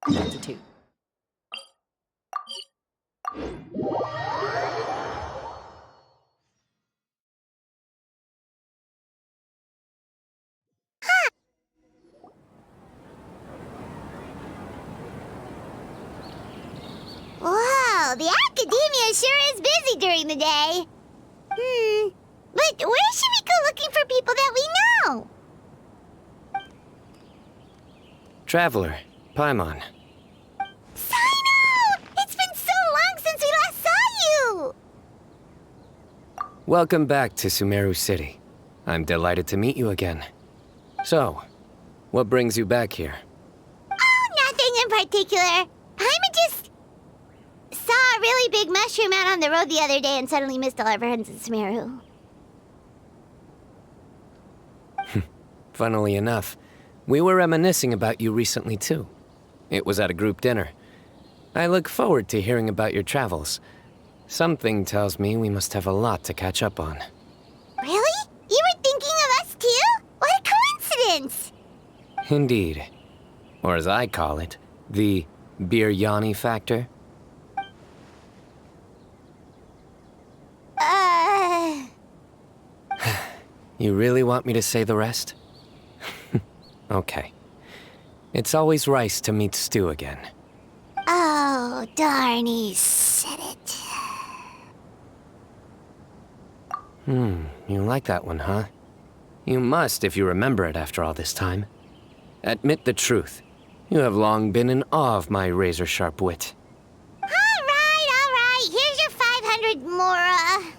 22. Whoa, the academia sure is busy during the day. But where should we go looking for people that we know? Traveler, Paimon. Sino! It's been so long since we last saw you! Welcome back to Sumeru City. I'm delighted to meet you again. So, what brings you back here? Oh, nothing in particular. Paimon just saw a really big mushroom out on the road the other day and suddenly missed all our friends in Sumeru. Funnily enough, we were reminiscing about you recently too. It was at a group dinner. I look forward to hearing about your travels. Something tells me we must have a lot to catch up on. Really? You were thinking of us too? What a coincidence! Indeed. Or as I call it, the biryani factor. You really want me to say the rest? Okay. It's always rice to meet stew again. Oh, darn, he said it. You like that one, huh? You must if you remember it after all this time. Admit the truth. You have long been in awe of my razor-sharp wit. All right. Here's your 500 mora.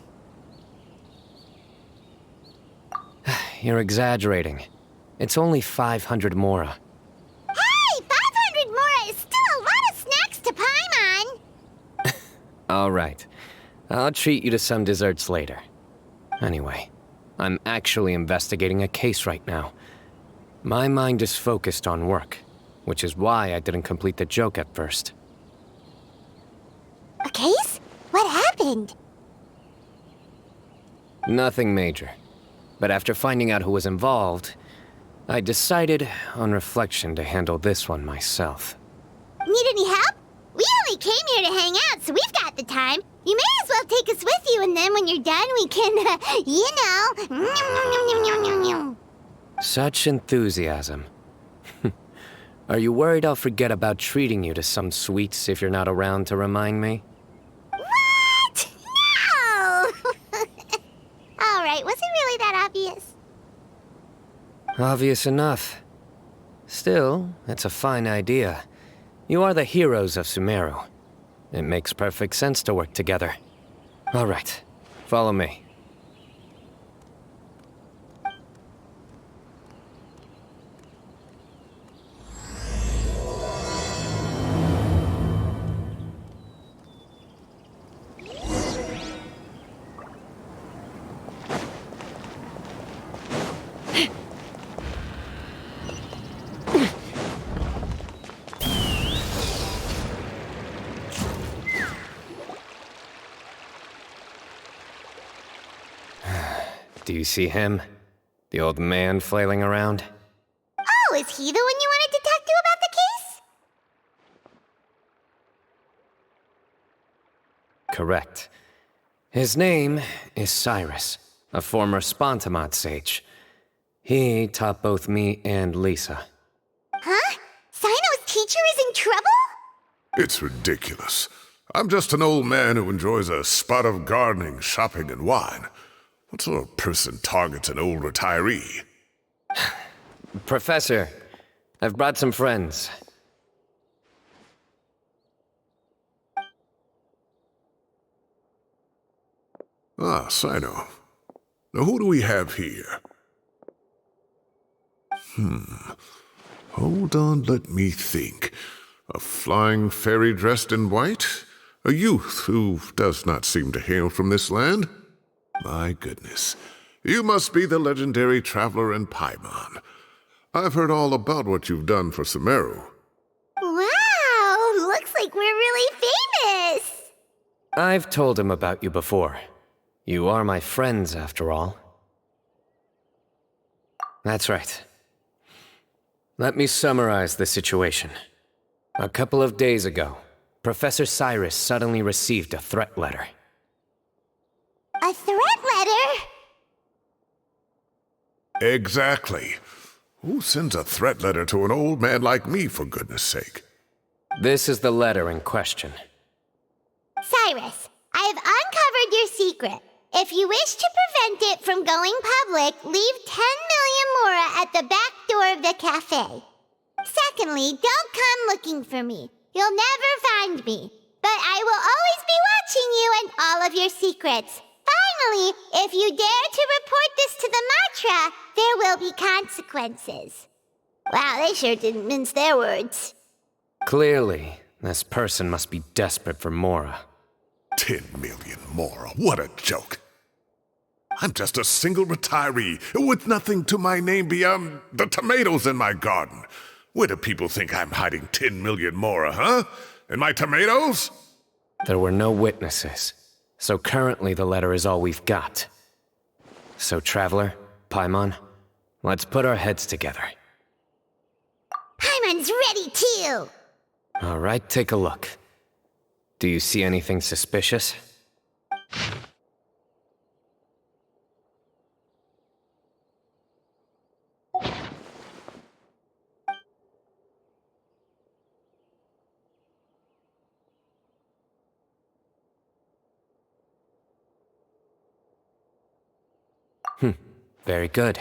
You're exaggerating. It's only 500 mora. Hey, 500 mora is still a lot of snacks to Paimon. All right. I'll treat you to some desserts later. Anyway, I'm actually investigating a case right now. My mind is focused on work, which is why I didn't complete the joke at first. A case? What happened? Nothing major. But after finding out who was involved, I decided, on reflection, to handle this one myself. Need any help? We only came here to hang out, so we've got the time. You may as well take us with you, and then when you're done, we can, you know... Such enthusiasm. Are you worried I'll forget about treating you to some sweets if you're not around to remind me? What? No! All right, was it really that obvious? Obvious enough. Still, it's a fine idea. You are the heroes of Sumeru. It makes perfect sense to work together. All right, follow me. Do you see him? The old man flailing around? Oh, is he the one you wanted to talk to about the case? Correct. His name is Cyrus, a former Spontamod sage. He taught both me and Lisa. Huh? Sino's teacher is in trouble? It's ridiculous. I'm just an old man who enjoys a spot of gardening, shopping, and wine. What sort of person targets an old retiree? Professor, I've brought some friends. Ah, Sino. Now who do we have here? Hold on, let me think. A flying fairy dressed in white? A youth who does not seem to hail from this land? My goodness. You must be the legendary traveler in Paimon. I've heard all about what you've done for Sumeru. Wow, looks like we're really famous. I've told him about you before. You are my friends, after all. That's right. Let me summarize the situation. A couple of days ago, Professor Cyrus suddenly received a threat letter. A threat letter? Exactly. Who sends a threat letter to an old man like me, for goodness sake? This is the letter in question. Cyrus, I have uncovered your secret. If you wish to prevent it from going public, leave 10 million mora at the back door of the cafe. Secondly, don't come looking for me. You'll never find me. But I will always be watching you and all of your secrets. Finally, if you dare to report this to the Matra, there will be consequences. Wow, they sure didn't mince their words. Clearly, this person must be desperate for Mora. 10 million more. What a joke. I'm just a single retiree with nothing to my name beyond the tomatoes in my garden. Where do people think I'm hiding 10 million more, huh? In my tomatoes? There were no witnesses, so currently the letter is all we've got. So, Traveler, Paimon, let's put our heads together. Paimon's ready too! All right, take a look. Do you see anything suspicious? Very good.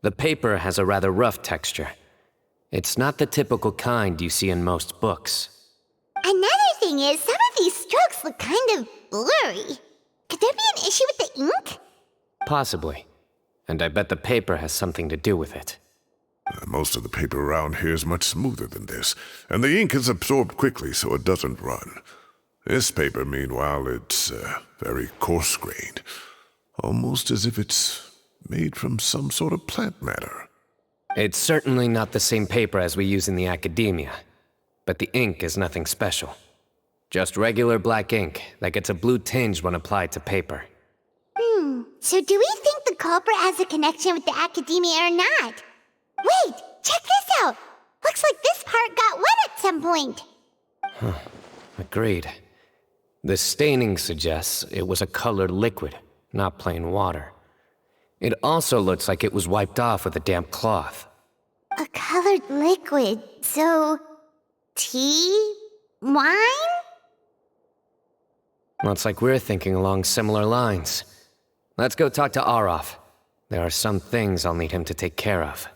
The paper has a rather rough texture. It's not the typical kind you see in most books. Another thing is, some of these strokes look kind of blurry. Could there be an issue with the ink? Possibly. And I bet the paper has something to do with it. Most of the paper around here is much smoother than this, and the ink is absorbed quickly so it doesn't run. This paper, meanwhile, it's very coarse-grained. Almost as if it's made from some sort of plant matter. It's certainly not the same paper as we use in the academia, but the ink is nothing special. Just regular black ink that gets a blue tinge when applied to paper. So do we think the culprit has a connection with the academia or not? Wait, check this out! Looks like this part got wet at some point. Agreed. The staining suggests it was a colored liquid, not plain water. It also looks like it was wiped off with a damp cloth. A colored liquid, so... tea? Wine? Looks like we're thinking along similar lines. Let's go talk to Arof. There are some things I'll need him to take care of.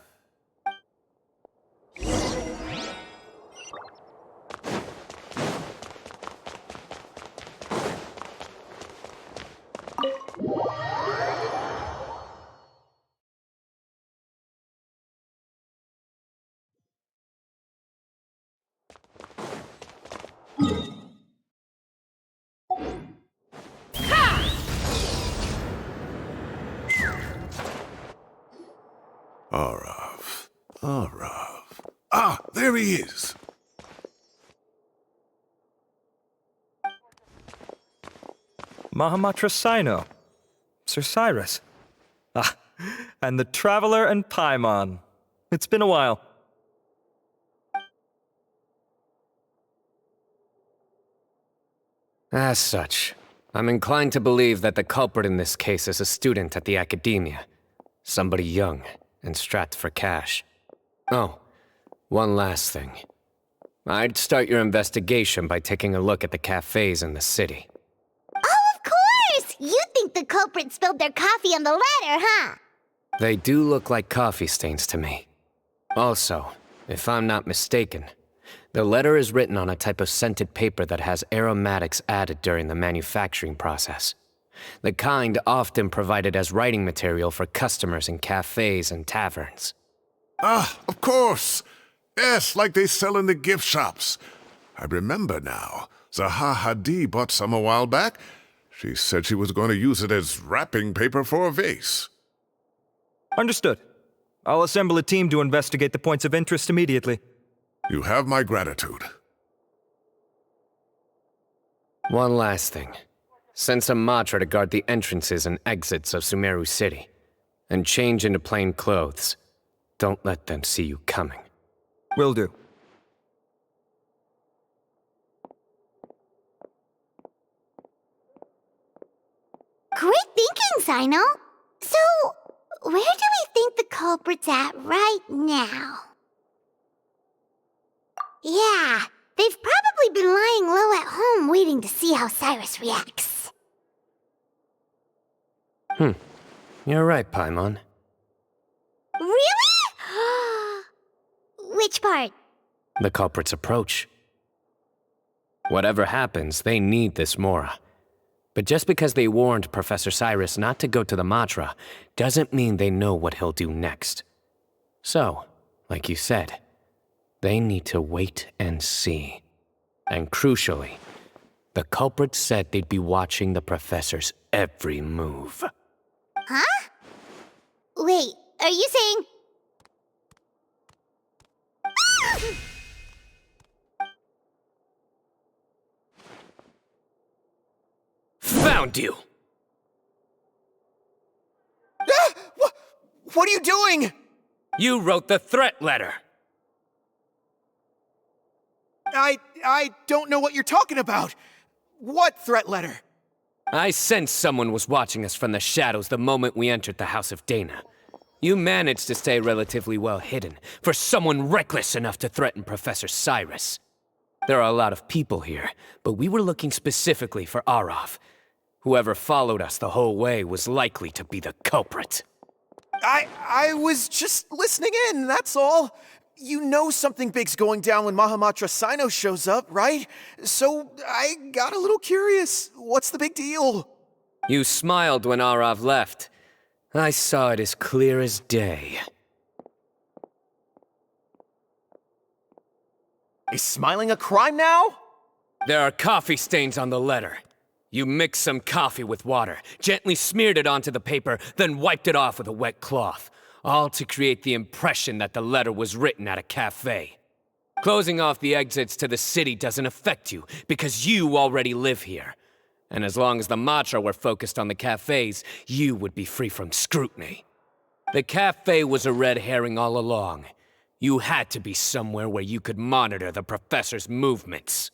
Arav. Ah, there he is. Mahamatra Sino. Sir Cyrus. Ah, and the Traveler and Paimon. It's been a while. As such, I'm inclined to believe that the culprit in this case is a student at the academia. Somebody young and strapped for cash. Oh, one last thing. I'd start your investigation by taking a look at the cafes in the city. Oh, of course! You think the culprit spilled their coffee on the ladder, huh? They do look like coffee stains to me. Also, if I'm not mistaken, the letter is written on a type of scented paper that has aromatics added during the manufacturing process. The kind often provided as writing material for customers in cafes and taverns. Ah, of course. Yes, like they sell in the gift shops. I remember now. Zaha Hadi bought some a while back. She said she was going to use it as wrapping paper for a vase. Understood. I'll assemble a team to investigate the points of interest immediately. You have my gratitude. One last thing. Send some Matra to guard the entrances and exits of Sumeru City. And change into plain clothes. Don't let them see you coming. Will do. Sino. So, where do we think the culprit's at right now? Yeah, they've probably been lying low at home waiting to see how Cyrus reacts. You're right, Paimon. Really? Which part? The culprit's approach. Whatever happens, they need this Mora. But just because they warned Professor Cyrus not to go to the Matra, doesn't mean they know what he'll do next. So, like you said, they need to wait and see. And crucially, the culprit said they'd be watching the Professor's every move. Huh? Wait, are you saying... Found you! What are you doing? You wrote the threat letter! I don't know what you're talking about. What threat letter? I sensed someone was watching us from the shadows the moment we entered the House of Dana. You managed to stay relatively well hidden for someone reckless enough to threaten Professor Cyrus. There are a lot of people here, but we were looking specifically for Arav. Whoever followed us the whole way was likely to be the culprit. I was just listening in, that's all. You know something big's going down when Mahamatra Sino shows up, right? So I got a little curious. What's the big deal? You smiled when Arav left. I saw it as clear as day. Is smiling a crime now? There are coffee stains on the letter. You mixed some coffee with water, gently smeared it onto the paper, then wiped it off with a wet cloth, all to create the impression that the letter was written at a cafe. Closing off the exits to the city doesn't affect you, because you already live here. And as long as the Matra were focused on the cafes, you would be free from scrutiny. The cafe was a red herring all along. You had to be somewhere where you could monitor the Professor's movements.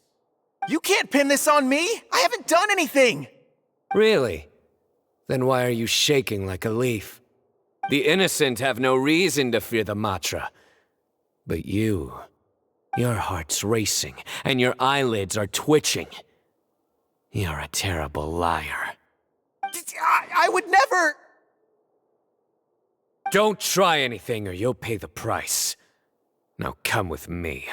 You can't pin this on me! I haven't done anything! Really? Then why are you shaking like a leaf? The innocent have no reason to fear the Matra. But you, your heart's racing, and your eyelids are twitching. You're a terrible liar. I would never... Don't try anything or you'll pay the price. Now come with me.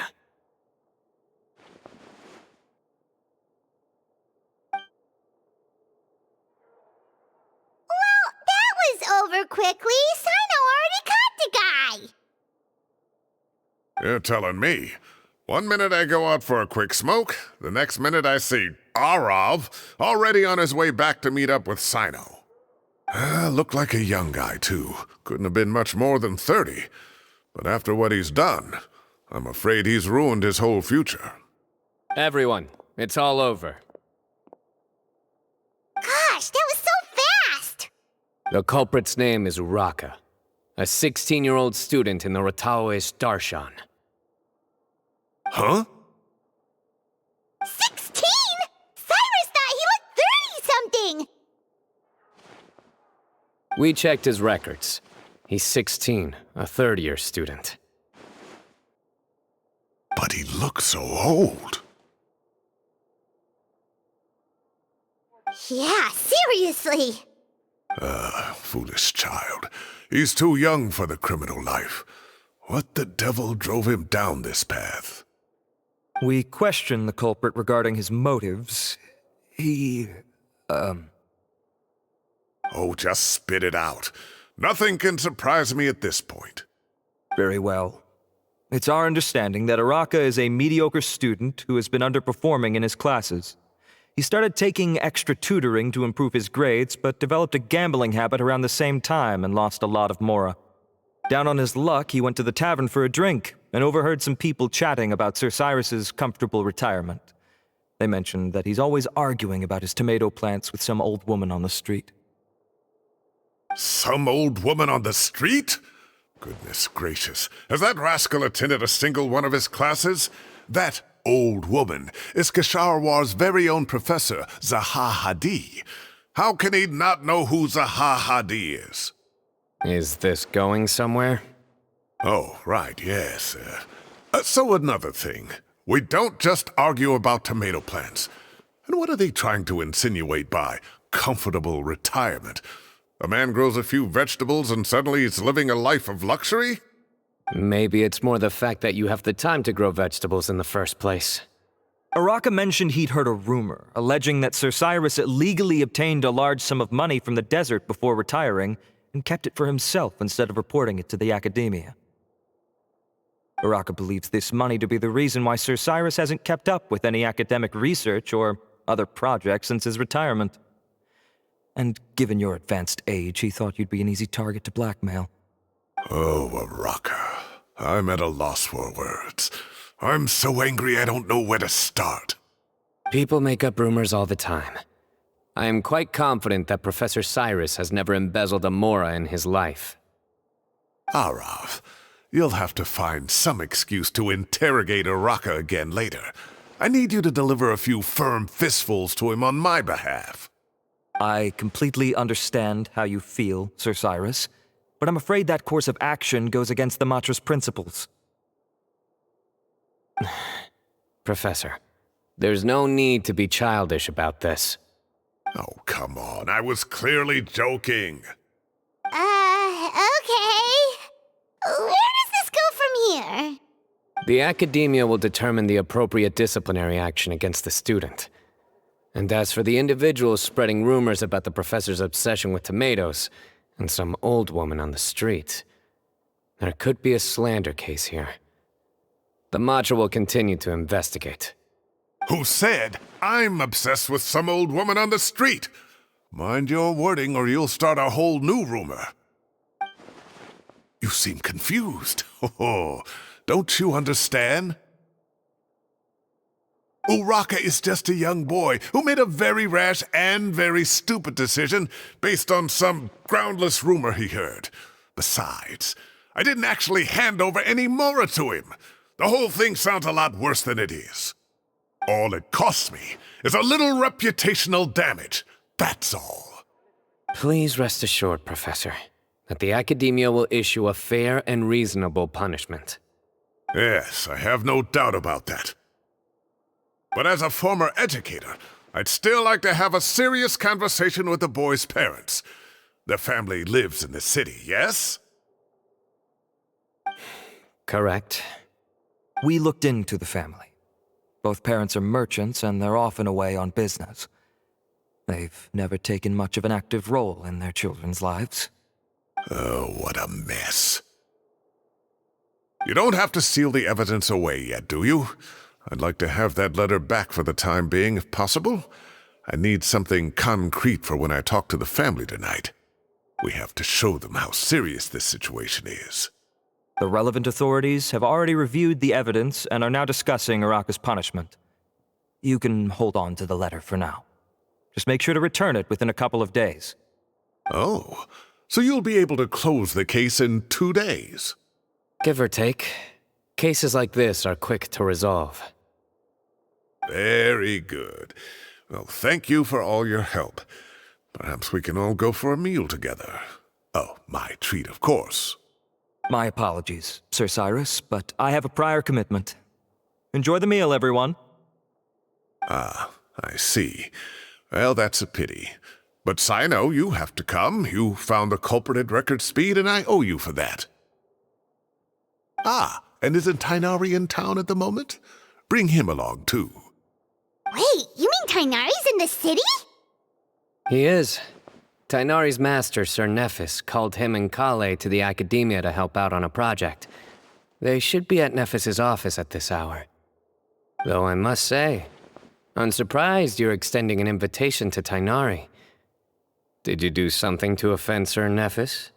Over quickly, Sino already caught the guy! You're telling me. 1 minute I go out for a quick smoke, the next minute I see Arav already on his way back to meet up with Sino. Looked like a young guy, too. Couldn't have been much more than 30. But after what he's done, I'm afraid he's ruined his whole future. Everyone, it's all over. Gosh, that was so fast! The culprit's name is Uraka, a 16-year-old student in the Rataoist Darshan. Huh? 16?! Cyrus thought he looked 30-something! We checked his records. He's 16, a third-year student. But he looks so old. Yeah, seriously! Foolish child. He's too young for the criminal life. What the devil drove him down this path? We questioned the culprit regarding his motives. Oh, just spit it out. Nothing can surprise me at this point. Very well. It's our understanding that Araka is a mediocre student who has been underperforming in his classes. He started taking extra tutoring to improve his grades, but developed a gambling habit around the same time and lost a lot of Mora. Down on his luck, he went to the tavern for a drink and overheard some people chatting about Sir Cyrus's comfortable retirement. They mentioned that he's always arguing about his tomato plants with some old woman on the street. Some old woman on the street? Goodness gracious, has that rascal attended a single one of his classes? That old woman is Kasharwar's very own Professor Zaha Hadi. How can he not know who Zaha Hadi is? Is this going somewhere? Oh, right, yes. So another thing. We don't just argue about tomato plants. And what are they trying to insinuate by comfortable retirement? A man grows a few vegetables and suddenly he's living a life of luxury? Maybe it's more the fact that you have the time to grow vegetables in the first place. Araka mentioned he'd heard a rumor, alleging that Sir Cyrus illegally obtained a large sum of money from the desert before retiring and kept it for himself instead of reporting it to the academia. Araka believes this money to be the reason why Sir Cyrus hasn't kept up with any academic research or other projects since his retirement. And given your advanced age, he thought you'd be an easy target to blackmail. Oh, Araka. I'm at a loss for words. I'm so angry I don't know where to start. People make up rumors all the time. I am quite confident that Professor Cyrus has never embezzled a Mora in his life. Arav, you'll have to find some excuse to interrogate Araka again later. I need you to deliver a few firm fistfuls to him on my behalf. I completely understand how you feel, Sir Cyrus, but I'm afraid that course of action goes against the Matra's principles. Professor, there's no need to be childish about this. Oh, come on. I was clearly joking. Okay. Where does this go from here? The academia will determine the appropriate disciplinary action against the student. And as for the individuals spreading rumors about the professor's obsession with tomatoes and some old woman on the street, there could be a slander case here. The Matra will continue to investigate. Who said I'm obsessed with some old woman on the street? Mind your wording or you'll start a whole new rumor. You seem confused. Oh, don't you understand? Uraka is just a young boy who made a very rash and very stupid decision based on some groundless rumor he heard. Besides, I didn't actually hand over any Mora to him. The whole thing sounds a lot worse than it is. All it costs me is a little reputational damage. That's all. Please rest assured, Professor, that the academia will issue a fair and reasonable punishment. Yes, I have no doubt about that. But as a former educator, I'd still like to have a serious conversation with the boy's parents. Their family lives in the city, yes? Correct. We looked into the family. Both parents are merchants, and they're often away on business. They've never taken much of an active role in their children's lives. Oh, what a mess. You don't have to seal the evidence away yet, do you? I'd like to have that letter back for the time being, if possible. I need something concrete for when I talk to the family tonight. We have to show them how serious this situation is. The relevant authorities have already reviewed the evidence and are now discussing Araka's punishment. You can hold on to the letter for now. Just make sure to return it within a couple of days. Oh, so you'll be able to close the case in 2 days? Give or take. Cases like this are quick to resolve. Very good. Well, thank you for all your help. Perhaps we can all go for a meal together. Oh, my treat, of course. My apologies, Sir Cyrus, but I have a prior commitment. Enjoy the meal, everyone. Ah, I see. Well, that's a pity. But Sino, you have to come. You found the culprit at record speed, and I owe you for that. Ah, and isn't Tainari in town at the moment? Bring him along, too. Wait, you mean Tainari's in the city? He is. Tainari's master, Sir Nephis, called him and Kale to the academia to help out on a project. They should be at Nephis's office at this hour. Though I must say, I'm surprised you're extending an invitation to Tainari. Did you do something to offend Sir Nephis?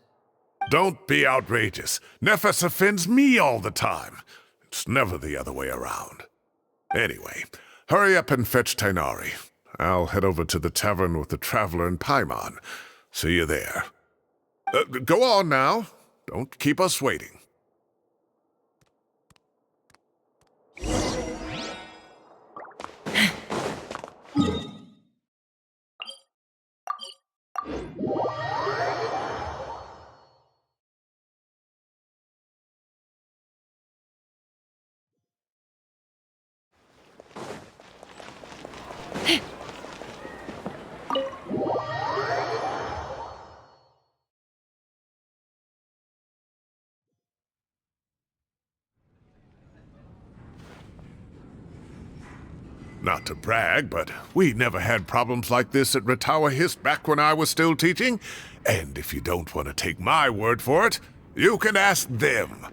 Don't be outrageous. Nephis offends me all the time. It's never the other way around. Anyway, hurry up and fetch Tainari. I'll head over to the tavern with the Traveler and Paimon. See you there. Go on now. Don't keep us waiting. Not to brag, but we never had problems like this at Ratawa Hist back when I was still teaching. And if you don't want to take my word for it, you can ask them.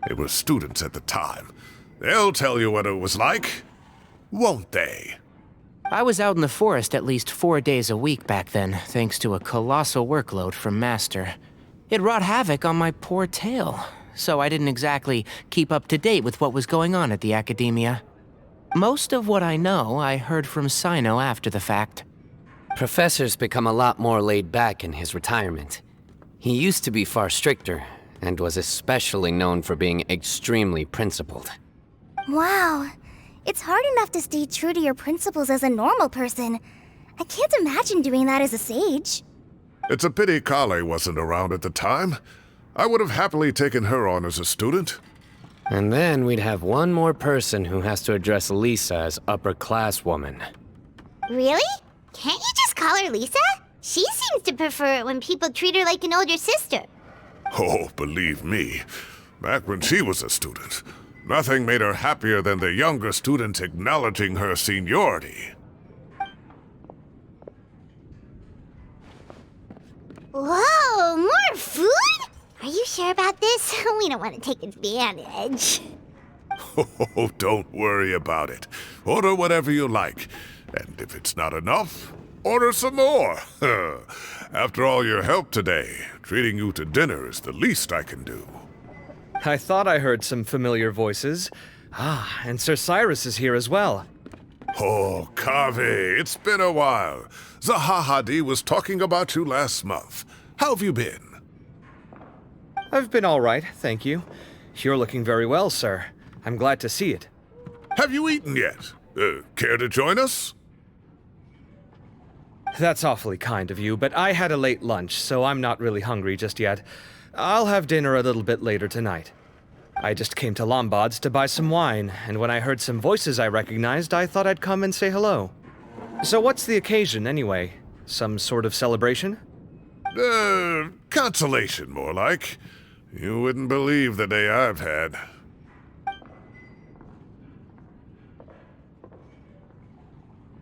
They were students at the time. They'll tell you what it was like, won't they? I was out in the forest at least 4 days a week back then, thanks to a colossal workload from Master. It wrought havoc on my poor tail, so I didn't exactly keep up to date with what was going on at the Academia. Most of what I know, I heard from Sino after the fact. Professor's become a lot more laid back in his retirement. He used to be far stricter, and was especially known for being extremely principled. Wow. It's hard enough to stay true to your principles as a normal person. I can't imagine doing that as a sage. It's a pity Kale wasn't around at the time. I would have happily taken her on as a student. And then we'd have one more person who has to address Lisa as upper-class woman. Really? Can't you just call her Lisa? She seems to prefer it when people treat her like an older sister. Oh, believe me, back when she was a student, nothing made her happier than the younger students acknowledging her seniority. Whoa, more food? Are you sure about this? We don't want to take advantage. Oh, don't worry about it. Order whatever you like. And if it's not enough, order some more. After all your help today, treating you to dinner is the least I can do. I thought I heard some familiar voices. Ah, and Sir Cyrus is here as well. Oh, Kaveh, it's been a while. Zahahadi was talking about you last month. How have you been? I've been all right, thank you. You're looking very well, sir. I'm glad to see it. Have you eaten yet? Care to join us? That's awfully kind of you, but I had a late lunch, so I'm not really hungry just yet. I'll have dinner a little bit later tonight. I just came to Lombard's to buy some wine, and when I heard some voices I recognized, I thought I'd come and say hello. So what's the occasion, anyway? Some sort of celebration? Consolation, more like. You wouldn't believe the day I've had.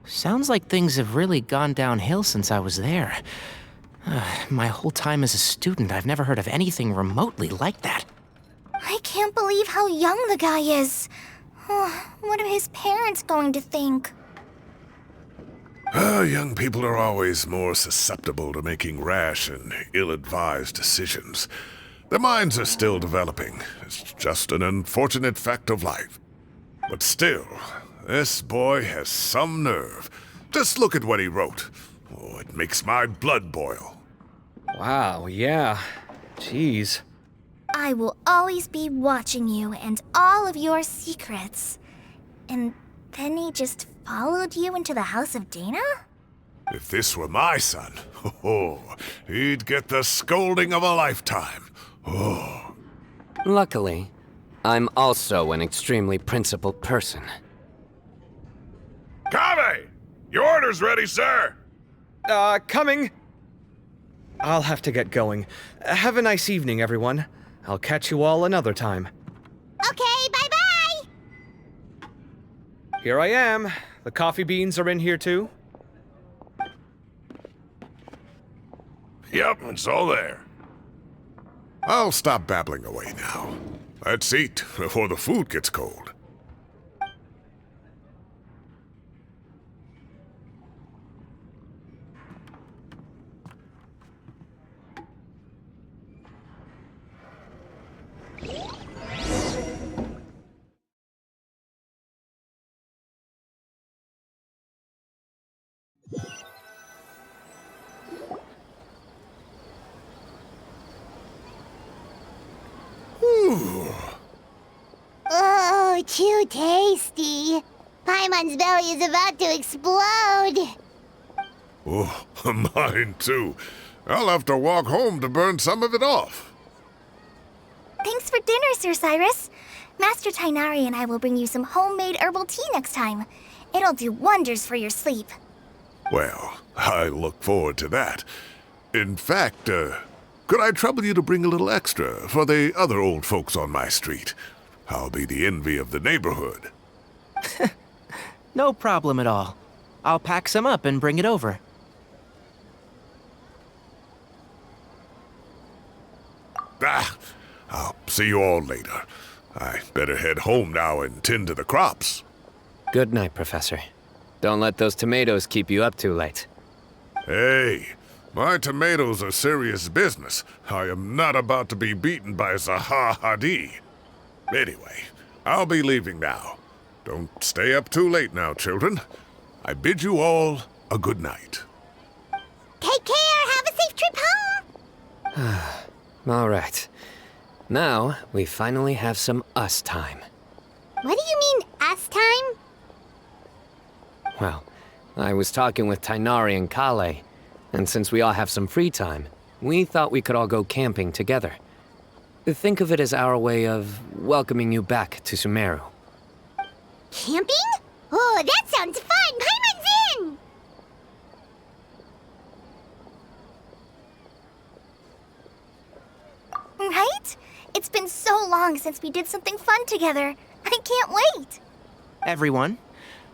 Sounds like things have really gone downhill since I was there. My whole time as a student, I've never heard of anything remotely like that. I can't believe how young the guy is. What are his parents going to think? Young people are always more susceptible to making rash and ill-advised decisions. Their minds are still developing. It's just an unfortunate fact of life. But still, this boy has some nerve. Just look at what he wrote. Oh, it makes my blood boil. Wow, yeah. Jeez. I will always be watching you and all of your secrets. And then he just followed you into the house of Dana? If this were my son, he'd get the scolding of a lifetime. Oh. Luckily, I'm also an extremely principled person. Kaveh! Your order's ready, sir! Coming! I'll have to get going. Have a nice evening, everyone. I'll catch you all another time. Okay, bye-bye! Here I am. The coffee beans are in here too. Yep, it's all there. I'll stop babbling away now. Let's eat before the food gets cold. Oh, too tasty. Paimon's belly is about to explode. Oh, mine too. I'll have to walk home to burn some of it off. Thanks for dinner, Sir Cyrus. Master Tainari and I will bring you some homemade herbal tea next time. It'll do wonders for your sleep. Well, I look forward to that. In fact, could I trouble you to bring a little extra for the other old folks on my street? I'll be the envy of the neighborhood. No problem at all. I'll pack some up and bring it over. I'll see you all later. I better head home now and tend to the crops. Good night, Professor. Don't let those tomatoes keep you up too late. Hey, my tomatoes are serious business. I am not about to be beaten by Zaha Hadi. Anyway, I'll be leaving now. Don't stay up too late now, children. I bid you all a good night. Take care. Have a safe trip home. All right. Now, we finally have some us time. What do you mean, us time? Well, I was talking with Tainari and Kale, and since we all have some free time, we thought we could all go camping together. Think of it as our way of welcoming you back to Sumeru. Camping? Oh, that sounds fun. Paimon's in! Right? It's been so long since we did something fun together. I can't wait. Everyone,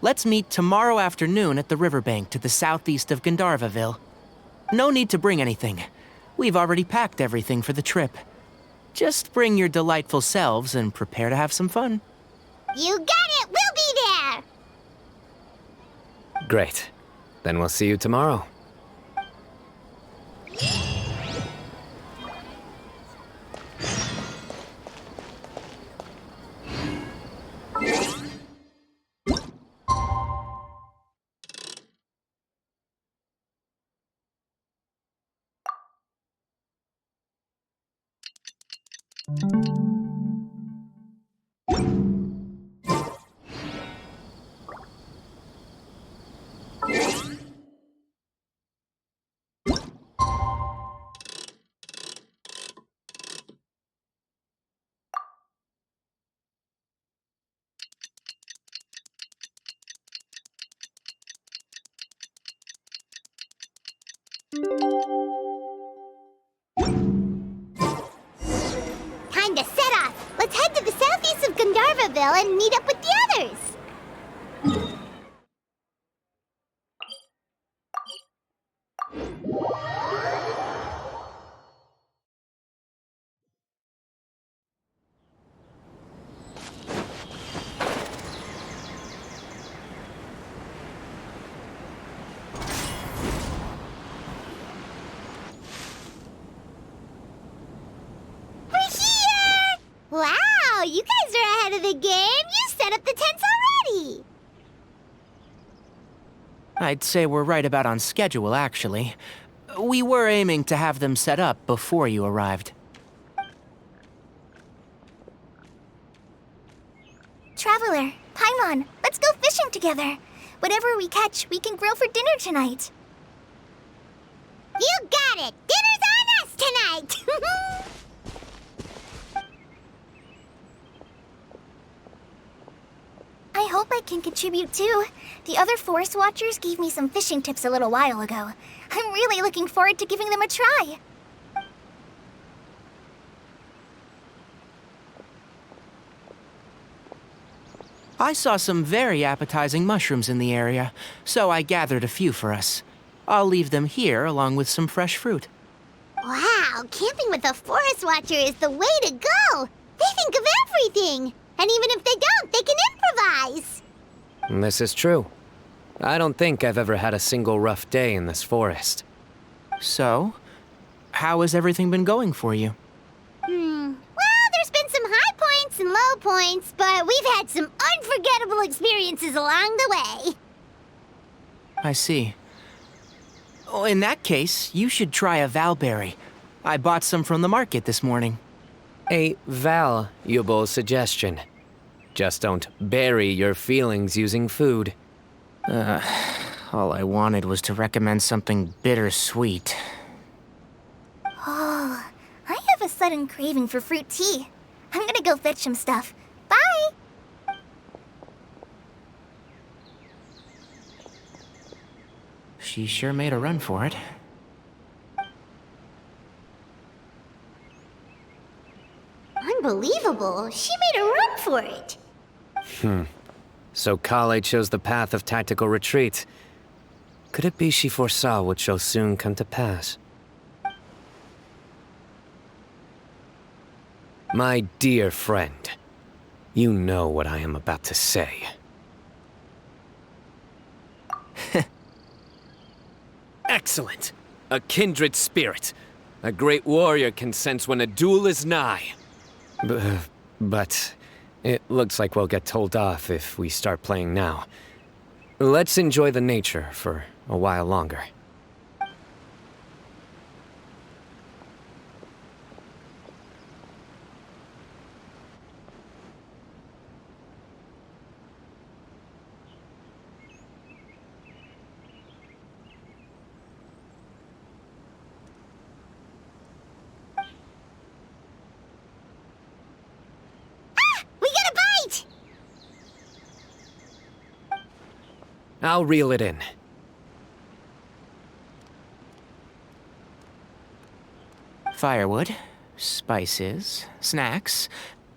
let's meet tomorrow afternoon at the riverbank to the southeast of Gandharvaville. No need to bring anything. We've already packed everything for the trip. Just bring your delightful selves and prepare to have some fun. You got it. We'll be there. Great. Then we'll see you tomorrow. Time to set off. Let's head to the southeast of Gandharvaville and meet up with the others. Wow, you guys are ahead of the game. You set up the tents already. I'd say we're right about on schedule, actually. We were aiming to have them set up before you arrived. Traveler, Paimon, let's go fishing together. Whatever we catch, we can grill for dinner tonight. You got it. Dinner's on us tonight. I hope I can contribute too. The other forest watchers gave me some fishing tips a little while ago. I'm really looking forward to giving them a try. I saw some very appetizing mushrooms in the area, so I gathered a few for us. I'll leave them here along with some fresh fruit. Wow, camping with a forest watcher is the way to go. They think of everything. And even if they don't, they can improvise. This is true. I don't think I've ever had a single rough day in this forest. So, how has everything been going for you? Well, there's been some high points and low points, but we've had some unforgettable experiences along the way. I see. Oh, in that case, you should try a valberry. I bought some from the market this morning. A valuable suggestion. Just don't bury your feelings using food. All I wanted was to recommend something bittersweet. Oh, I have a sudden craving for fruit tea. I'm gonna go fetch some stuff. Bye! She sure made a run for it. Unbelievable. She made a run for it. So Kale chose the path of tactical retreat. Could it be she foresaw what shall soon come to pass? My dear friend, you know what I am about to say. Excellent! A kindred spirit. A great warrior can sense when a duel is nigh. But it looks like we'll get told off if we start playing now. Let's enjoy the nature for a while longer. We got a bite! I'll reel it in. Firewood, spices, snacks,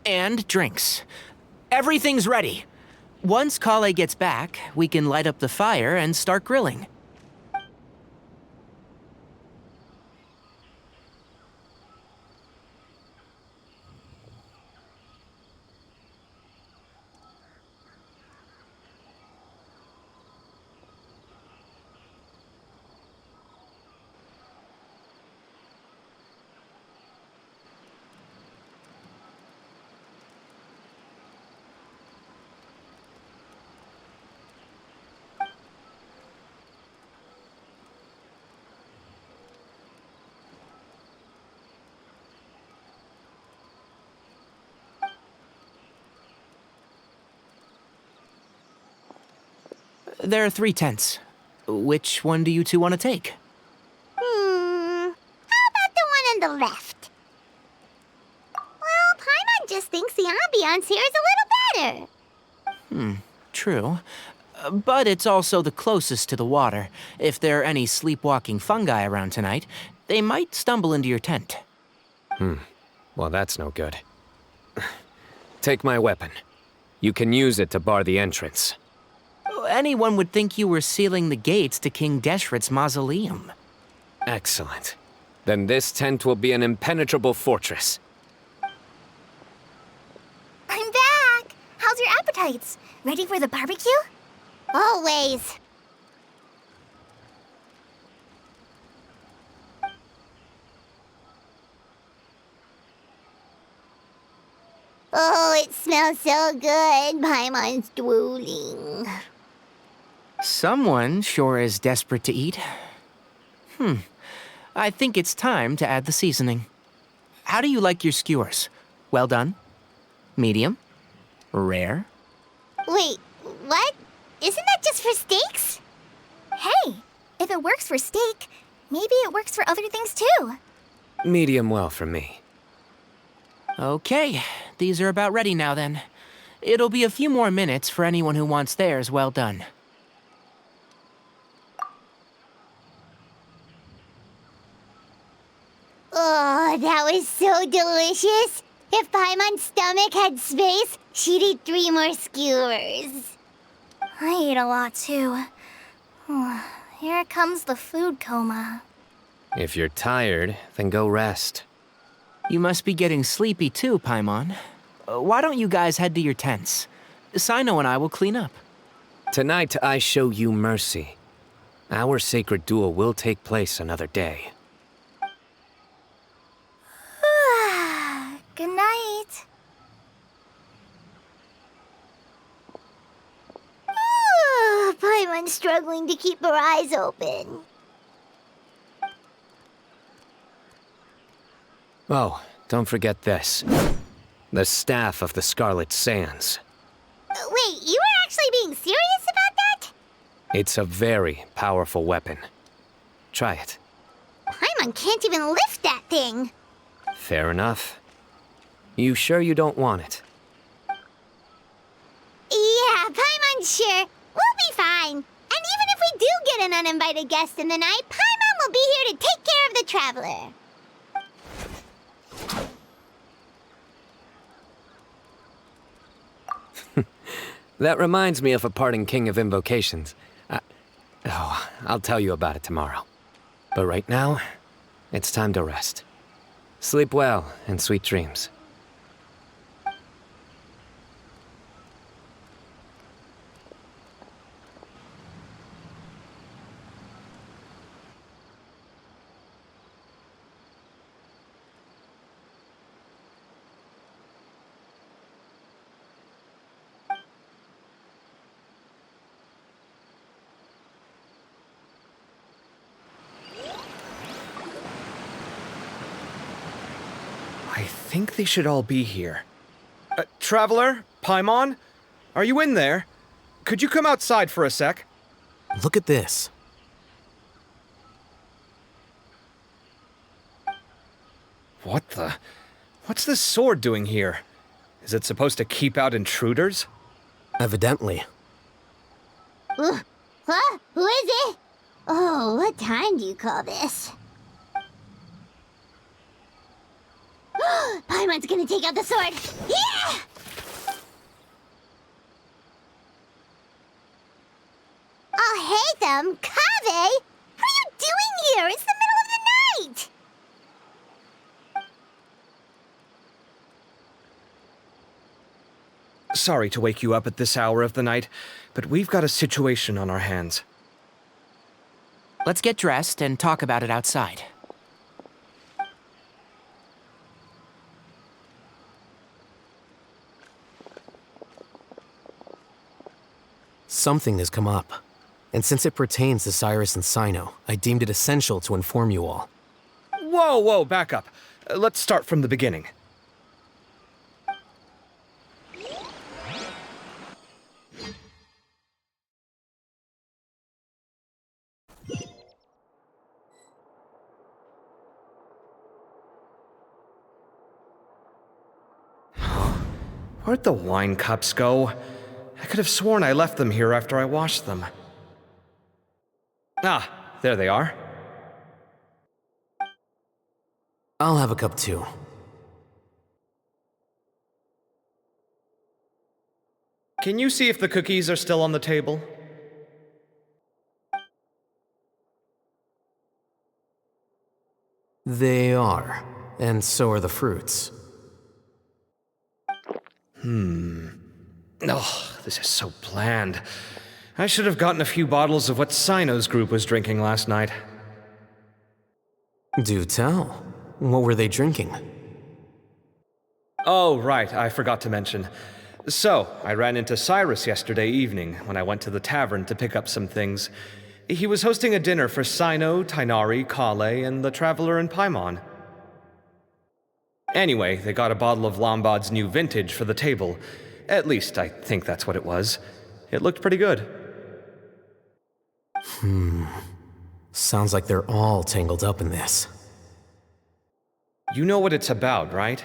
and drinks. Everything's ready. Once Kale gets back, we can light up the fire and start grilling. There are 3 tents. Which one do you two want to take? How about the one on the left? Well, Paimon just thinks the ambiance here is a little better. True. But it's also the closest to the water. If there are any sleepwalking fungi around tonight, they might stumble into your tent. Well, that's no good. Take my weapon. You can use it to bar the entrance. Anyone would think you were sealing the gates to King Deshret's mausoleum. Excellent. Then this tent will be an impenetrable fortress. I'm back! How's your appetites? Ready for the barbecue? Always. Oh, it smells so good. Paimon's drooling. Someone sure is desperate to eat. I think it's time to add the seasoning. How do you like your skewers? Well done? Medium? Rare? Wait, what? Isn't that just for steaks? Hey, if it works for steak, maybe it works for other things too. Medium well for me. Okay, these are about ready now then. It'll be a few more minutes for anyone who wants theirs well done. Oh, that was so delicious. If Paimon's stomach had space, she'd eat 3 more skewers. I ate a lot too. Here comes the food coma. If you're tired, then go rest. You must be getting sleepy too, Paimon. Why don't you guys head to your tents? Sino and I will clean up. Tonight I show you mercy. Our sacred duel will take place another day. Good night. Paimon's struggling to keep her eyes open. Oh, don't forget this. The Staff of the Scarlet Sands. Wait, you were actually being serious about that? It's a very powerful weapon. Try it. Paimon can't even lift that thing. Fair enough. You sure you don't want it? Yeah, Paimon's sure. We'll be fine. And even if we do get an uninvited guest in the night, Paimon will be here to take care of the traveler. That reminds me of a parting king of invocations. I'll tell you about it tomorrow. But right now, it's time to rest. Sleep well and sweet dreams. I think they should all be here. Traveler? Paimon? Are you in there? Could you come outside for a sec? Look at this. What the? What's this sword doing here? Is it supposed to keep out intruders? Evidently. Huh? Who is it? Oh, what time do you call this? Paimon's gonna take out the sword. Yeah! Oh, hey them, Kave! What are you doing here? It's the middle of the night! Sorry to wake you up at this hour of the night, but we've got a situation on our hands. Let's get dressed and talk about it outside. Something has come up. And since it pertains to Cyrus and Cyno, I deemed it essential to inform you all. Whoa, back up. Let's start from the beginning. Where'd the wine cups go? I could have sworn I left them here after I washed them. Ah, there they are. I'll have a cup too. Can you see if the cookies are still on the table? They are, and so are the fruits. Oh, this is so bland. I should have gotten a few bottles of what Cyno's group was drinking last night. Do tell. What were they drinking? Oh, right, I forgot to mention. So, I ran into Cyrus yesterday evening when I went to the tavern to pick up some things. He was hosting a dinner for Cyno, Tighnari, Kale, and the Traveler and Paimon. Anyway, they got a bottle of Lombard's new vintage for the table. At least, I think that's what it was. It looked pretty good. Sounds like they're all tangled up in this. You know what it's about, right?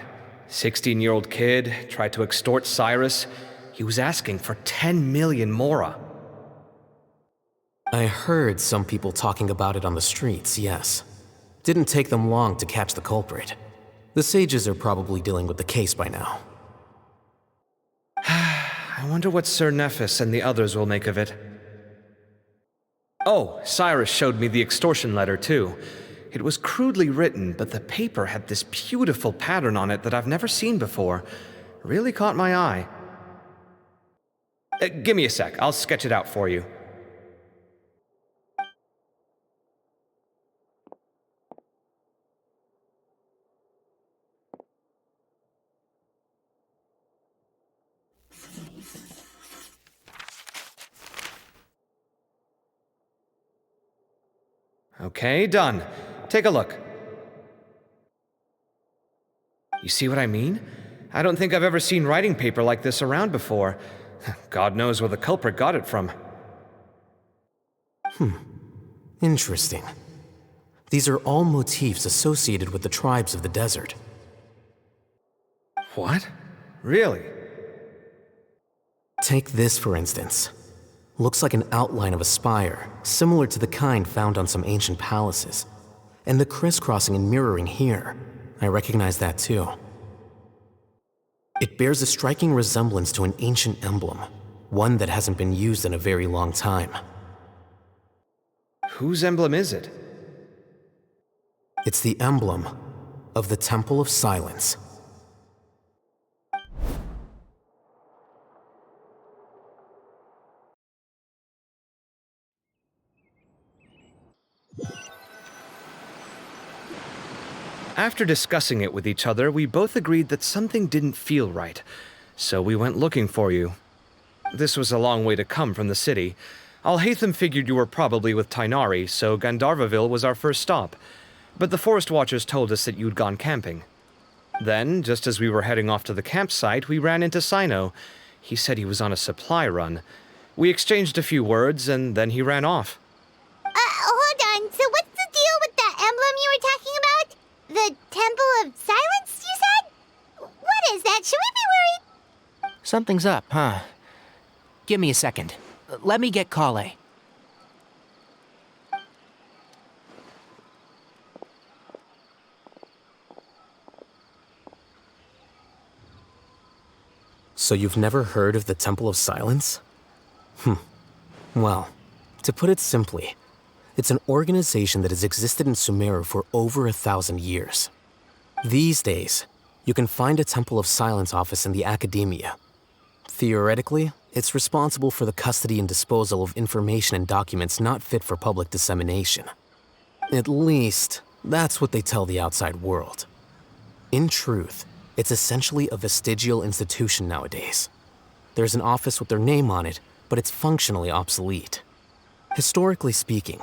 16-year-old kid tried to extort Cyrus. He was asking for 10 million mora. I heard some people talking about it on the streets, yes. Didn't take them long to catch the culprit. The sages are probably dealing with the case by now. I wonder what Sir Nephis and the others will make of it. Oh, Cyrus showed me the extortion letter, too. It was crudely written, but the paper had this beautiful pattern on it that I've never seen before. Really caught my eye. Give me a sec, I'll sketch it out for you. Okay, done. Take a look. You see what I mean? I don't think I've ever seen writing paper like this around before. God knows where the culprit got it from. Interesting. These are all motifs associated with the tribes of the desert. What? Really? Take this, for instance. Looks like an outline of a spire, similar to the kind found on some ancient palaces. And the crisscrossing and mirroring here, I recognize that too. It bears a striking resemblance to an ancient emblem, one that hasn't been used in a very long time. Whose emblem is it? It's the emblem of the Temple of Silence. After discussing it with each other, we both agreed that something didn't feel right, so we went looking for you. This was a long way to come from the city. Alhaitham figured you were probably with Tighnari, so Gandharvaville was our first stop. But the Forest Watchers told us that you'd gone camping. Then, just as we were heading off to the campsite, we ran into Cyno. He said he was on a supply run. We exchanged a few words, and then he ran off. Hold on. So what's the deal with that emblem you were talking about? The Temple of Silence, you said? What is that? Should we be worried? Something's up, huh? Give me a second. Let me get Kale. So you've never heard of the Temple of Silence? Well, to put it simply, it's an organization that has existed in Sumeru for over 1,000 years. These days, you can find a Temple of Silence office in the academia. Theoretically, it's responsible for the custody and disposal of information and documents not fit for public dissemination. At least, that's what they tell the outside world. In truth, it's essentially a vestigial institution nowadays. There's an office with their name on it, but it's functionally obsolete. Historically speaking,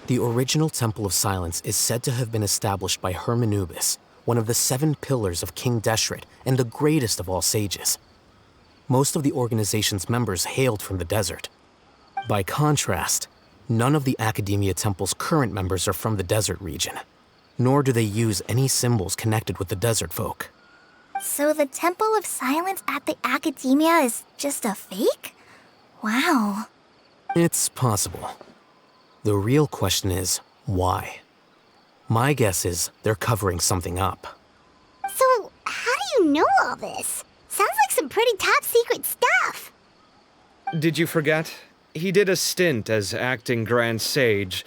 the original Temple of Silence is said to have been established by Hermanubis, one of the 7 pillars of King Deshret and the greatest of all sages. Most of the organization's members hailed from the desert. By contrast, none of the Academia Temple's current members are from the desert region, nor do they use any symbols connected with the desert folk. So the Temple of Silence at the Academia is just a fake? Wow. It's possible. The real question is, why? My guess is they're covering something up. So, how do you know all this? Sounds like some pretty top-secret stuff. Did you forget? He did a stint as acting Grand Sage,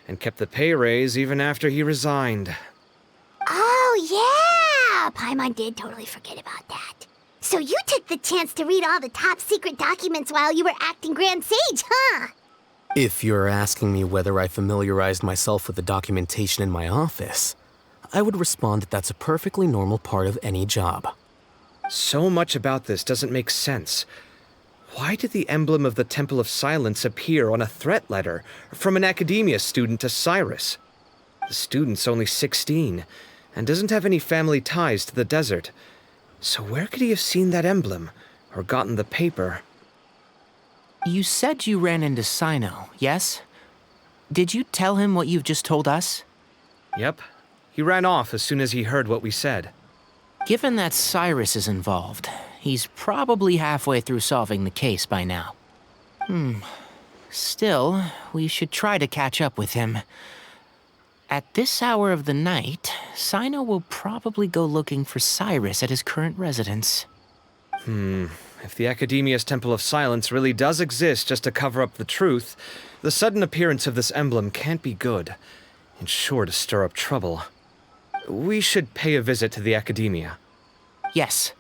and kept the pay raise even after he resigned. Oh, yeah! Paimon did totally forget about that. So you took the chance to read all the top-secret documents while you were acting Grand Sage, huh? If you're asking me whether I familiarized myself with the documentation in my office, I would respond that that's a perfectly normal part of any job. So much about this doesn't make sense. Why did the emblem of the Temple of Silence appear on a threat letter from an Academia student to Cyrus? The student's only 16, and doesn't have any family ties to the desert. So where could he have seen that emblem, or gotten the paper? You said you ran into Cyno, yes? Did you tell him what you've just told us? Yep. He ran off as soon as he heard what we said. Given that Cyrus is involved, he's probably halfway through solving the case by now. Still, we should try to catch up with him. At this hour of the night, Cyno will probably go looking for Cyrus at his current residence. If the Academia's Temple of Silence really does exist just to cover up the truth, the sudden appearance of this emblem can't be good, and sure to stir up trouble. We should pay a visit to the Academia. Yes.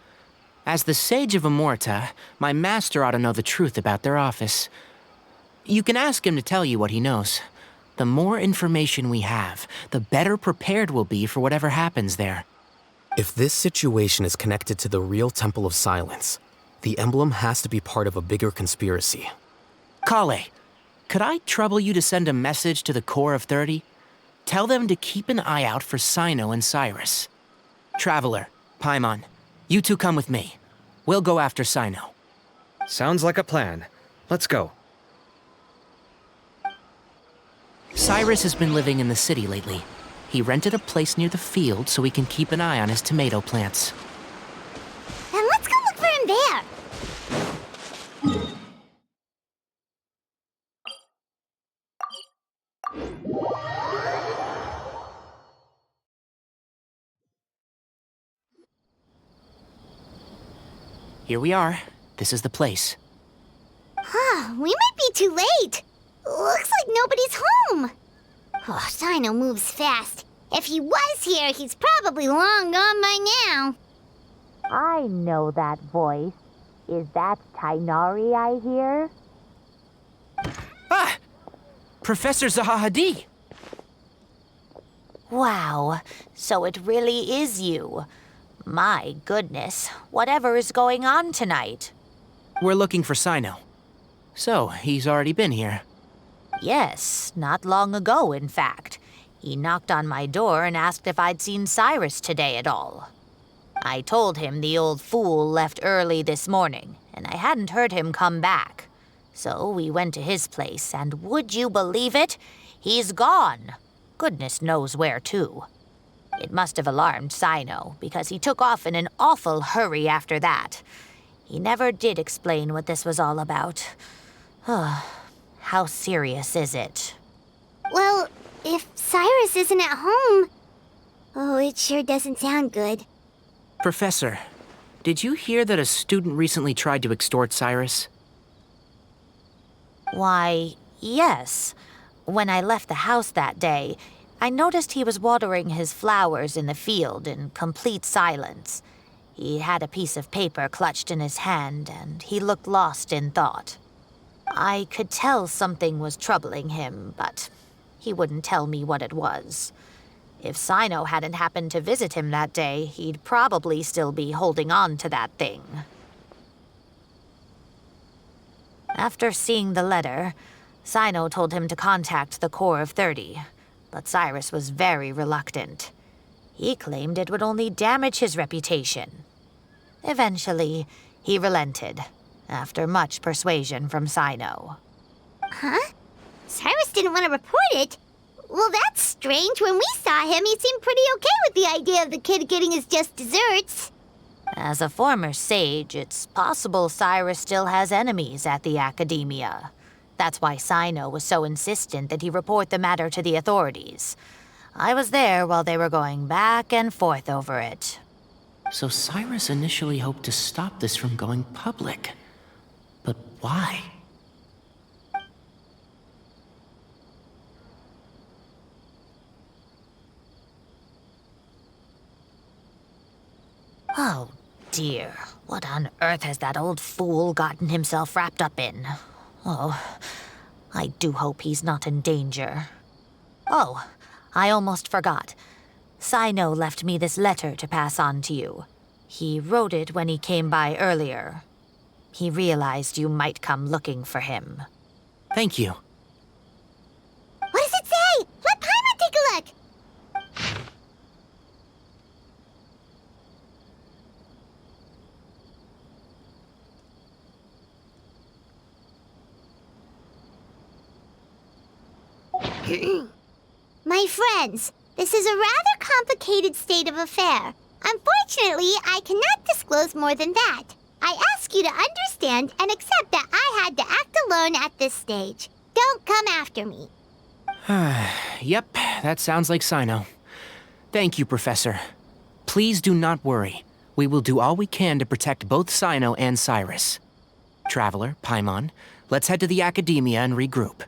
As the Sage of Amorta, my master ought to know the truth about their office. You can ask him to tell you what he knows. The more information we have, the better prepared we'll be for whatever happens there. If this situation is connected to the real Temple of Silence, the emblem has to be part of a bigger conspiracy. Kale, could I trouble you to send a message to the Core of 30? Tell them to keep an eye out for Cyno and Cyrus. Traveler, Paimon, you two come with me. We'll go after Cyno. Sounds like a plan. Let's go. Cyrus has been living in the city lately. He rented a place near the field so we can keep an eye on his tomato plants. Then let's go look for him there. Here we are. This is the place. We might be too late. Looks like nobody's home. Oh, Sino moves fast. If he was here, he's probably long gone by now. I know that voice. Is that Tainari I hear? Ah! Professor Zahahadi! Wow, so it really is you. My goodness, whatever is going on tonight? We're looking for Sino. So, he's already been here. Yes, not long ago, in fact. He knocked on my door and asked if I'd seen Cyrus today at all. I told him the old fool left early this morning, and I hadn't heard him come back. So we went to his place, and would you believe it? He's gone. Goodness knows where to. It must have alarmed Sino, because he took off in an awful hurry after that. He never did explain what this was all about. How serious is it? Well, if Cyrus isn't at home... Oh, it sure doesn't sound good. Professor, did you hear that a student recently tried to extort Cyrus? Why, yes. When I left the house that day, I noticed he was watering his flowers in the field in complete silence. He had a piece of paper clutched in his hand, and he looked lost in thought. I could tell something was troubling him, but he wouldn't tell me what it was. If Sino hadn't happened to visit him that day, he'd probably still be holding on to that thing. After seeing the letter, Sino told him to contact the Corps of 30, but Cyrus was very reluctant. He claimed it would only damage his reputation. Eventually, he relented, after much persuasion from Sino. Huh? Cyrus didn't want to report it? Well, that's strange. When we saw him, he seemed pretty okay with the idea of the kid getting his just desserts. As a former sage, it's possible Cyrus still has enemies at the Academia. That's why Sino was so insistent that he report the matter to the authorities. I was there while they were going back and forth over it. So Cyrus initially hoped to stop this from going public. But why? Oh dear, what on earth has that old fool gotten himself wrapped up in? Oh, I do hope he's not in danger. Oh, I almost forgot. Sino left me this letter to pass on to you. He wrote it when he came by earlier. He realized you might come looking for him. Thank you. What does it say? Let Paimon take a look. My friends, this is a rather complicated state of affair. Unfortunately, I cannot disclose more than that. I ask you to understand and accept that I had to act alone at this stage. Don't come after me. Yep, that sounds like Sino. Thank you, Professor. Please do not worry. We will do all we can to protect both Sino and Cyrus. Traveler, Paimon, let's head to the Academia and regroup.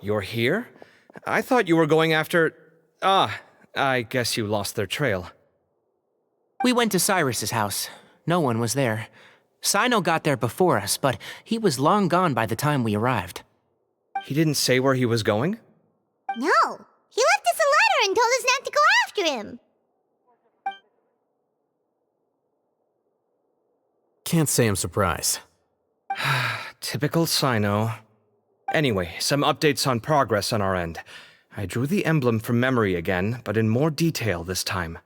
You're here? I thought you were going after... Ah, I guess you lost their trail. We went to Cyrus's house. No one was there. Sino got there before us, but he was long gone by the time we arrived. He didn't say where he was going? No, he left us a letter and told us not to go after him. Can't say I'm surprised. Typical Sino. Anyway, some updates on progress on our end. I drew the emblem from memory again, but in more detail this time.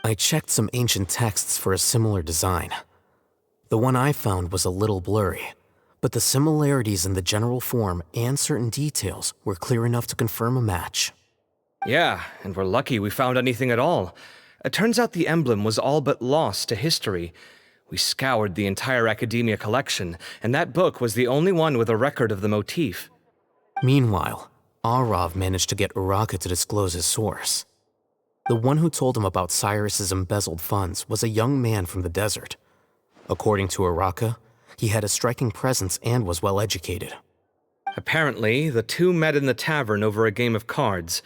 I checked some ancient texts for a similar design. The one I found was a little blurry, but the similarities in the general form and certain details were clear enough to confirm a match. Yeah, and we're lucky we found anything at all. It turns out the emblem was all but lost to history. We scoured the entire Academia collection, and that book was the only one with a record of the motif. Meanwhile, Arav managed to get Uraka to disclose his source. The one who told him about Cyrus's embezzled funds was a young man from the desert. According to Uraka, he had a striking presence and was well educated. Apparently, the two met in the tavern over a game of cards.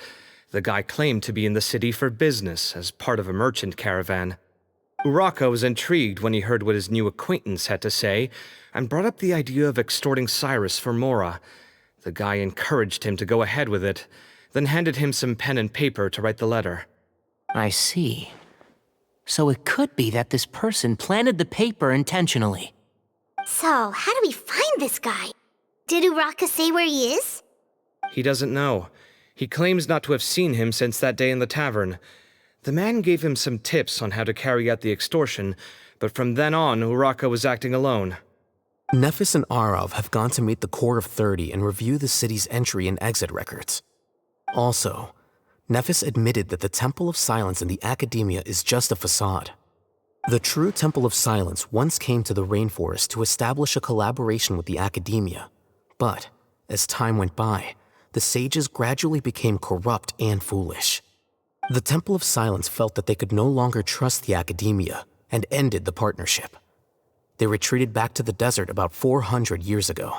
The guy claimed to be in the city for business as part of a merchant caravan. Uraka was intrigued when he heard what his new acquaintance had to say, and brought up the idea of extorting Cyrus for Mora. The guy encouraged him to go ahead with it, then handed him some pen and paper to write the letter. I see. So it could be that this person planted the paper intentionally. So, how do we find this guy? Did Uraka say where he is? He doesn't know. He claims not to have seen him since that day in the tavern. The man gave him some tips on how to carry out the extortion, but from then on, Uraka was acting alone. Nephis and Arav have gone to meet the Core of 30 and review the city's entry and exit records. Also, Nephis admitted that the Temple of Silence in the Academia is just a facade. The true Temple of Silence once came to the rainforest to establish a collaboration with the Academia, but as time went by, the sages gradually became corrupt and foolish. The Temple of Silence felt that they could no longer trust the Academia and ended the partnership. They retreated back to the desert about 400 years ago.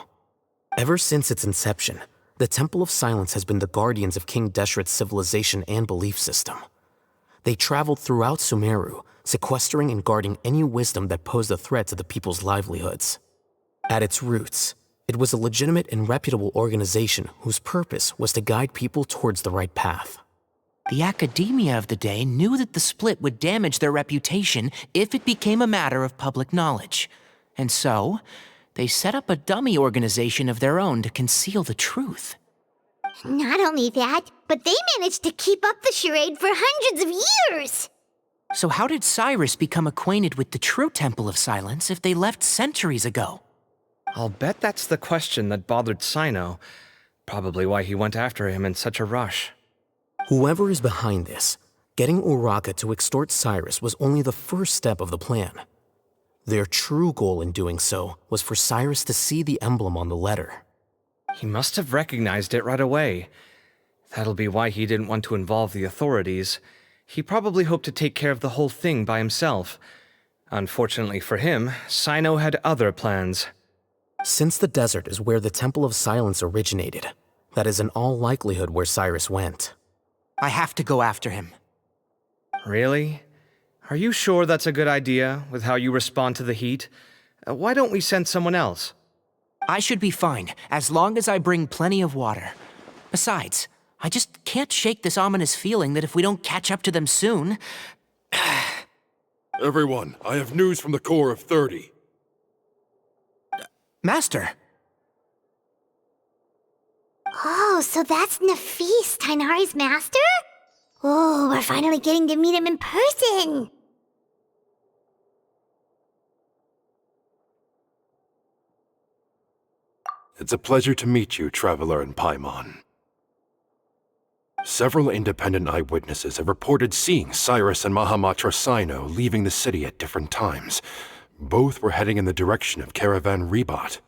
Ever since its inception, the Temple of Silence has been the guardians of King Deshret's civilization and belief system. They traveled throughout Sumeru, sequestering and guarding any wisdom that posed a threat to the people's livelihoods. At its roots, it was a legitimate and reputable organization whose purpose was to guide people towards the right path. The Academia of the day knew that the split would damage their reputation if it became a matter of public knowledge. And so, they set up a dummy organization of their own to conceal the truth. Not only that, but they managed to keep up the charade for hundreds of years! So how did Cyrus become acquainted with the true Temple of Silence if they left centuries ago? I'll bet that's the question that bothered Sino. Probably why he went after him in such a rush. Whoever is behind this, getting Uraka to extort Cyrus was only the first step of the plan. Their true goal in doing so was for Cyrus to see the emblem on the letter. He must have recognized it right away. That'll be why he didn't want to involve the authorities. He probably hoped to take care of the whole thing by himself. Unfortunately for him, Sino had other plans. Since the desert is where the Temple of Silence originated, that is in all likelihood where Cyrus went. I have to go after him. Really? Are you sure that's a good idea, with how you respond to the heat? Why don't we send someone else? I should be fine, as long as I bring plenty of water. Besides, I just can't shake this ominous feeling that if we don't catch up to them soon... Everyone, I have news from the Core of 30. Master! Oh, so that's Nafis, Tainari's master? Oh, we're finally getting to meet him in person! It's a pleasure to meet you, Traveler in Paimon. Several independent eyewitnesses have reported seeing Cyrus and Mahamatra Sino leaving the city at different times. Both were heading in the direction of Caravan Rebat.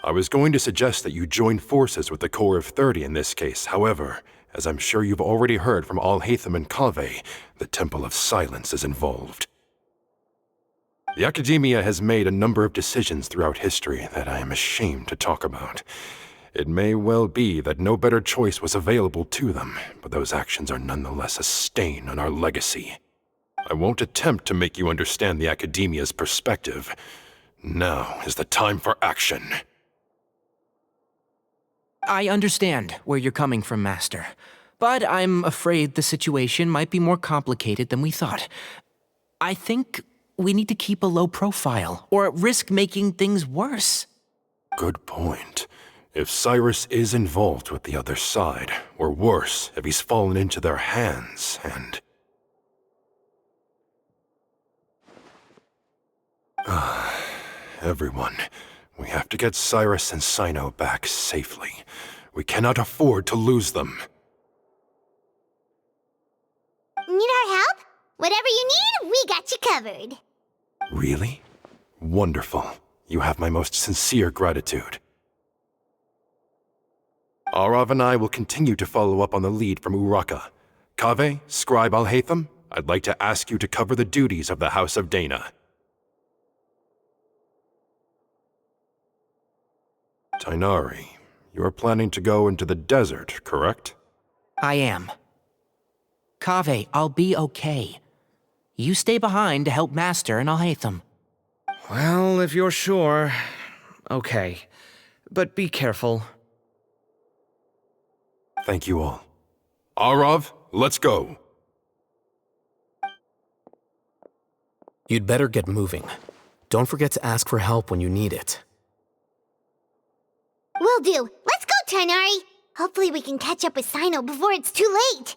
I was going to suggest that you join forces with the Core of 30 in this case. However, as I'm sure you've already heard from Al-Haytham and Kaveh, the Temple of Silence is involved. The Academia has made a number of decisions throughout history that I am ashamed to talk about. It may well be that no better choice was available to them, but those actions are nonetheless a stain on our legacy. I won't attempt to make you understand the Academia's perspective. Now is the time for action. I understand where you're coming from, Master. But I'm afraid the situation might be more complicated than we thought. I think we need to keep a low profile, or risk making things worse. Good point. If Cyrus is involved with the other side, or worse, if he's fallen into their hands, and... Everyone, we have to get Cyrus and Cyno back safely. We cannot afford to lose them. Need our help? Whatever you need, we got you covered. Really? Wonderful. You have my most sincere gratitude. Arav and I will continue to follow up on the lead from Uraka. Kaveh, Scribe Alhaitham, I'd like to ask you to cover the duties of the House of Dana. Tainari, you are planning to go into the desert, correct? I am. Kaveh, I'll be okay. You stay behind to help Master and Alhaitham. Well, if you're sure. Okay. But be careful. Thank you all. Arav, let's go! You'd better get moving. Don't forget to ask for help when you need it. Will do. Let's go, Tainari. Hopefully we can catch up with Cyno before it's too late.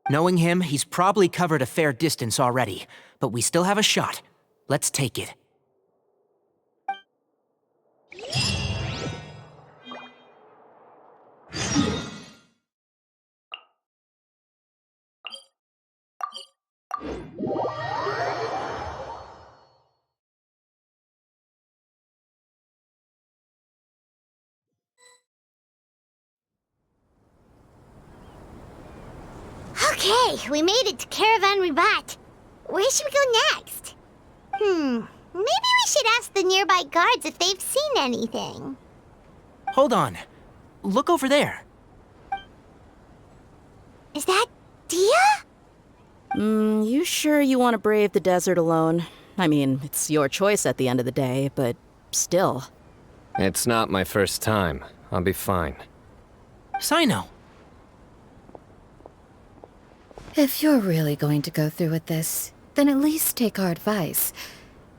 Knowing him, he's probably covered a fair distance already, but we still have a shot. Let's take it. Okay, we made it to Caravan Ribat. Where should we go next? Maybe we should ask the nearby guards if they've seen anything. Hold on. Look over there. Is that Dia? You sure you want to brave the desert alone? I mean, it's your choice at the end of the day, but still. It's not my first time. I'll be fine. Cyno. If you're really going to go through with this, then at least take our advice.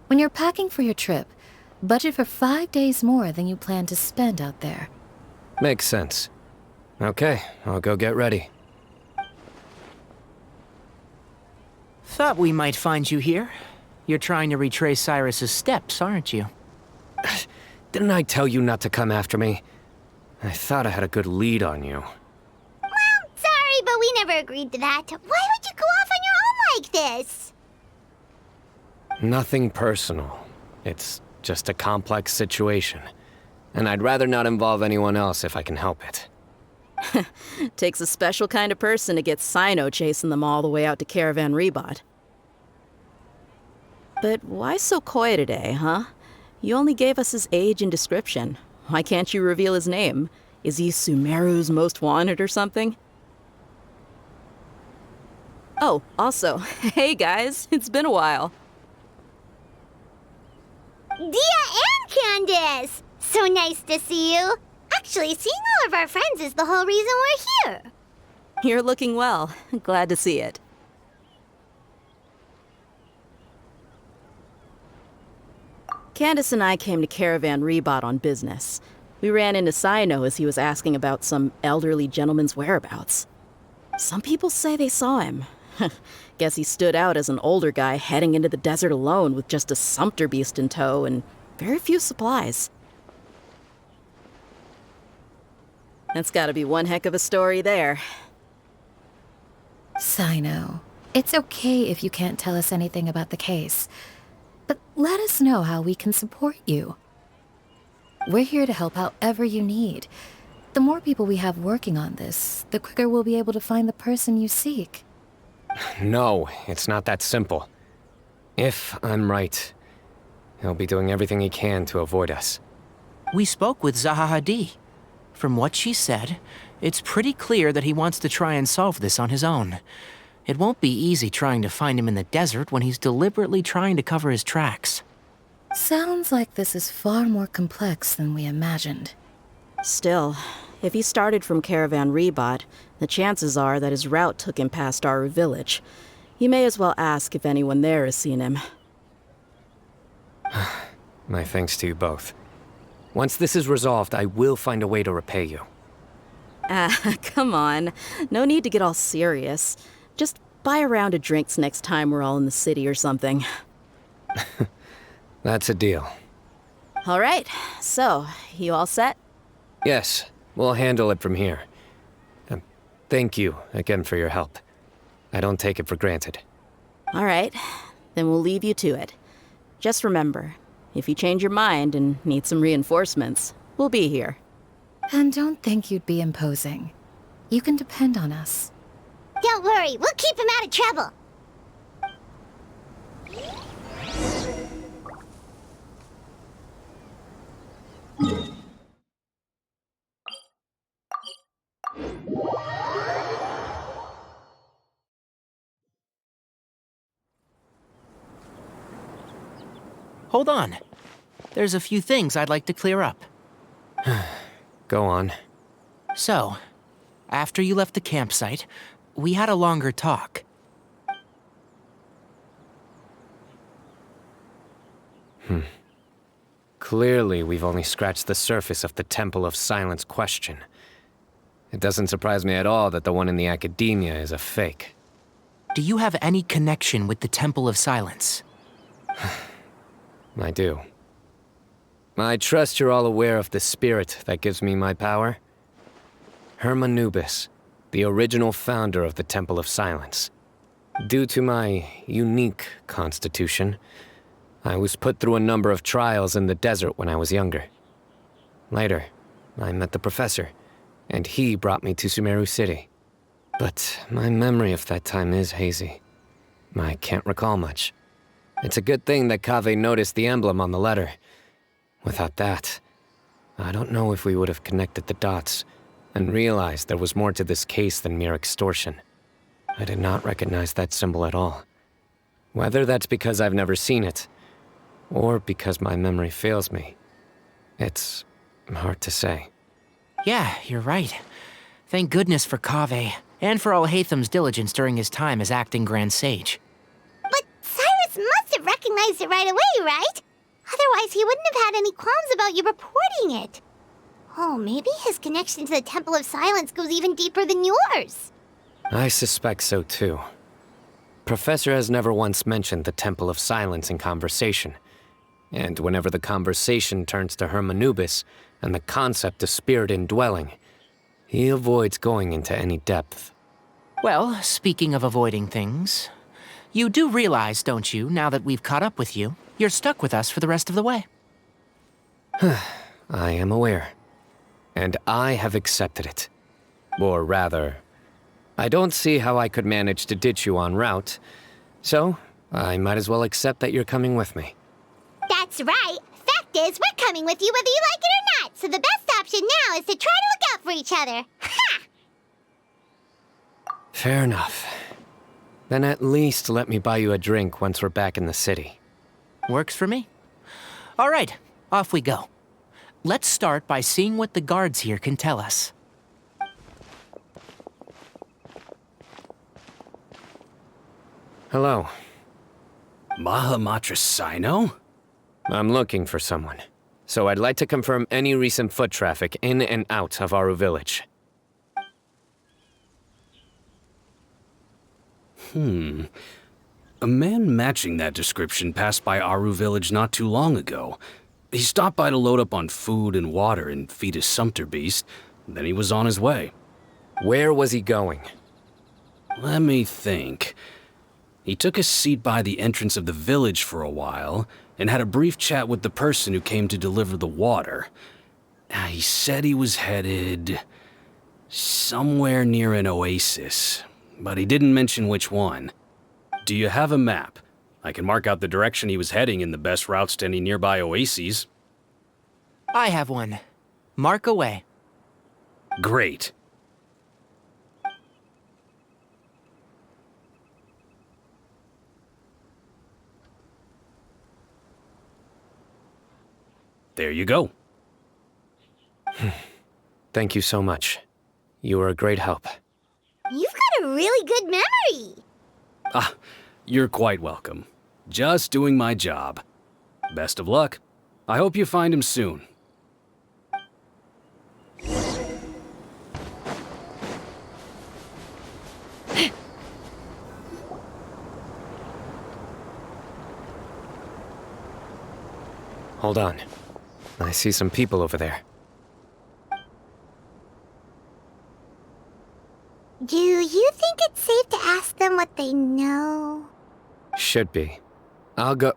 When you're packing for your trip, budget for 5 days more than you plan to spend out there. Makes sense. Okay, I'll go get ready. Thought we might find you here. You're trying to retrace Cyrus's steps, aren't you? Didn't I tell you not to come after me? I thought I had a good lead on you. Well, sorry, but we never agreed to that. Why would you go off on your own like this? Nothing personal. It's just a complex situation. And I'd rather not involve anyone else if I can help it. Takes a special kind of person to get Cyno chasing them all the way out to Caravan Ribat. But why so coy today, huh? You only gave us his age and description. Why can't you reveal his name? Is he Sumeru's most wanted or something? Oh, also, hey guys, it's been a while. Dia and Candace! So nice to see you. Actually, seeing all of our friends is the whole reason we're here. You're looking well. Glad to see it. Candace and I came to Caravan Ribat on business. We ran into Cyno as he was asking about some elderly gentleman's whereabouts. Some people say they saw him. Guess he stood out as an older guy heading into the desert alone with just a sumpter beast in tow and very few supplies. That's gotta be one heck of a story there. Cyno, it's okay if you can't tell us anything about the case, but let us know how we can support you. We're here to help however you need. The more people we have working on this, the quicker we'll be able to find the person you seek. No, it's not that simple. If I'm right, he'll be doing everything he can to avoid us. We spoke with Zahahadi. From what she said, it's pretty clear that he wants to try and solve this on his own. It won't be easy trying to find him in the desert when he's deliberately trying to cover his tracks. Sounds like this is far more complex than we imagined. Still, if he started from Caravan Rebot, the chances are that his route took him past Aru village. You may as well ask if anyone there has seen him. My thanks to you both. Once this is resolved, I will find a way to repay you. Come on. No need to get all serious. Just buy a round of drinks next time we're all in the city or something. That's a deal. All right, so, you all set? Yes, we'll handle it from here. Thank you again for your help. I don't take it for granted. All right, then we'll leave you to it. Just remember, if you change your mind and need some reinforcements, we'll be here. And don't think you'd be imposing. You can depend on us. Don't worry, we'll keep him out of trouble. Hold on. There's a few things I'd like to clear up. Go on. So, after you left the campsite, we had a longer talk. Clearly, we've only scratched the surface of the Temple of Silence question. It doesn't surprise me at all that the one in the academia is a fake. Do you have any connection with the Temple of Silence? I do. I trust you're all aware of the spirit that gives me my power. Hermanubis, the original founder of the Temple of Silence. Due to my unique constitution, I was put through a number of trials in the desert when I was younger. Later, I met the professor, and he brought me to Sumeru City. But my memory of that time is hazy. I can't recall much. It's a good thing that Kaveh noticed the emblem on the letter. Without that, I don't know if we would have connected the dots and realized there was more to this case than mere extortion. I did not recognize that symbol at all. Whether that's because I've never seen it, or because my memory fails me, it's hard to say. Yeah, you're right. Thank goodness for Kaveh, and for Alhaitham's diligence during his time as acting Grand Sage. But Cyrus must have recognized it right away, right? Otherwise, he wouldn't have had any qualms about you reporting it. Oh, maybe his connection to the Temple of Silence goes even deeper than yours. I suspect so too. Professor has never once mentioned the Temple of Silence in conversation. And whenever the conversation turns to Hermanubis and the concept of spirit indwelling, he avoids going into any depth. Well, speaking of avoiding things, you do realize, don't you, now that we've caught up with you, you're stuck with us for the rest of the way? I am aware. And I have accepted it. Or rather, I don't see how I could manage to ditch you en route, so I might as well accept that you're coming with me. That's right. Fact is, we're coming with you whether you like it or not, so the best option now is to try to look out for each other. Ha! Fair enough. Then at least let me buy you a drink once we're back in the city. Works for me. All right, off we go. Let's start by seeing what the guards here can tell us. Hello. Mahamatra Sino? I'm looking for someone, so I'd like to confirm any recent foot traffic in and out of Aru village. A man matching that description passed by Aru village not too long ago. He stopped by to load up on food and water and feed his sumpter beast, then he was on his way. Where was he going? Let me think. He took a seat by the entrance of the village for a while, and had a brief chat with the person who came to deliver the water. He said he was headed somewhere near an oasis, but he didn't mention which one. Do you have a map? I can mark out the direction he was heading in the best routes to any nearby oases. I have one. Mark away. Great. There you go. Thank you so much. You were a great help. You've got a really good memory. Ah, you're quite welcome. Just doing my job. Best of luck. I hope you find him soon. Hold on. I see some people over there. Do you think it's safe to ask them what they know? Should be. I'll go.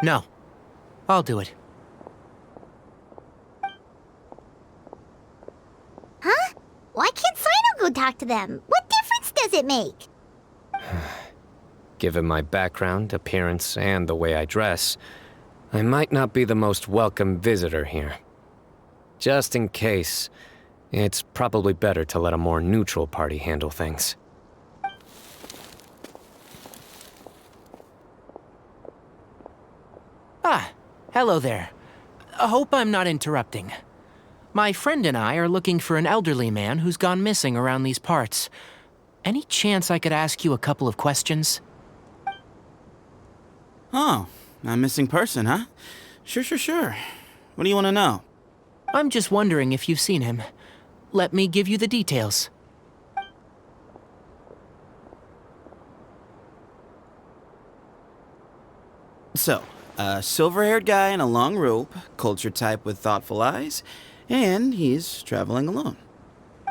No. I'll do it. Huh? Why can't Sino go talk to them? What difference does it make? Given my background, appearance, and the way I dress, I might not be the most welcome visitor here. Just in case, it's probably better to let a more neutral party handle things. Ah, hello there. I hope I'm not interrupting. My friend and I are looking for an elderly man who's gone missing around these parts. Any chance I could ask you a couple of questions? Oh, a missing person, huh? Sure. What do you want to know? I'm just wondering if you've seen him. Let me give you the details. So, a silver-haired guy in a long robe, culture type with thoughtful eyes, and he's traveling alone.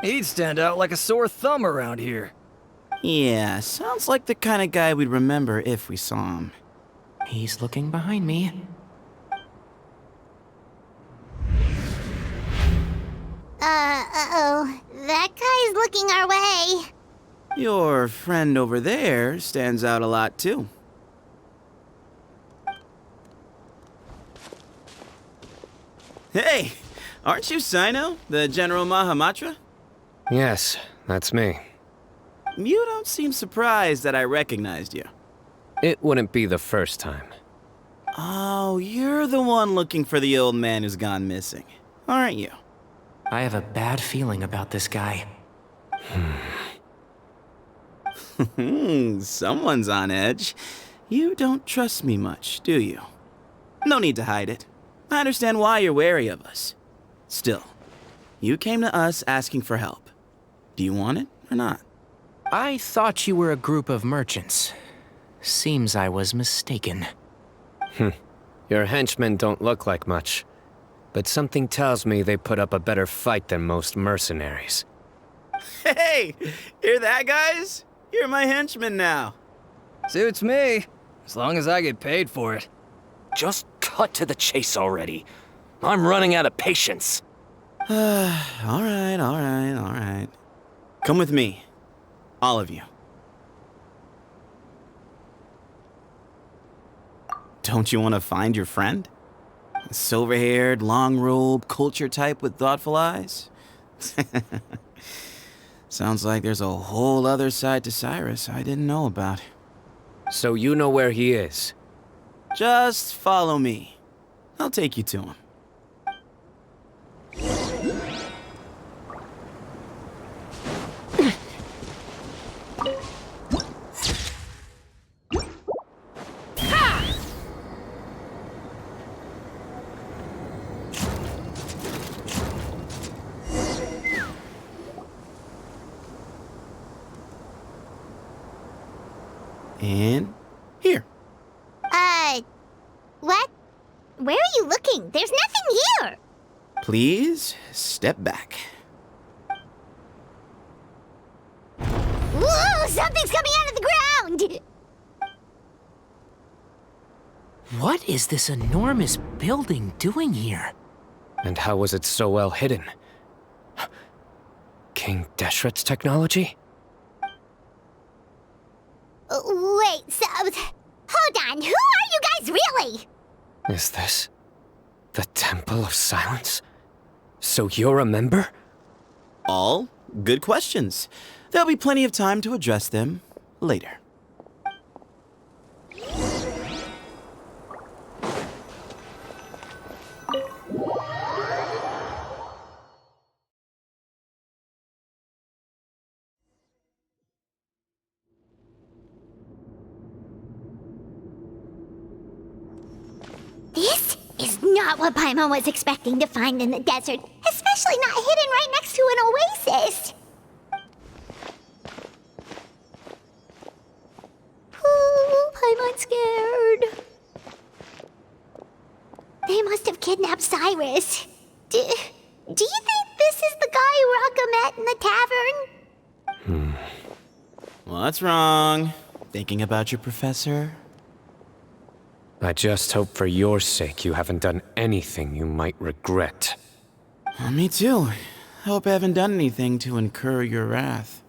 He'd stand out like a sore thumb around here. Yeah, sounds like the kind of guy we'd remember if we saw him. He's looking behind me. Uh-oh. That guy's looking our way. Your friend over there stands out a lot, too. Hey, aren't you Sino, the General Mahamatra? Yes, that's me. You don't seem surprised that I recognized you. It wouldn't be the first time. Oh, you're the one looking for the old man who's gone missing, aren't you? I have a bad feeling about this guy. Someone's on edge. You don't trust me much, do you? No need to hide it. I understand why you're wary of us. Still, you came to us asking for help. Do you want it or not? I thought you were a group of merchants. Seems I was mistaken. Your henchmen don't look like much, but something tells me they put up a better fight than most mercenaries. Hey, hear that, guys? You're my henchmen now. Suits me, as long as I get paid for it. Just cut to the chase already. I'm running out of patience. All right. Come with me. All of you. Don't you want to find your friend? Silver-haired, long-robe, culture type with thoughtful eyes? Sounds like there's a whole other side to Cyrus I didn't know about. So you know where he is? Just follow me. I'll take you to him. And here. What? Where are you looking? There's nothing here. Please step back. Whoa, something's coming out of the ground! What is this enormous building doing here? And how was it so well hidden? King Deshret's technology? Wait, so Hold on, who are you guys really? Is this the Temple of Silence? So you're a member? All good questions. There'll be plenty of time to address them later. This is not what Paimon was expecting to find in the desert, especially not hidden right next to an oasis. Ooh, Paimon's scared. They must have kidnapped Cyrus. Do you think this is the guy Raka met in the tavern? What's wrong? Thinking about your professor? I just hope for your sake you haven't done anything you might regret. Me too. Hope I haven't done anything to incur your wrath.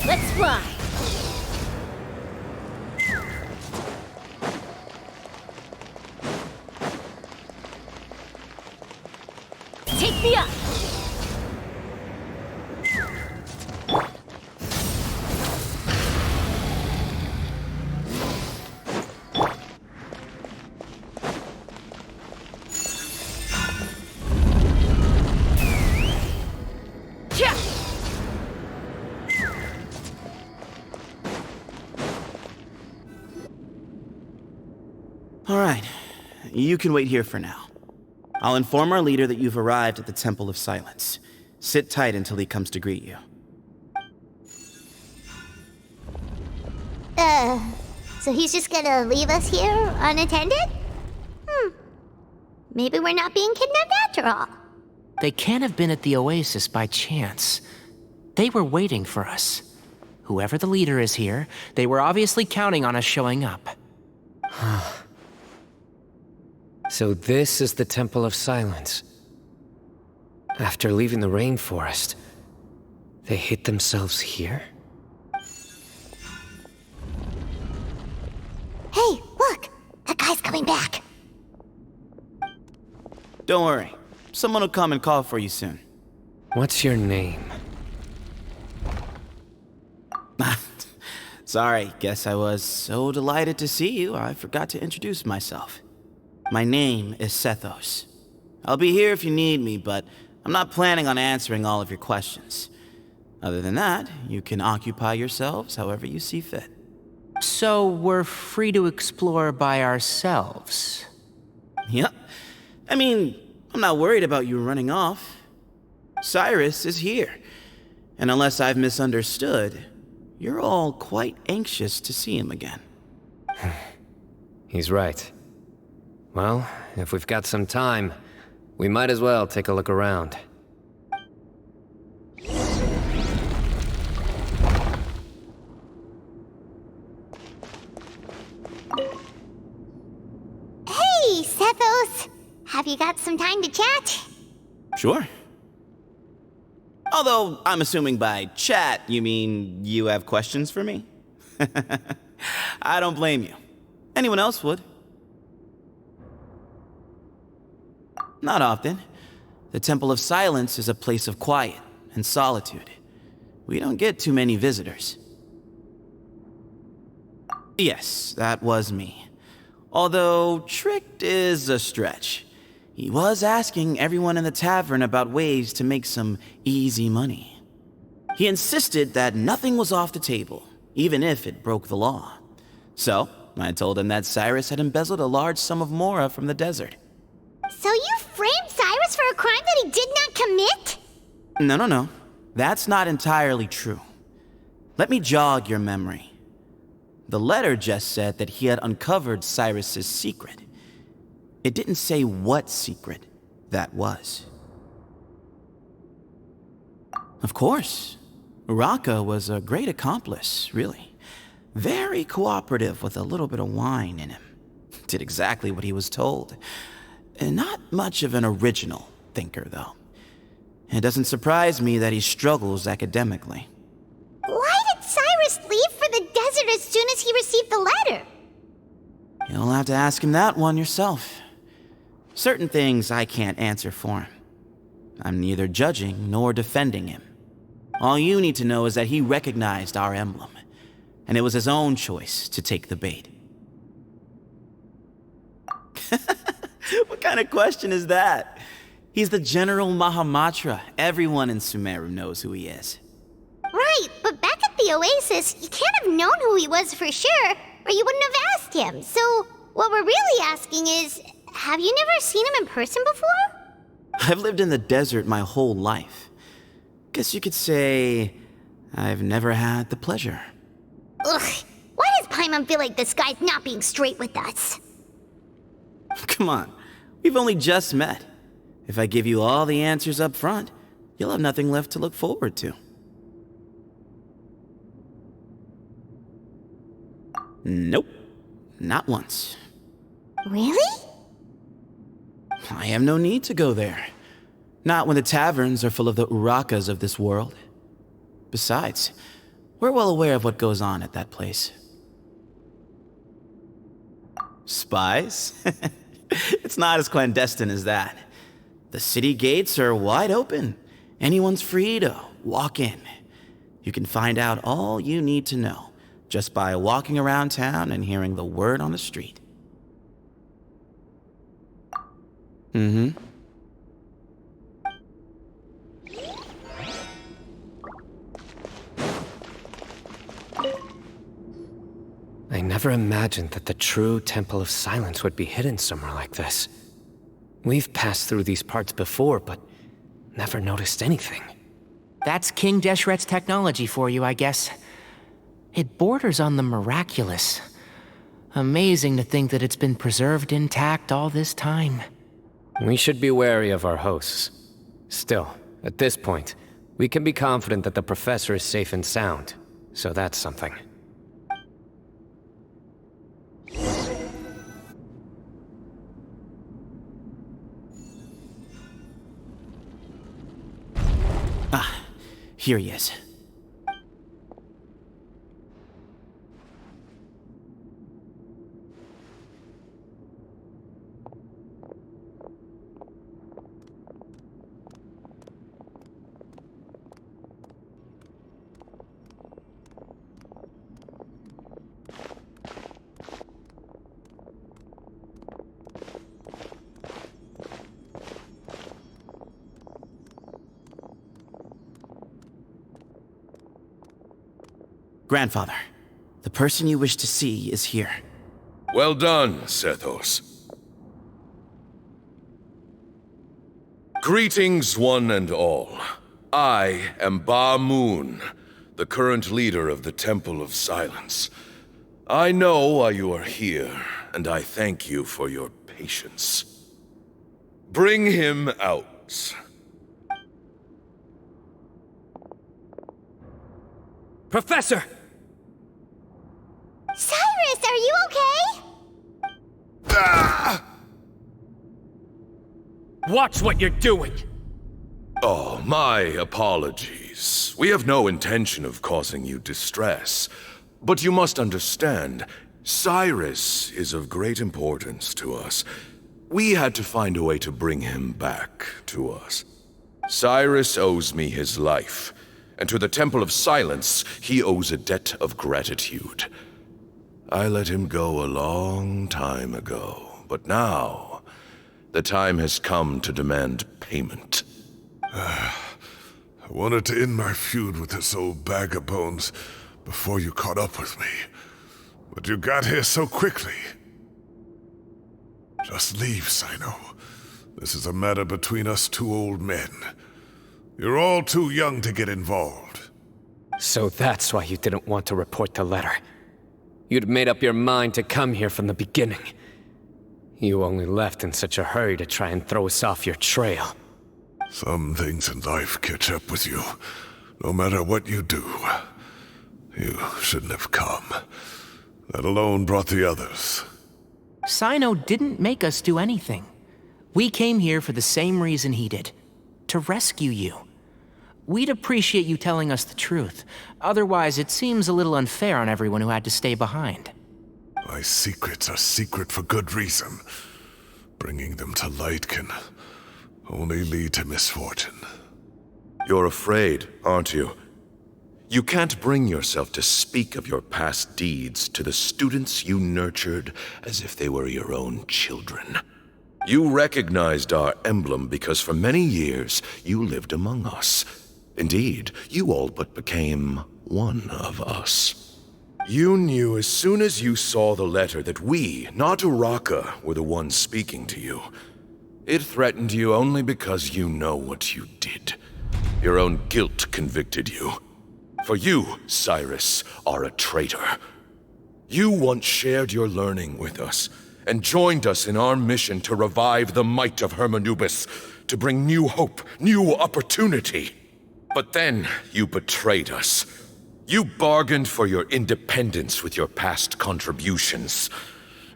Let's fly. Take me up. All right, you can wait here for now. I'll inform our leader that you've arrived at the Temple of Silence. Sit tight until he comes to greet you. So he's just gonna leave us here unattended? Maybe we're not being kidnapped after all. They can't have been at the oasis by chance. They were waiting for us. Whoever the leader is here, they were obviously counting on us showing up. So this is the Temple of Silence. After leaving the rainforest, they hid themselves here? Hey, look! That guy's coming back. Don't worry. Someone will come and call for you soon. What's your name? Sorry, guess I was so delighted to see you, I forgot to introduce myself. My name is Sethos. I'll be here if you need me, but I'm not planning on answering all of your questions. Other than that, you can occupy yourselves however you see fit. So we're free to explore by ourselves? Yep. I mean, I'm not worried about you running off. Cyrus is here. And unless I've misunderstood, you're all quite anxious to see him again. He's right. Well, if we've got some time, we might as well take a look around. Hey, Sethos! Have you got some time to chat? Sure. Although, I'm assuming by chat, you mean you have questions for me? I don't blame you. Anyone else would. Not often. The Temple of Silence is a place of quiet and solitude. We don't get too many visitors. Yes, that was me. Although, tricked is a stretch. He was asking everyone in the tavern about ways to make some easy money. He insisted that nothing was off the table, even if it broke the law. So, I told him that Cyrus had embezzled a large sum of mora from the desert. So you framed Cyrus for a crime that he did not commit? No. That's not entirely true. Let me jog your memory. The letter just said that he had uncovered Cyrus's secret. It didn't say what secret that was. Of course. Raka was a great accomplice, really. Very cooperative with a little bit of wine in him. Did exactly what he was told. Not much of an original thinker, though. It doesn't surprise me that he struggles academically. Why did Cyrus leave for the desert as soon as he received the letter? You'll have to ask him that one yourself. Certain things I can't answer for him. I'm neither judging nor defending him. All you need to know is that he recognized our emblem, and it was his own choice to take the bait. What kind of question is that? He's the General Mahamatra. Everyone in Sumeru knows who he is. Right, but back at the Oasis, you can't have known who he was for sure, or you wouldn't have asked him. So, what we're really asking is, have you never seen him in person before? I've lived in the desert my whole life. Guess you could say I've never had the pleasure. Ugh, why does Paimon feel like this guy's not being straight with us? Come on, we've only just met. If I give you all the answers up front, you'll have nothing left to look forward to. Nope, not once. Really? I have no need to go there. Not when the taverns are full of the Urakas of this world. Besides, we're well aware of what goes on at that place. Spies? It's not as clandestine as that. The city gates are wide open. Anyone's free to walk in. You can find out all you need to know just by walking around town and hearing the word on the street. Mm-hmm. I never imagined that the true Temple of Silence would be hidden somewhere like this. We've passed through these parts before, but never noticed anything. That's King Deshret's technology for you, I guess. It borders on the miraculous. Amazing to think that it's been preserved intact all this time. We should be wary of our hosts. Still, at this point, we can be confident that the professor is safe and sound, so that's something. Ah, here he is. Grandfather, the person you wish to see is here. Well done, Sethos. Greetings, one and all. I am Ba Moon, the current leader of the Temple of Silence. I know why you are here, and I thank you for your patience. Bring him out. Professor! Cyrus, are you okay? Ah! Watch what you're doing! Oh, my apologies. We have no intention of causing you distress. But you must understand, Cyrus is of great importance to us. We had to find a way to bring him back to us. Cyrus owes me his life, and to the Temple of Silence, he owes a debt of gratitude. I let him go a long time ago, but now, the time has come to demand payment. I wanted to end my feud with this old bag of bones before you caught up with me, but you got here so quickly. Just leave, Sino. This is a matter between us two old men. You're all too young to get involved. So that's why you didn't want to report the letter. You'd made up your mind to come here from the beginning. You only left in such a hurry to try and throw us off your trail. Some things in life catch up with you, no matter what you do. You shouldn't have come. That alone brought the others. Sino didn't make us do anything. We came here for the same reason he did, to rescue you. We'd appreciate you telling us the truth. Otherwise, it seems a little unfair on everyone who had to stay behind. My secrets are secret for good reason. Bringing them to light can only lead to misfortune. You're afraid, aren't you? You can't bring yourself to speak of your past deeds to the students you nurtured as if they were your own children. You recognized our emblem because for many years you lived among us. Indeed, you all but became one of us. You knew as soon as you saw the letter that we, not Uraka, were the ones speaking to you. It threatened you only because you know what you did. Your own guilt convicted you. For you, Cyrus, are a traitor. You once shared your learning with us, and joined us in our mission to revive the might of Hermanubis, to bring new hope, new opportunity. But then you betrayed us. You bargained for your independence with your past contributions.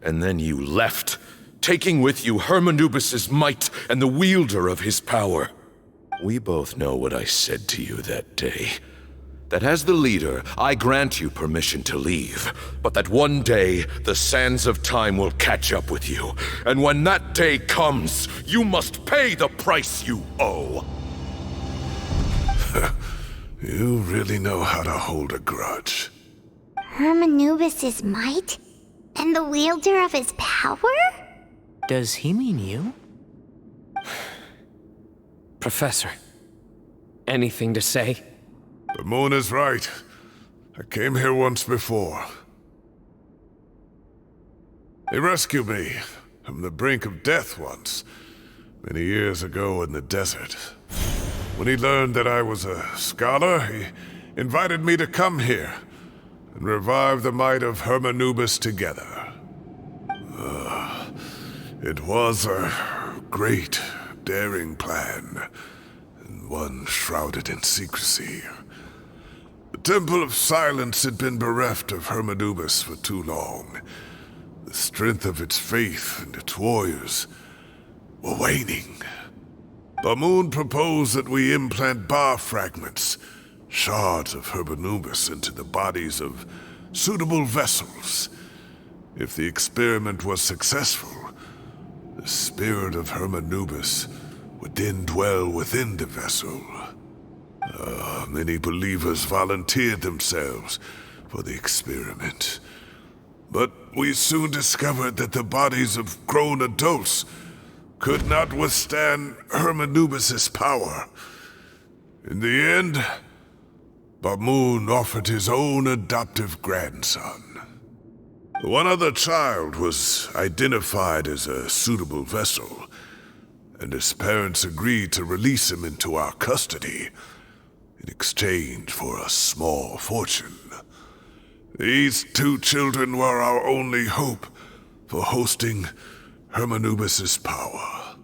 And then you left, taking with you Hermanubis' might and the wielder of his power. We both know what I said to you that day. That as the leader, I grant you permission to leave, but that one day, the sands of time will catch up with you. And when that day comes, you must pay the price you owe. You really know how to hold a grudge. Hermanubis' might? And the wielder of his power? Does he mean you? Professor, anything to say? The moon is right. I came here once before. He rescued me from the brink of death once, many years ago in the desert. When he learned that I was a scholar, he invited me to come here and revive the might of Hermanubis together. It was a great, daring plan, and one shrouded in secrecy. The Temple of Silence had been bereft of Hermanubis for too long. The strength of its faith and its warriors were waning. Bamoon proposed that we implant bar fragments, shards of Hermanubis, into the bodies of suitable vessels. If the experiment was successful, the spirit of Hermanubis would then dwell within the vessel. Many believers volunteered themselves for the experiment. But we soon discovered that the bodies of grown adults could not withstand Hermanubis' power. In the end, Bamoon offered his own adoptive grandson. One other child was identified as a suitable vessel, and his parents agreed to release him into our custody in exchange for a small fortune. These two children were our only hope for hosting Hermanubis' power.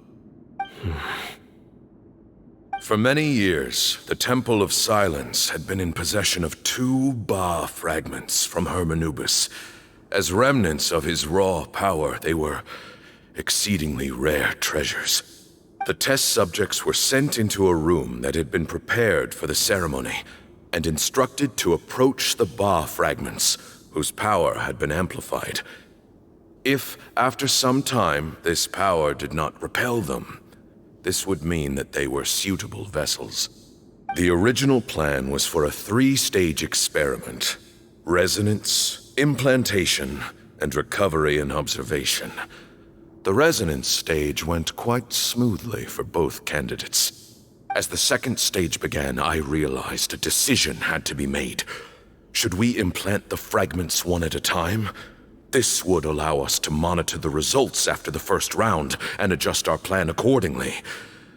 For many years, the Temple of Silence had been in possession of 2 Ba fragments from Hermanubis. As remnants of his raw power, they were exceedingly rare treasures. The test subjects were sent into a room that had been prepared for the ceremony and instructed to approach the Ba fragments, whose power had been amplified. If, after some time, this power did not repel them, this would mean that they were suitable vessels. The original plan was for a 3-stage experiment: resonance, implantation, and recovery and observation. The resonance stage went quite smoothly for both candidates. As the second stage began, I realized a decision had to be made. Should we implant the fragments one at a time? This would allow us to monitor the results after the first round and adjust our plan accordingly.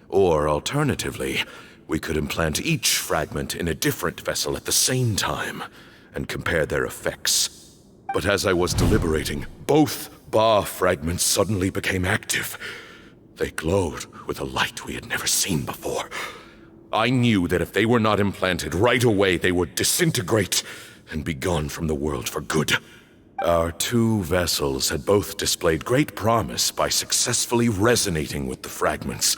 Or alternatively, we could implant each fragment in a different vessel at the same time and compare their effects. But as I was deliberating, both Ba fragments suddenly became active. They glowed with a light we had never seen before. I knew that if they were not implanted right away, they would disintegrate and be gone from the world for good. Our two vessels had both displayed great promise by successfully resonating with the fragments.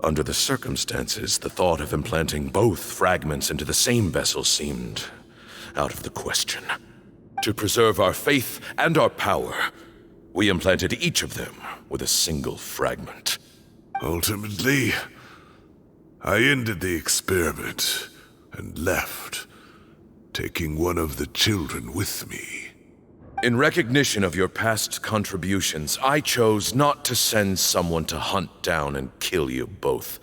Under the circumstances, the thought of implanting both fragments into the same vessel seemed out of the question. To preserve our faith and our power, we implanted each of them with a single fragment. Ultimately, I ended the experiment and left, taking one of the children with me. In recognition of your past contributions, I chose not to send someone to hunt down and kill you both.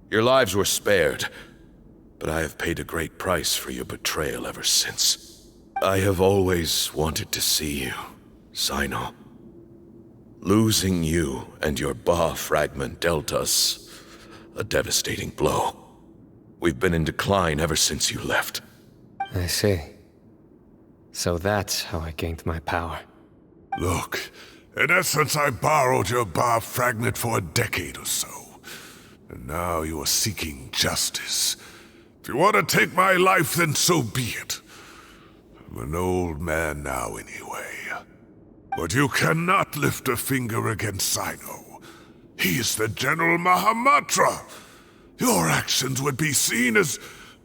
Your lives were spared, but I have paid a great price for your betrayal ever since. I have always wanted to see you, Cyno. Losing you and your Ba fragment dealt us a devastating blow. We've been in decline ever since you left. I see. So that's how I gained my power. Look, in essence, I borrowed your Ba fragment for a decade or so. And now you are seeking justice. If you want to take my life, then so be it. I'm an old man now anyway. But you cannot lift a finger against Cyno. He is the General Mahamatra. Your actions would be seen as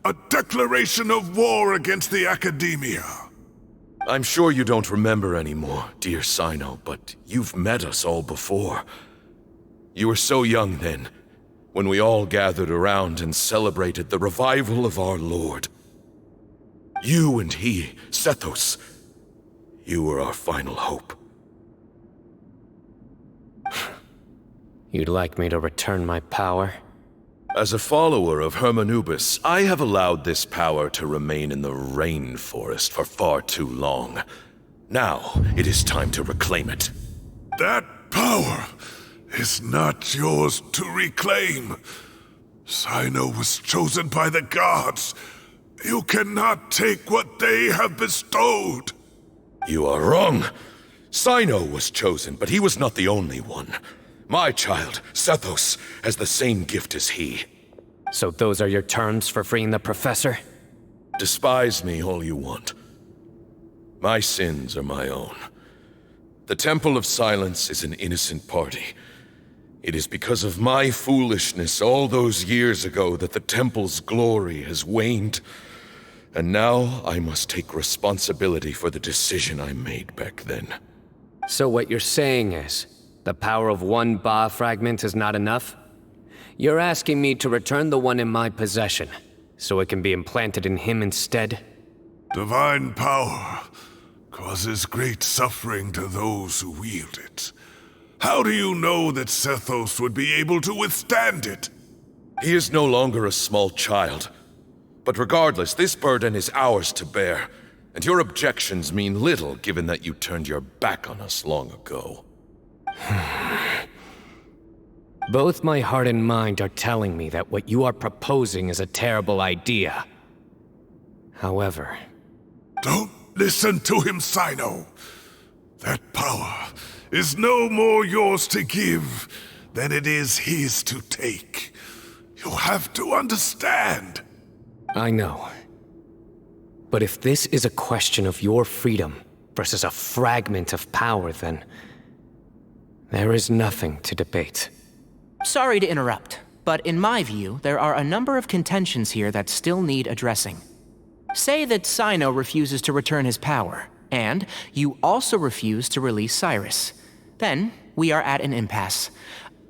a declaration of war against the Academia. I'm sure you don't remember anymore, dear Cyno, but you've met us all before. You were so young then, when we all gathered around and celebrated the revival of our Lord. You and he, Sethos, you were our final hope. You'd like me to return my power? As a follower of Hermanubis, I have allowed this power to remain in the rainforest for far too long. Now, it is time to reclaim it. That power is not yours to reclaim. Cyno was chosen by the gods. You cannot take what they have bestowed. You are wrong. Cyno was chosen, but he was not the only one. My child, Sethos, has the same gift as he. So those are your terms for freeing the professor? Despise me all you want. My sins are my own. The Temple of Silence is an innocent party. It is because of my foolishness all those years ago that the Temple's glory has waned. And now I must take responsibility for the decision I made back then. So what you're saying is, the power of one Ba fragment is not enough? You're asking me to return the one in my possession, so it can be implanted in him instead? Divine power causes great suffering to those who wield it. How do you know that Sethos would be able to withstand it? He is no longer a small child. But regardless, this burden is ours to bear, and your objections mean little given that you turned your back on us long ago. Both my heart and mind are telling me that what you are proposing is a terrible idea. However... Don't listen to him, Cyno. That power is no more yours to give than it is his to take. You have to understand. I know. But if this is a question of your freedom versus a fragment of power, then... there is nothing to debate. Sorry to interrupt, but in my view, there are a number of contentions here that still need addressing. Say that Cyno refuses to return his power, and you also refuse to release Cyrus. Then, we are at an impasse.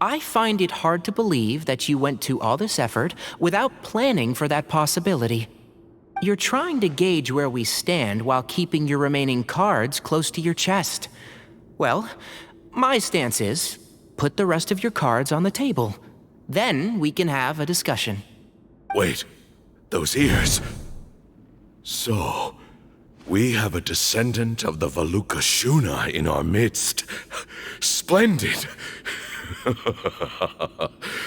I find it hard to believe that you went to all this effort without planning for that possibility. You're trying to gauge where we stand while keeping your remaining cards close to your chest. Well, my stance is, put the rest of your cards on the table. Then we can have a discussion. Wait, those ears. So, we have a descendant of the Valukashuna in our midst. Splendid.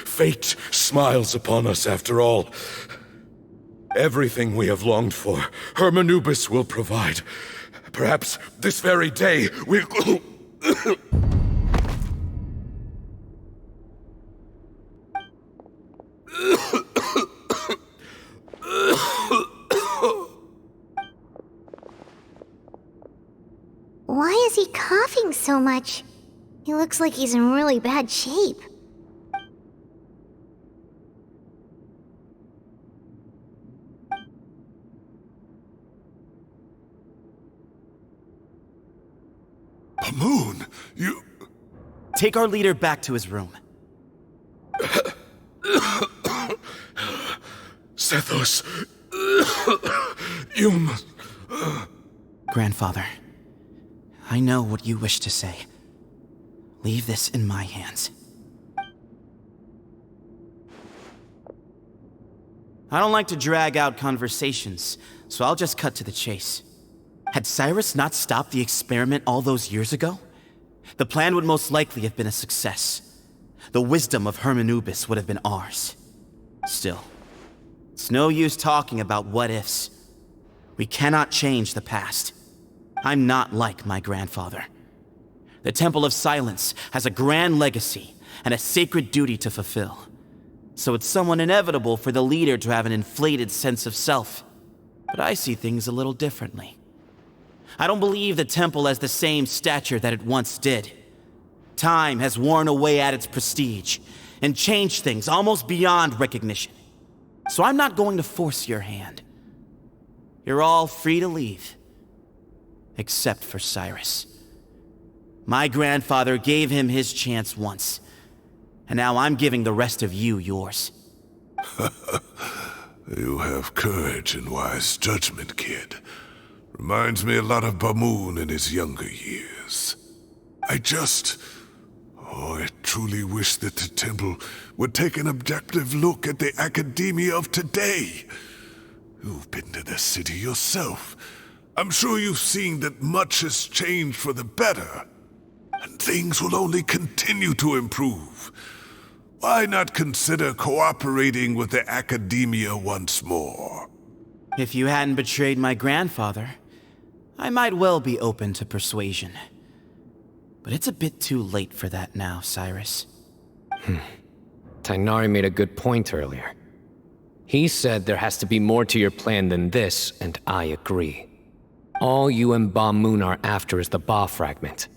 Fate smiles upon us after all. Everything we have longed for, Hermanubis will provide. Perhaps this very day we'll... Why is he coughing so much? He looks like he's in really bad shape. Pamoon, you... Take our leader back to his room. Sethos, you must... Grandfather, I know what you wish to say. Leave this in my hands. I don't like to drag out conversations, so I'll just cut to the chase. Had Cyrus not stopped the experiment all those years ago, the plan would most likely have been a success. The wisdom of Hermanubis would have been ours. Still, it's no use talking about what-ifs. We cannot change the past. I'm not like my grandfather. The Temple of Silence has a grand legacy and a sacred duty to fulfill. So it's somewhat inevitable for the leader to have an inflated sense of self. But I see things a little differently. I don't believe the temple has the same stature that it once did. Time has worn away at its prestige and changed things almost beyond recognition. So I'm not going to force your hand. You're all free to leave. Except for Cyrus. My grandfather gave him his chance once, and now I'm giving the rest of you yours. You have courage and wise judgment, kid. Reminds me a lot of Bamoon in his younger years. I truly wish that the temple would take an objective look at the academia of today. You've been to the city yourself. I'm sure you've seen that much has changed for the better. And things will only continue to improve. Why not consider cooperating with the academia once more? If you hadn't betrayed my grandfather, I might well be open to persuasion. But it's a bit too late for that now, Cyrus. Tighnari made a good point earlier. He said there has to be more to your plan than this, and I agree. All you and Ba Moon are after is the Ba fragment.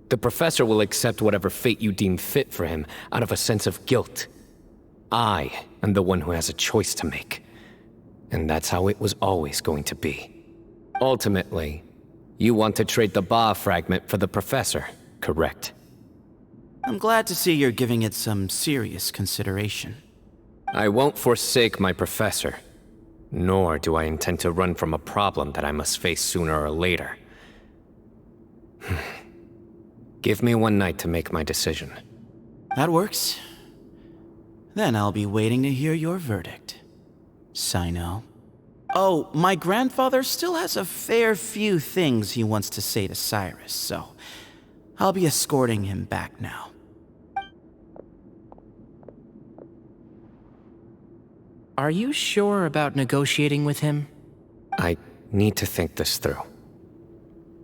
The professor will accept whatever fate you deem fit for him out of a sense of guilt. I am the one who has a choice to make. And that's how it was always going to be. Ultimately, you want to trade the Ba fragment for the professor, correct? I'm glad to see you're giving it some serious consideration. I won't forsake my professor, nor do I intend to run from a problem that I must face sooner or later. Give me one night to make my decision. That works. Then I'll be waiting to hear your verdict, Sino. Oh, my grandfather still has a fair few things he wants to say to Cyrus, so I'll be escorting him back now. Are you sure about negotiating with him? I need to think this through.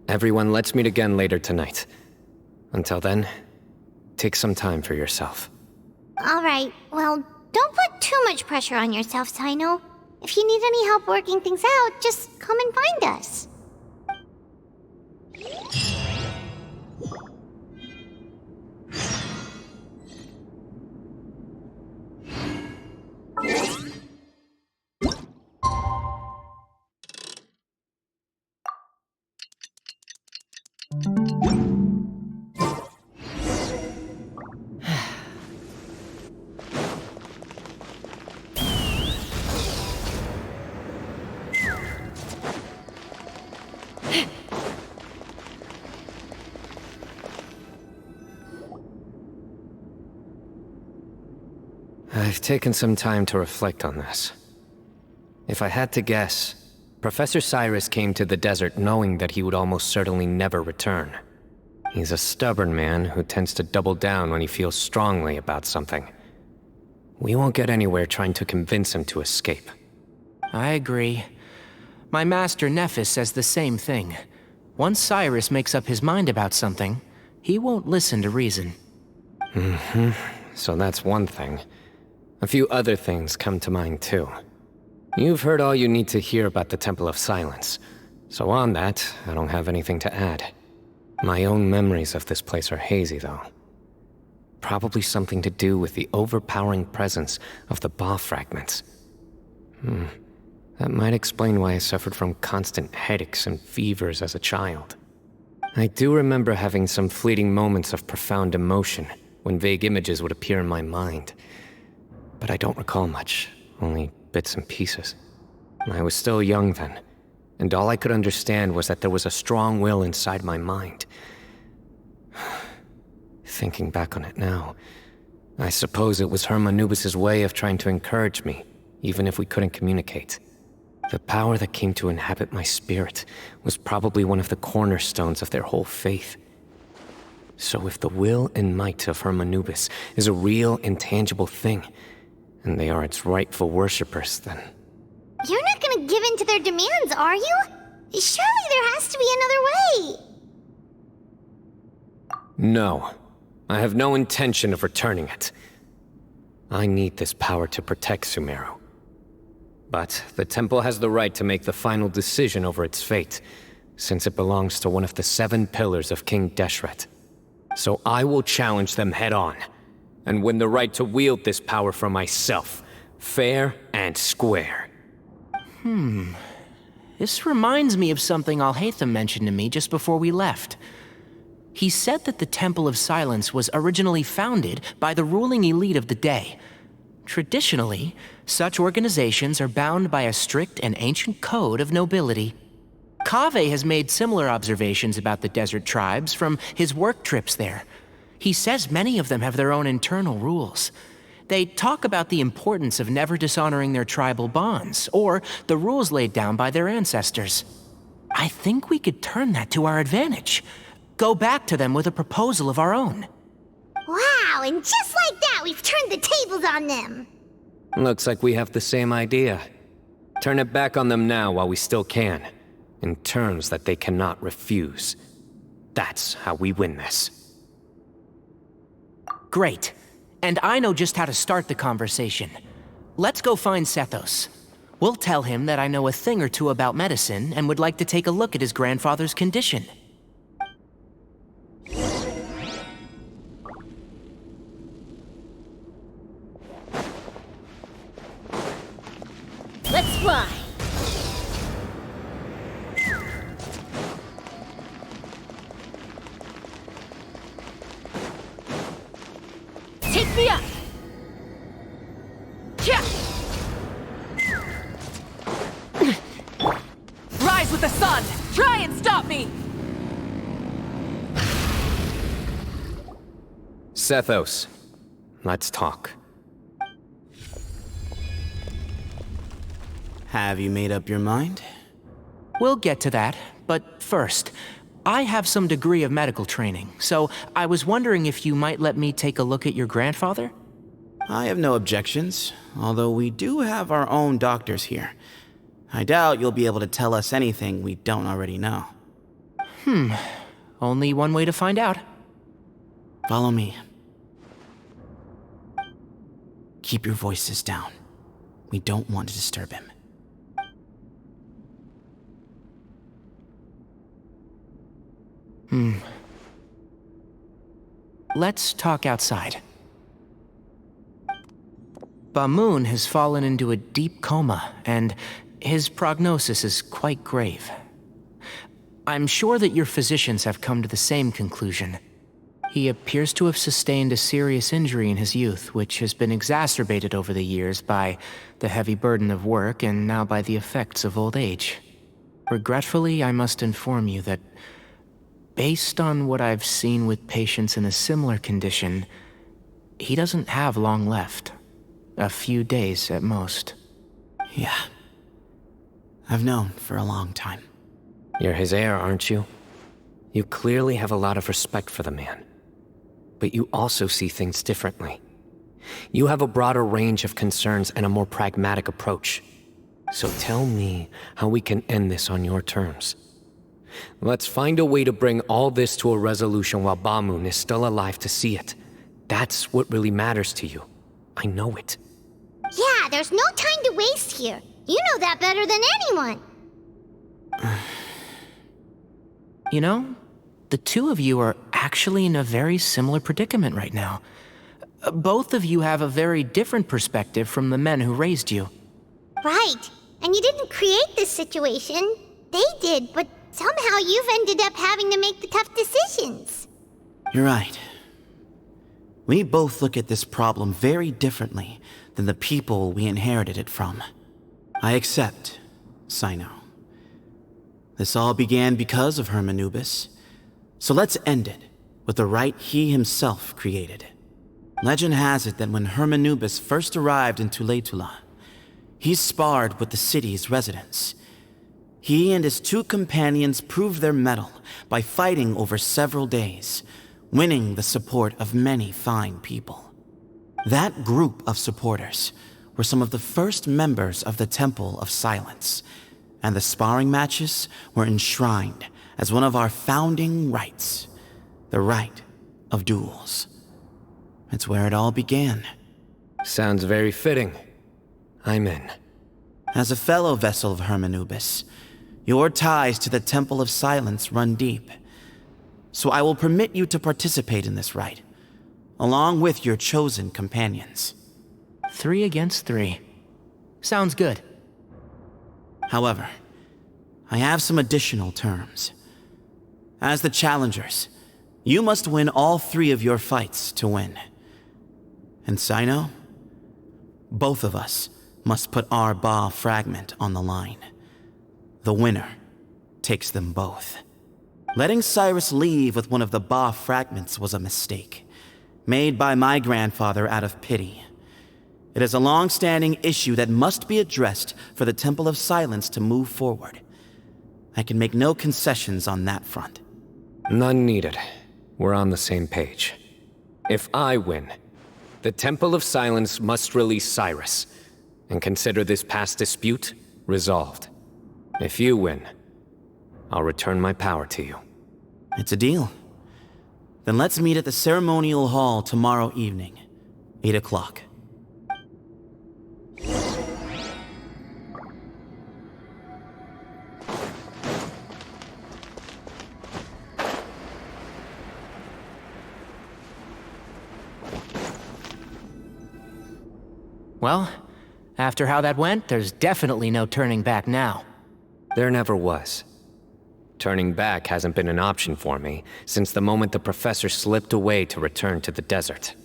Everyone, let's meet again later tonight. Until then, take some time for yourself. Alright, well, don't put too much pressure on yourself, Sino. If you need any help working things out, just come and find us. I've taken some time to reflect on this. If I had to guess, Professor Cyrus came to the desert knowing that he would almost certainly never return. He's a stubborn man who tends to double down when he feels strongly about something. We won't get anywhere trying to convince him to escape. I agree. My master Nephis says the same thing. Once Cyrus makes up his mind about something, he won't listen to reason. So that's one thing. A few other things come to mind too. You've heard all you need to hear about the Temple of Silence, so on that, I don't have anything to add. My own memories of this place are hazy, though. Probably something to do with the overpowering presence of the Ba fragments. That might explain why I suffered from constant headaches and fevers as a child. I do remember having some fleeting moments of profound emotion when vague images would appear in my mind. But I don't recall much, only bits and pieces. I was still young then, and all I could understand was that there was a strong will inside my mind. Thinking back on it now, I suppose it was Anubis' way of trying to encourage me, even if we couldn't communicate. The power that came to inhabit my spirit was probably one of the cornerstones of their whole faith. So if the will and might of Anubis is a real, intangible thing, and they are its rightful worshippers, then... You're not gonna give in to their demands, are you? Surely there has to be another way. No. I have no intention of returning it. I need this power to protect Sumeru. But the temple has the right to make the final decision over its fate, since it belongs to one of the 7 pillars of King Deshret. So I will challenge them head-on, and win the right to wield this power for myself, fair and square. This reminds me of something Alhaitham mentioned to me just before we left. He said that the Temple of Silence was originally founded by the ruling elite of the day. Traditionally, such organizations are bound by a strict and ancient code of nobility. Kaveh has made similar observations about the desert tribes from his work trips there. He says many of them have their own internal rules. They talk about the importance of never dishonoring their tribal bonds, or the rules laid down by their ancestors. I think we could turn that to our advantage. Go back to them with a proposal of our own. Wow, and just like that, we've turned the tables on them. Looks like we have the same idea. Turn it back on them now while we still can, in terms that they cannot refuse. That's how we win this. Great. And I know just how to start the conversation. Let's go find Sethos. We'll tell him that I know a thing or two about medicine and would like to take a look at his grandfather's condition. Let's fly! Take me up! Rise with the sun! Try and stop me! Sethos, let's talk. Have you made up your mind? We'll get to that, but first, I have some degree of medical training, so I was wondering if you might let me take a look at your grandfather? I have no objections, although we do have our own doctors here. I doubt you'll be able to tell us anything we don't already know. Only one way to find out. Follow me. Keep your voices down. We don't want to disturb him. Let's talk outside. Bamoon has fallen into a deep coma, and his prognosis is quite grave. I'm sure that your physicians have come to the same conclusion. He appears to have sustained a serious injury in his youth, which has been exacerbated over the years by the heavy burden of work and now by the effects of old age. Regretfully, I must inform you that based on what I've seen with patients in a similar condition, he doesn't have long left. A few days at most. Yeah. I've known for a long time. You're his heir, aren't you? You clearly have a lot of respect for the man. But you also see things differently. You have a broader range of concerns and a more pragmatic approach. So tell me how we can end this on your terms. Let's find a way to bring all this to a resolution while Bamoon is still alive to see it. That's what really matters to you. I know it. Yeah, there's no time to waste here. You know that better than anyone. You know, The two of you are actually in a very similar predicament right now. Both of you have a very different perspective from the men who raised you. Right. And you didn't create this situation. They did, but somehow you've ended up having to make the tough decisions. You're right. We both look at this problem very differently than the people we inherited it from. I accept, Sino. This all began because of Hermanubis. So let's end it with the rite he himself created. Legend has it that when Hermanubis first arrived in Tuletula, he sparred with the city's residents. He and his two companions proved their mettle by fighting over several days, winning the support of many fine people. That group of supporters were some of the first members of the Temple of Silence, and the sparring matches were enshrined as one of our founding rites, the rite of duels. It's where it all began. Sounds very fitting. I'm in. As a fellow vessel of Hermanubis, your ties to the Temple of Silence run deep. So I will permit you to participate in this rite, along with your chosen companions. 3 against 3. Sounds good. However, I have some additional terms. As the challengers, you must win all 3 of your fights to win. And Sino, both of us must put our Ba fragment on the line. The winner takes them both. Letting Cyrus leave with one of the Ba fragments was a mistake, made by my grandfather out of pity. It is a long-standing issue that must be addressed for the Temple of Silence to move forward. I can make no concessions on that front. None needed. We're on the same page. If I win, the Temple of Silence must release Cyrus, and consider this past dispute resolved. If you win, I'll return my power to you. It's a deal. Then let's meet at the ceremonial hall tomorrow evening, 8 o'clock. Well, after how that went, there's definitely no turning back now. There never was. Turning back hasn't been an option for me since the moment the professor slipped away to return to the desert.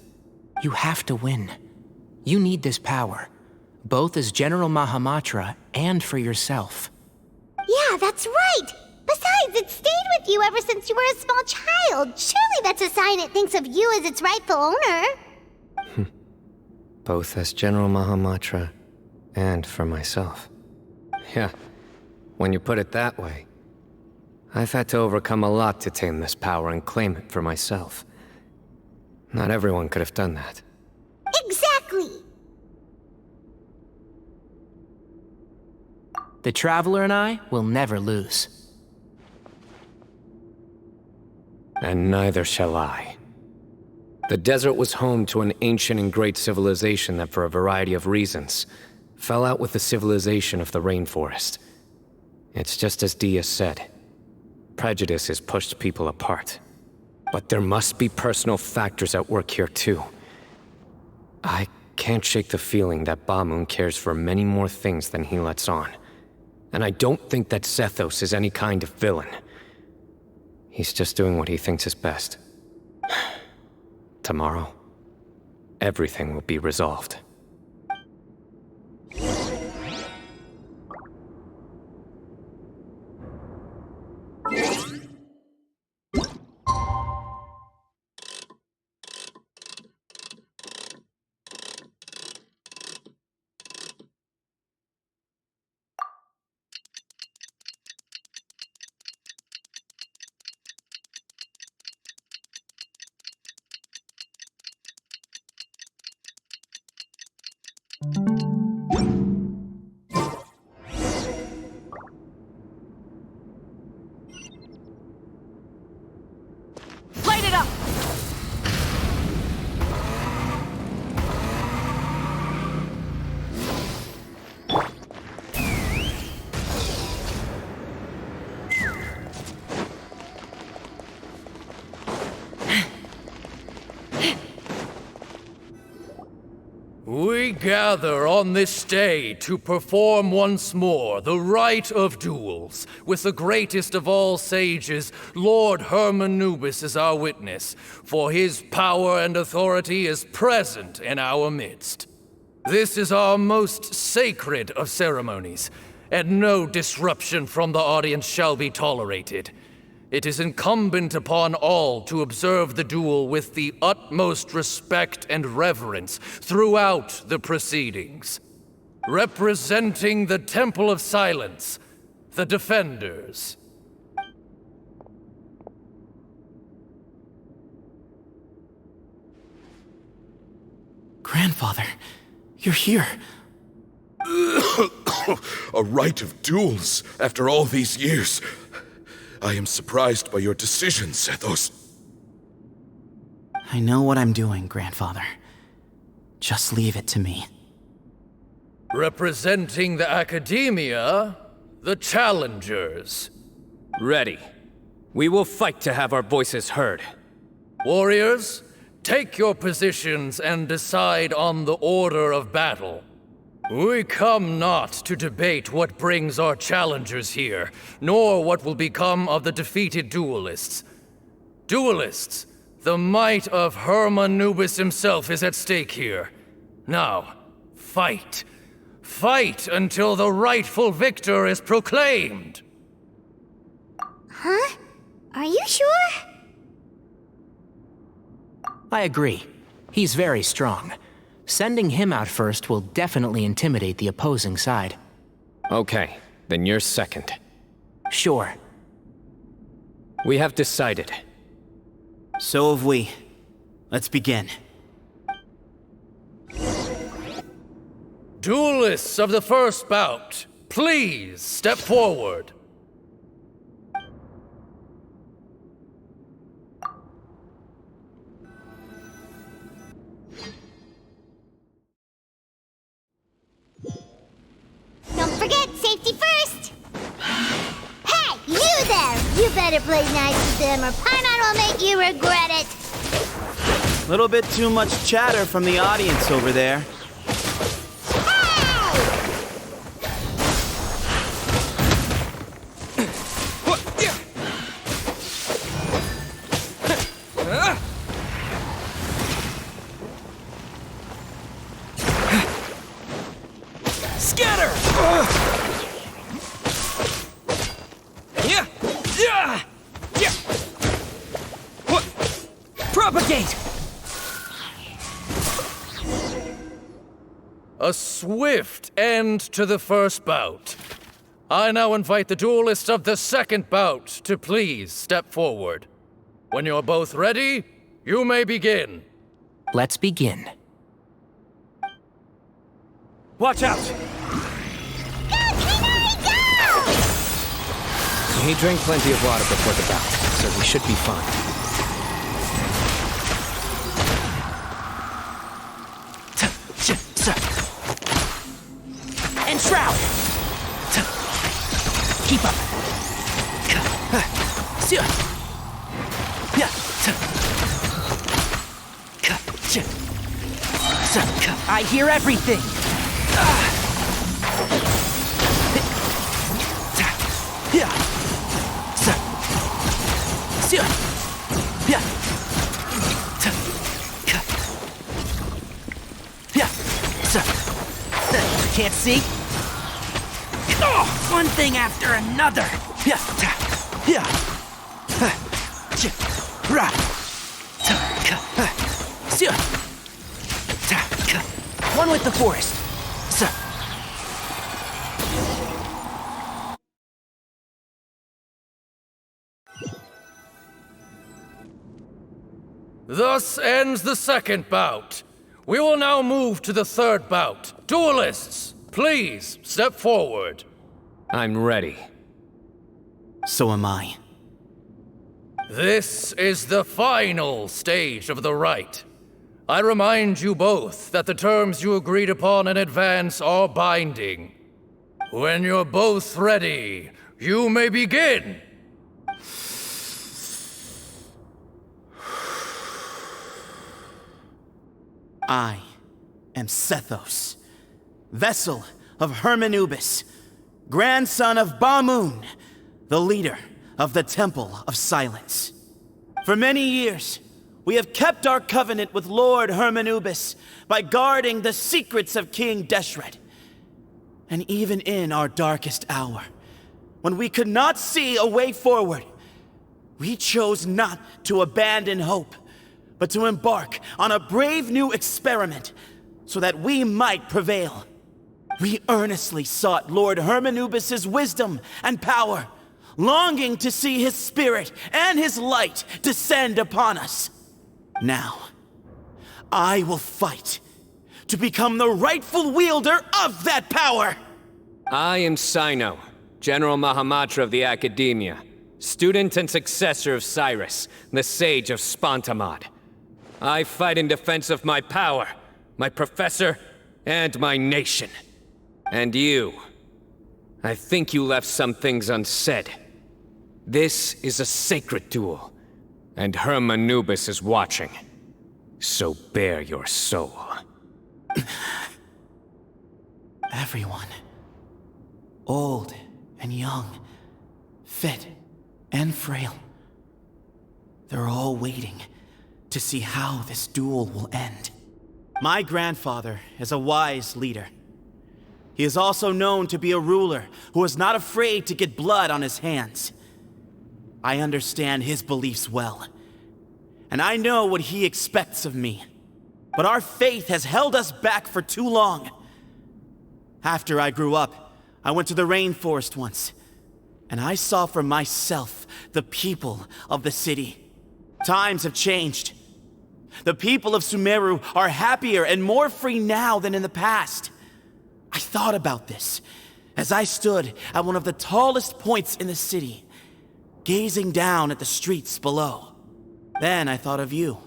You have to win. You need this power, both as General Mahamatra and for yourself. Yeah, that's right! Besides, it stayed with you ever since you were a small child. Surely that's a sign it thinks of you as its rightful owner. Both as General Mahamatra and for myself. Yeah, when you put it that way, I've had to overcome a lot to tame this power and claim it for myself. Not everyone could have done that. Exactly! The Traveler and I will never lose. And neither shall I. The desert was home to an ancient and great civilization that, for a variety of reasons, fell out with the civilization of the rainforest. It's just as Dia said. Prejudice has pushed people apart. But there must be personal factors at work here too. I can't shake the feeling that Bamun cares for many more things than he lets on. And I don't think that Zethos is any kind of villain. He's just doing what he thinks is best. Tomorrow, everything will be resolved. gather on this day to perform once more the rite of duels, with the greatest of all sages, Lord Hermanubis, as our witness, for his power and authority is present in our midst. This is our most sacred of ceremonies, and no disruption from the audience shall be tolerated. It is incumbent upon all to observe the duel with the utmost respect and reverence throughout the proceedings. Representing the Temple of Silence, the Defenders. Grandfather, you're here. A rite of duels after all these years. I am surprised by your decision, Sethos. I know what I'm doing, Grandfather. Just leave it to me. Representing the Academia, the Challengers. Ready. We will fight to have our voices heard. Warriors, take your positions and decide on the order of battle. We come not to debate what brings our challengers here, nor what will become of the defeated duelists. Duelists, the might of Hermanubis himself is at stake here. Now, fight. Fight until the rightful victor is proclaimed. Huh? Are you sure? I agree. He's very strong. Sending him out first will definitely intimidate the opposing side. Okay, then you're second. Sure. We have decided. So have we. Let's begin. Duelists of the first bout, please step forward. Don't forget, safety first! Hey, you there! You better play nice with them or Paimon will make you regret it! Little bit too much chatter from the audience over there. Scatter! Yeah! Yeah! Yeah! What? Propagate! A swift end to the first bout. I now invite the duelists of the second bout to please step forward. When you're both ready, you may begin. Let's begin. Watch out! He drank plenty of water before the bout, so we should be fine. Enshroud! Keep up! I hear everything! Can't see? One thing after another! One with the forest. Thus ends the second bout. We will now move to the third bout. Duelists, please step forward. I'm ready. So am I. This is the final stage of the rite. I remind you both that the terms you agreed upon in advance are binding. When you're both ready, you may begin. I am Sethos, vessel of Hermanubis, grandson of Bamoon, the leader of the Temple of Silence. For many years, we have kept our covenant with Lord Hermanubis by guarding the secrets of King Deshret. And even in our darkest hour, when we could not see a way forward, we chose not to abandon hope, but to embark on a brave new experiment so that we might prevail. We earnestly sought Lord Hermanubis' wisdom and power, longing to see his spirit and his light descend upon us. Now, I will fight to become the rightful wielder of that power! I am Cyno, General Mahamatra of the Academia, student and successor of Cyrus, the Sage of Spantamad. I fight in defense of my power, my professor, and my nation. And you. I think you left some things unsaid. This is a sacred duel, and Hermanubis is watching. So bare your soul. Everyone, old and young, fit and frail, they're all waiting to see how this duel will end. My grandfather is a wise leader. He is also known to be a ruler who is not afraid to get blood on his hands. I understand his beliefs well, and I know what he expects of me. But our faith has held us back for too long. After I grew up, I went to the rainforest once, and I saw for myself the people of the city. Times have changed. The people of Sumeru are happier and more free now than in the past. I thought about this as I stood at one of the tallest points in the city, gazing down at the streets below. Then I thought of you,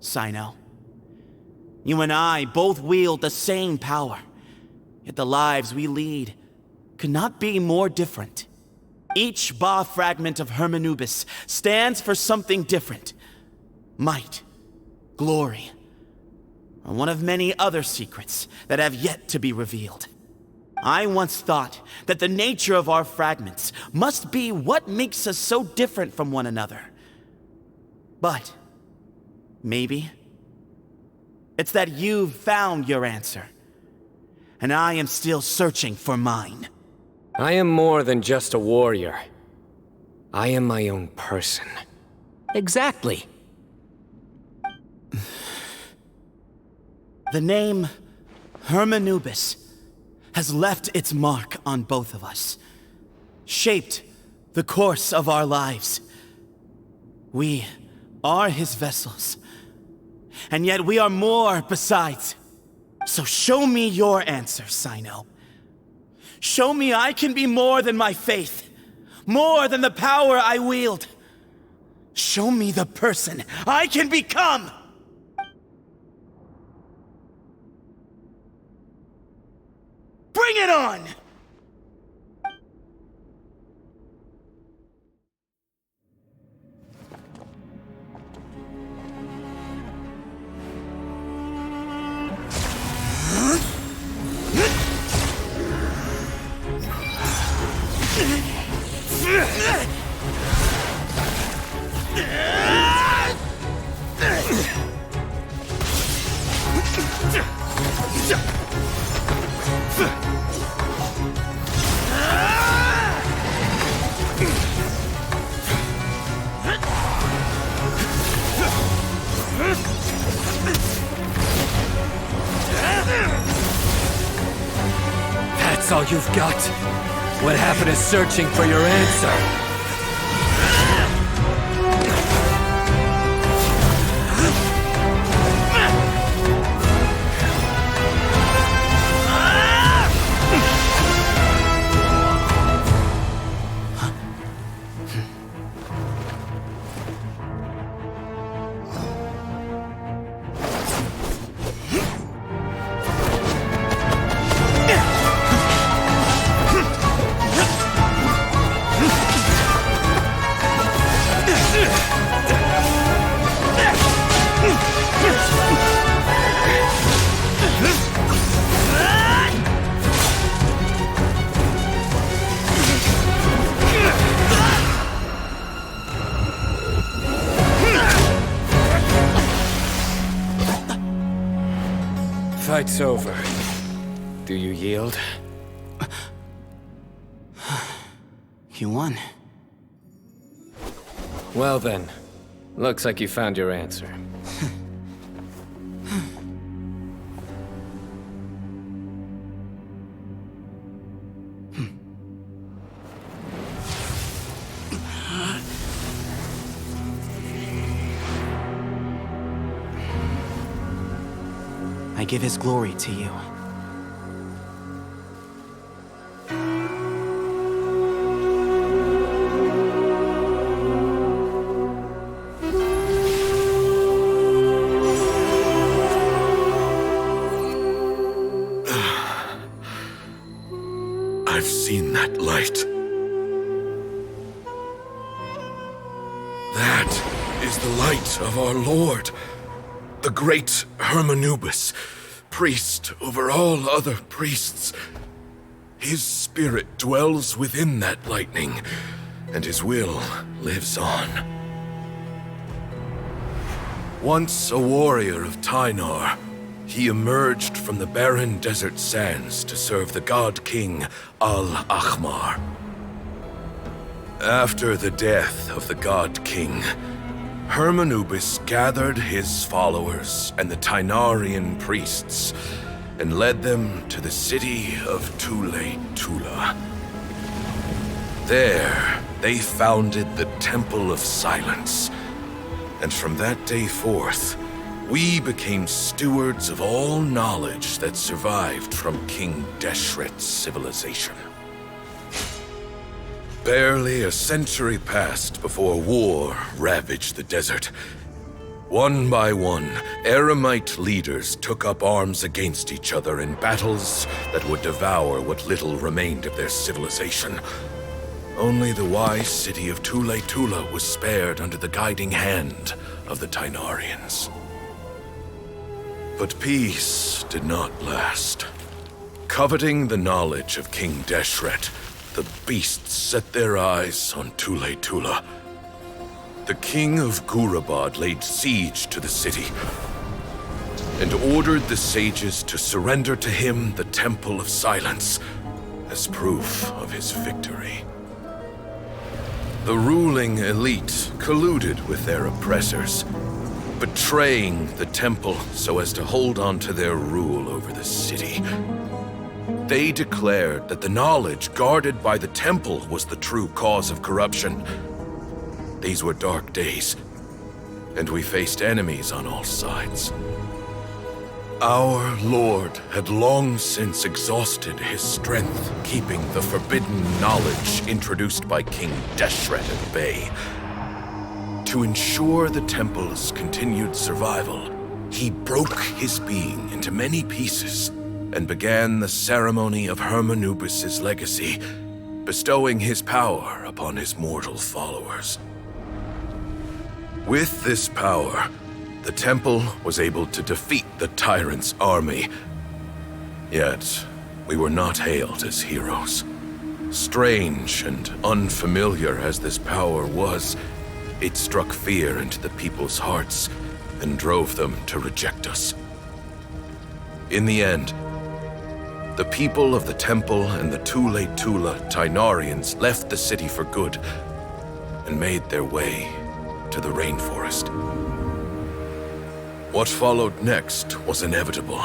Cyno. You and I both wield the same power, yet the lives we lead could not be more different. Each Ba fragment of Hermanubis stands for something different. Might, glory, or one of many other secrets that have yet to be revealed. I once thought that the nature of our fragments must be what makes us so different from one another. But maybe it's that you've found your answer, and I am still searching for mine. I am more than just a warrior. I am my own person. Exactly. The name Hermanubis has left its mark on both of us, shaped the course of our lives. We are his vessels, and yet we are more besides. So show me your answer, Cyno. Show me I can be more than my faith, more than the power I wield. Show me the person I can become! Bring it on! That's all you've got? What happened to searching for your answer? fight's over. Do you yield? You won. Well then, looks like you found your answer. I give his glory to you. I've seen that light. That is the light of our Lord, the great Hermanubis, priest over all other priests. His spirit dwells within that lightning, and his will lives on. Once a warrior of Tynar, he emerged from the barren desert sands to serve the god king Al-Ahmar. After the death of the god king, Hermanubis gathered his followers and the Tynarian priests and led them to the city of Tule-Tula. There, they founded the Temple of Silence, and from that day forth, we became stewards of all knowledge that survived from King Deshret's civilization. Barely a century passed before war ravaged the desert. One by one, Eremite leaders took up arms against each other in battles that would devour what little remained of their civilization. Only the wise city of Tule-Tula was spared under the guiding hand of the Tynarians. But peace did not last. Coveting the knowledge of King Deshret, the beasts set their eyes on Tule-Tula. The king of Gurabad laid siege to the city and ordered the sages to surrender to him the Temple of Silence as proof of his victory. The ruling elite colluded with their oppressors, betraying the temple so as to hold on to their rule over the city. They declared that the knowledge guarded by the temple was the true cause of corruption. These were dark days, and we faced enemies on all sides. Our Lord had long since exhausted his strength, keeping the forbidden knowledge introduced by King Deshret at bay. To ensure the temple's continued survival, he broke his being into many pieces and began the ceremony of Hermanubis' legacy, bestowing his power upon his mortal followers. With this power, the temple was able to defeat the tyrant's army. Yet, we were not hailed as heroes. Strange and unfamiliar as this power was, it struck fear into the people's hearts and drove them to reject us. In the end, the people of the temple and the Tule-Tula Tynarians left the city for good and made their way to the rainforest. What followed next was inevitable.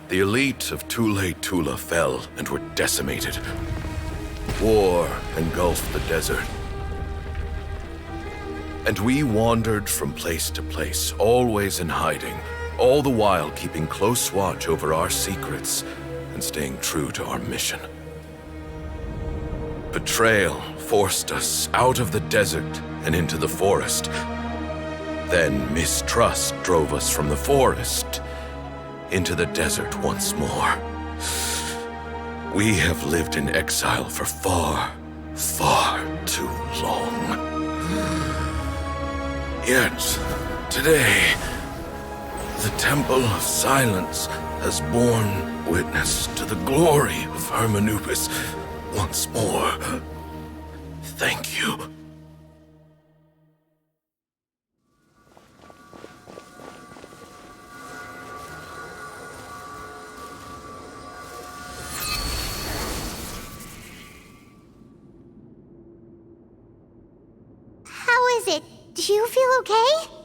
The elite of Tule-Tula fell and were decimated. War engulfed the desert. And we wandered from place to place, always in hiding, all the while keeping close watch over our secrets and staying true to our mission. Betrayal forced us out of the desert and into the forest. Then mistrust drove us from the forest into the desert once more. We have lived in exile for far, far too long. Yet, today, the Temple of Silence has borne witness to the glory of Hermanubis once more. Thank you. is it? Do you feel okay?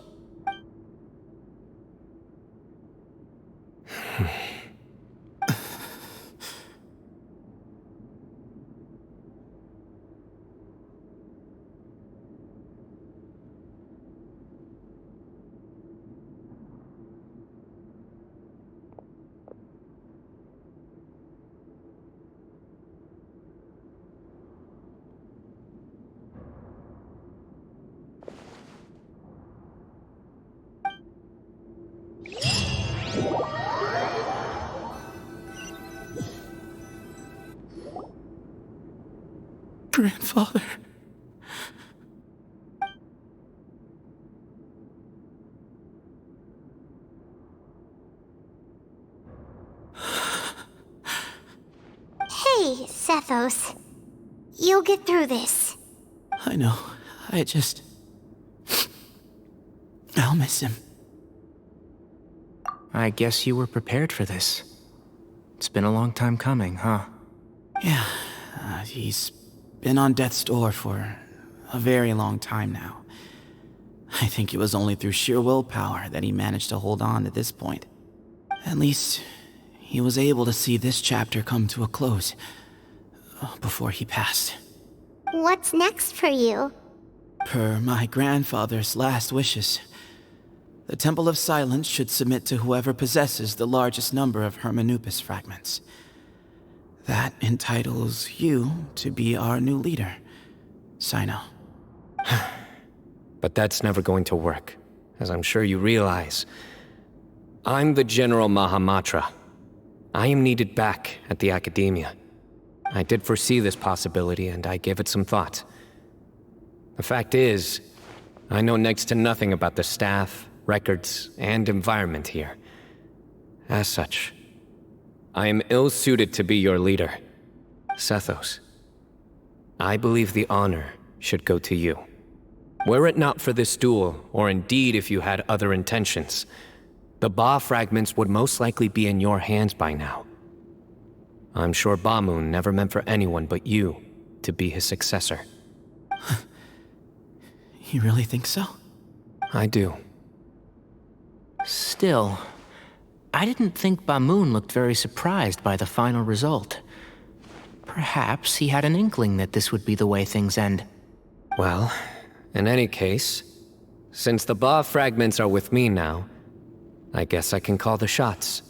Grandfather. Hey, Sethos. You'll get through this. I know. I'll miss him. I guess you were prepared for this. It's been a long time coming, huh? Yeah, he's been on death's door for a very long time now. I think it was only through sheer willpower that he managed to hold on to this point. At least, he was able to see this chapter come to a close before he passed. What's next for you? Per my grandfather's last wishes, the Temple of Silence should submit to whoever possesses the largest number of Hermanupus fragments. That entitles you to be our new leader, Cyno. But that's never going to work, as I'm sure you realize. I'm the General Mahamatra. I am needed back at the Academia. I did foresee this possibility, and I gave it some thought. The fact is, I know next to nothing about the staff, records, and environment here. As such, I am ill-suited to be your leader. Sethos, I believe the honor should go to you. Were it not for this duel, or indeed if you had other intentions, the Ba fragments would most likely be in your hands by now. I'm sure Bamoon never meant for anyone but you to be his successor. You really think so? I do. Still, I didn't think Bamoon looked very surprised by the final result. Perhaps he had an inkling that this would be the way things end. Well, in any case, since the Ba fragments are with me now, I guess I can call the shots.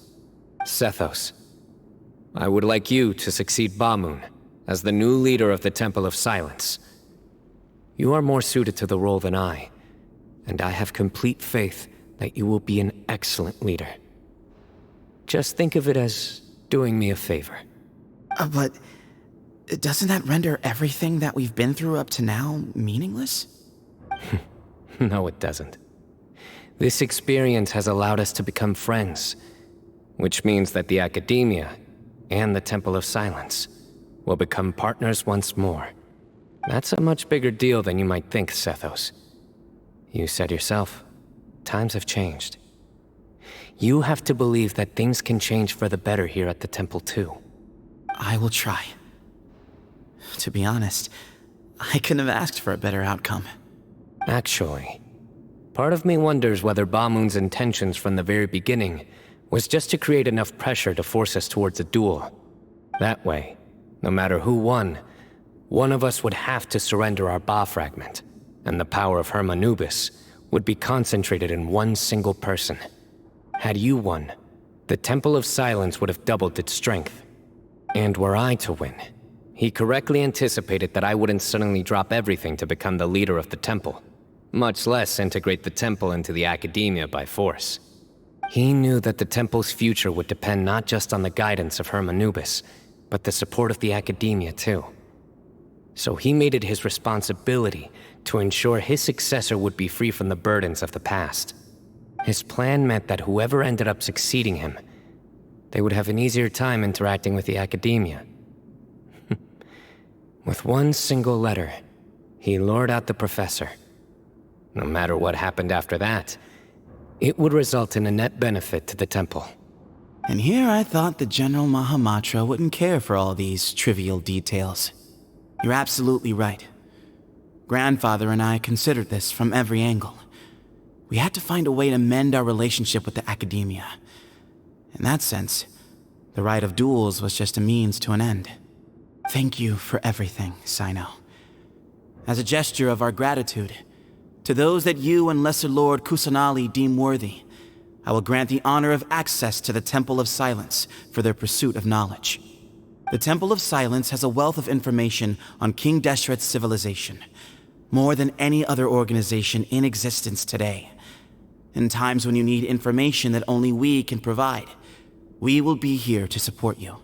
Sethos, I would like you to succeed Bamoon as the new leader of the Temple of Silence. You are more suited to the role than I, and I have complete faith that you will be an excellent leader. Just think of it as doing me a favor. But doesn't that render everything that we've been through up to now meaningless? No, it doesn't. This experience has allowed us to become friends, which means that the Academia and the Temple of Silence will become partners once more. That's a much bigger deal than you might think, Sethos. You said yourself, times have changed. You have to believe that things can change for the better here at the Temple too. I will try. To be honest, I couldn't have asked for a better outcome. Actually, part of me wonders whether Bamoon's intentions from the very beginning was just to create enough pressure to force us towards a duel. That way, no matter who won, one of us would have to surrender our Ba fragment, and the power of Hermanubis would be concentrated in one single person. Had you won, the Temple of Silence would have doubled its strength. And were I to win, he correctly anticipated that I wouldn't suddenly drop everything to become the leader of the Temple, much less integrate the Temple into the Academia by force. He knew that the Temple's future would depend not just on the guidance of Hermanubis, but the support of the Academia too. So he made it his responsibility to ensure his successor would be free from the burdens of the past. His plan meant that whoever ended up succeeding him, they would have an easier time interacting with the Academia. With one single letter, he lured out the professor. No matter what happened after that, it would result in a net benefit to the Temple. And here I thought the General Mahamatra wouldn't care for all these trivial details. You're absolutely right. Grandfather and I considered this from every angle. We had to find a way to mend our relationship with the academia. In that sense, the right of duels was just a means to an end. Thank you for everything, Sino. As a gesture of our gratitude, to those that you and Lesser Lord Kusanali deem worthy, I will grant the honor of access to the Temple of Silence for their pursuit of knowledge. The Temple of Silence has a wealth of information on King Deshret's civilization, more than any other organization in existence today. In times when you need information that only we can provide, we will be here to support you.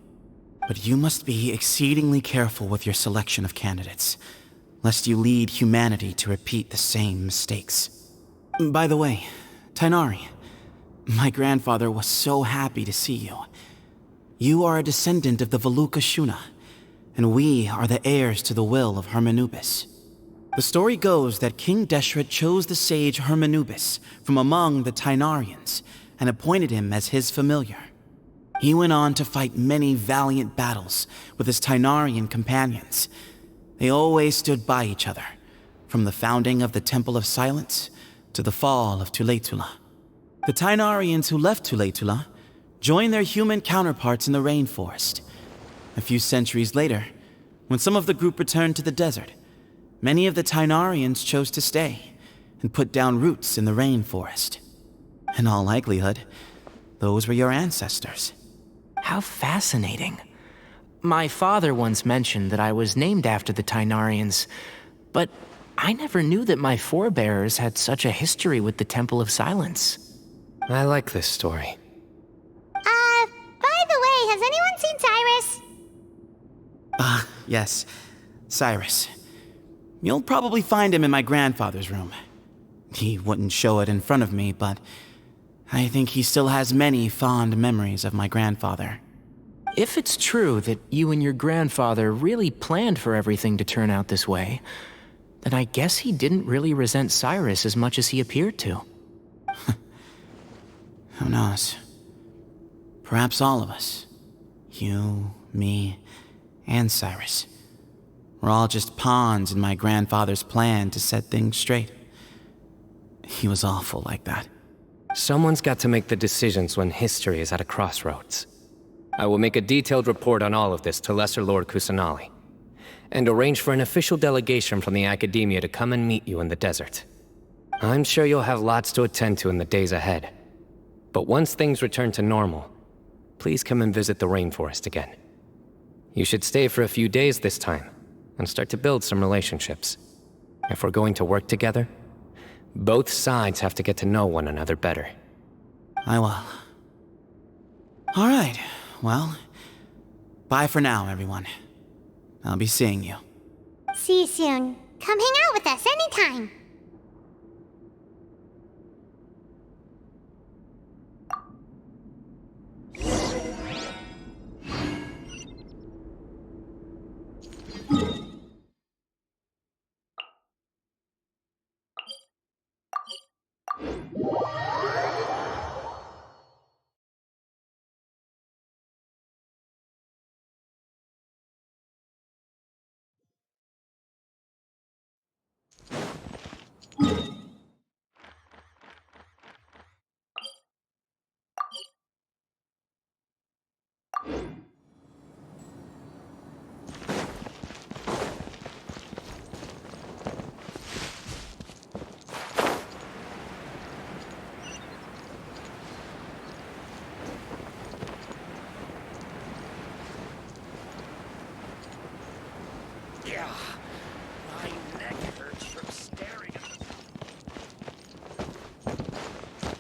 But you must be exceedingly careful with your selection of candidates, lest you lead humanity to repeat the same mistakes. By the way, Tainari, my grandfather was so happy to see you. You are a descendant of the Veluca Shuna, and we are the heirs to the will of Hermanubis. The story goes that King Deshret chose the sage Hermanubis from among the Tainarians and appointed him as his familiar. He went on to fight many valiant battles with his Tainarian companions. They always stood by each other, from the founding of the Temple of Silence to the fall of Tuletula. The Tainarians who left Tuletula joined their human counterparts in the rainforest. A few centuries later, when some of the group returned to the desert, many of the Tainarians chose to stay and put down roots in the rainforest. In all likelihood, those were your ancestors. How fascinating. My father once mentioned that I was named after the Tainarians, but I never knew that my forebears had such a history with the Temple of Silence. I like this story. By the way, has anyone seen Cyrus? Yes, Cyrus. You'll probably find him in my grandfather's room. He wouldn't show it in front of me, but I think he still has many fond memories of my grandfather. If it's true that you and your grandfather really planned for everything to turn out this way, then I guess he didn't really resent Cyrus as much as he appeared to. Who knows? Perhaps all of us. You, me, and Cyrus. We're all just pawns in my grandfather's plan to set things straight. He was awful like that. Someone's got to make the decisions when history is at a crossroads. I will make a detailed report on all of this to Lesser Lord Kusanali, and arrange for an official delegation from the Academia to come and meet you in the desert. I'm sure you'll have lots to attend to in the days ahead. But once things return to normal, please come and visit the rainforest again. You should stay for a few days this time, and start to build some relationships. If we're going to work together, both sides have to get to know one another better. I will. All right, well, bye for now, everyone. I'll be seeing you. See you soon. Come hang out with us anytime.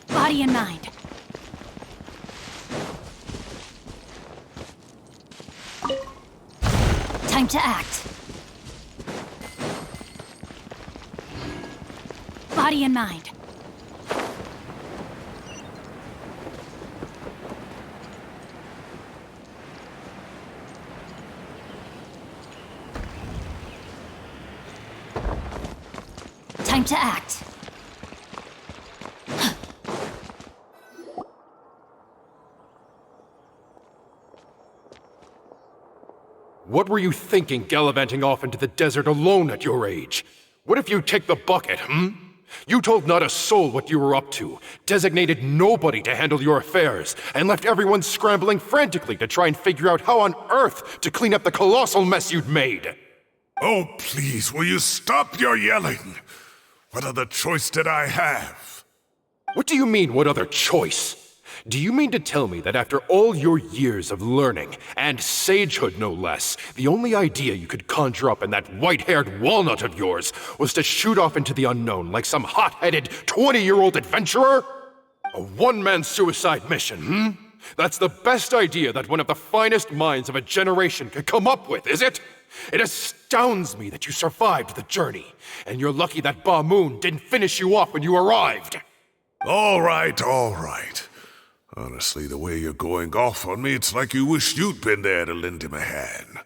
Body and mind. Time to act. Body and mind. Time to act. What were you thinking gallivanting off into the desert alone at your age? What if you take the bucket, You told not a soul what you were up to, designated nobody to handle your affairs, and left everyone scrambling frantically to try and figure out how on earth to clean up the colossal mess you'd made. Oh, please, will you stop your yelling? What other choice did I have? What do you mean, what other choice? Do you mean to tell me that after all your years of learning, and sagehood no less, the only idea you could conjure up in that white-haired walnut of yours was to shoot off into the unknown like some hot-headed 20-year-old adventurer? A one-man suicide mission, That's the best idea that one of the finest minds of a generation could come up with, is it? It astounds me that you survived the journey, and you're lucky that Ba Moon didn't finish you off when you arrived. All right. Honestly, the way you're going off on me, it's like you wish you'd been there to lend him a hand.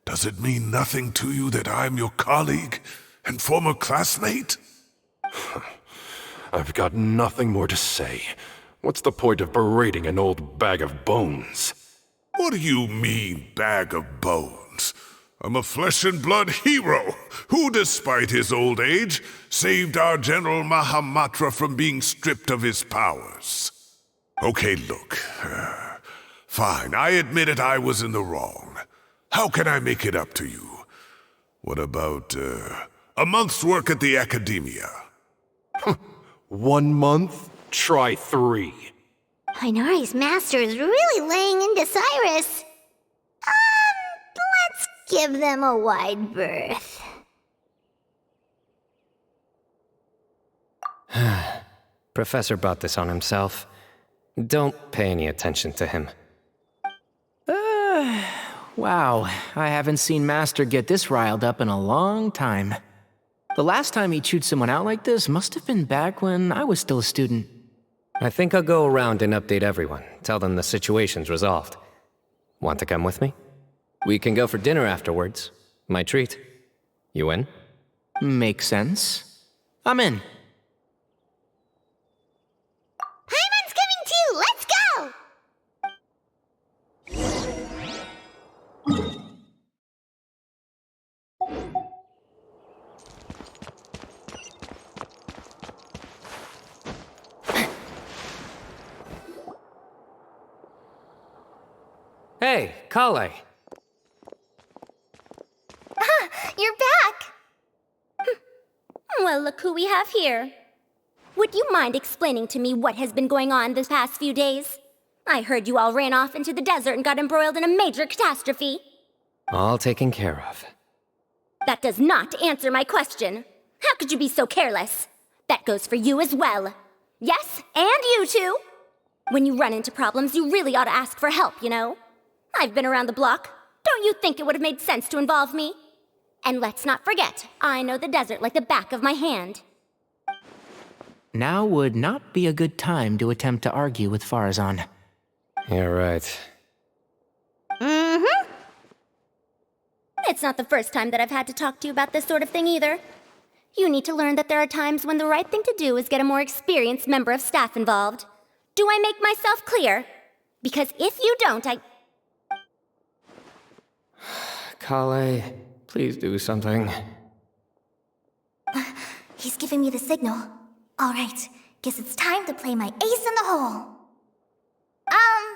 Does it mean nothing to you that I'm your colleague and former classmate? I've got nothing more to say. What's the point of berating an old bag of bones? What do you mean, bag of bones? I'm a flesh-and-blood hero who, despite his old age, saved our General Mahamatra from being stripped of his powers. Okay, look. Fine, I admit it, I was in the wrong. How can I make it up to you? What about, a month's work at the Academia? 1 month? Try 3. Tighnari's master is really laying into Cyrus. Let's give them a wide berth. Professor brought this on himself. Don't pay any attention to him. Wow, I haven't seen Master get this riled up in a long time. The last time he chewed someone out like this must have been back when I was still a student. I think I'll go around and update everyone, tell them the situation's resolved. Want to come with me? We can go for dinner afterwards. My treat. You in? Makes sense. I'm in. Paimon's coming too! Let's go! Hey, Kale. You're back! Well, look who we have here. Would you mind explaining to me what has been going on this past few days? I heard you all ran off into the desert and got embroiled in a major catastrophe. All taken care of. That does not answer my question. How could you be so careless? That goes for you as well. Yes, and you too. When you run into problems, you really ought to ask for help, you know? I've been around the block. Don't you think it would have made sense to involve me? And let's not forget, I know the desert like the back of my hand. Now would not be a good time to attempt to argue with Farazan. You're right. Mm-hmm. It's not the first time that I've had to talk to you about this sort of thing either. You need to learn that there are times when the right thing to do is get a more experienced member of staff involved. Do I make myself clear? Because if you don't, Kale, please do something. He's giving me the signal. All right, guess it's time to play my ace in the hole.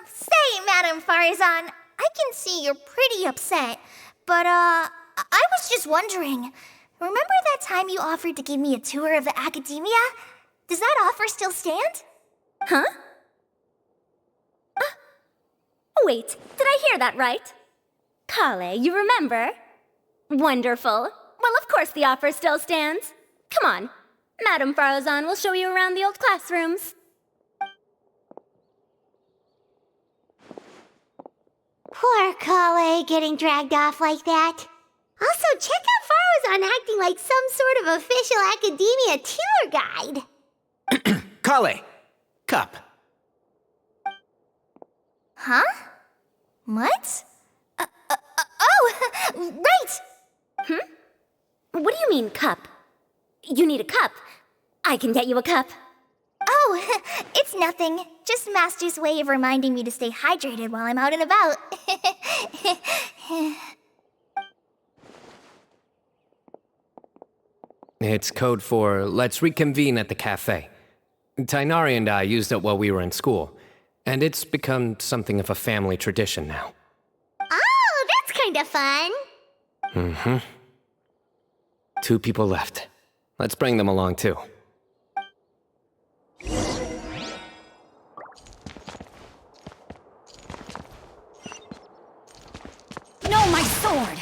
Say, Madam Farazan, I can see you're pretty upset, but, I was just wondering, remember that time you offered to give me a tour of the Academia? Does that offer still stand? Huh? Wait, did I hear that right? Kale, you remember? Wonderful. Well, of course the offer still stands. Come on. Madam Farazan will show you around the old classrooms. Poor Kale getting dragged off like that. Also, check out Farazan acting like some sort of official Academia tour guide. Kale! Cup. Huh? What? Oh, right! What do you mean, cup? You need a cup. I can get you a cup. Oh, it's nothing. Just Master's way of reminding me to stay hydrated while I'm out and about. It's code for let's reconvene at the cafe. Tainari and I used it while we were in school, and it's become something of a family tradition now. Oh, that's kind of fun. Mm-hmm. 2 people left. Let's bring them along too. No, my sword!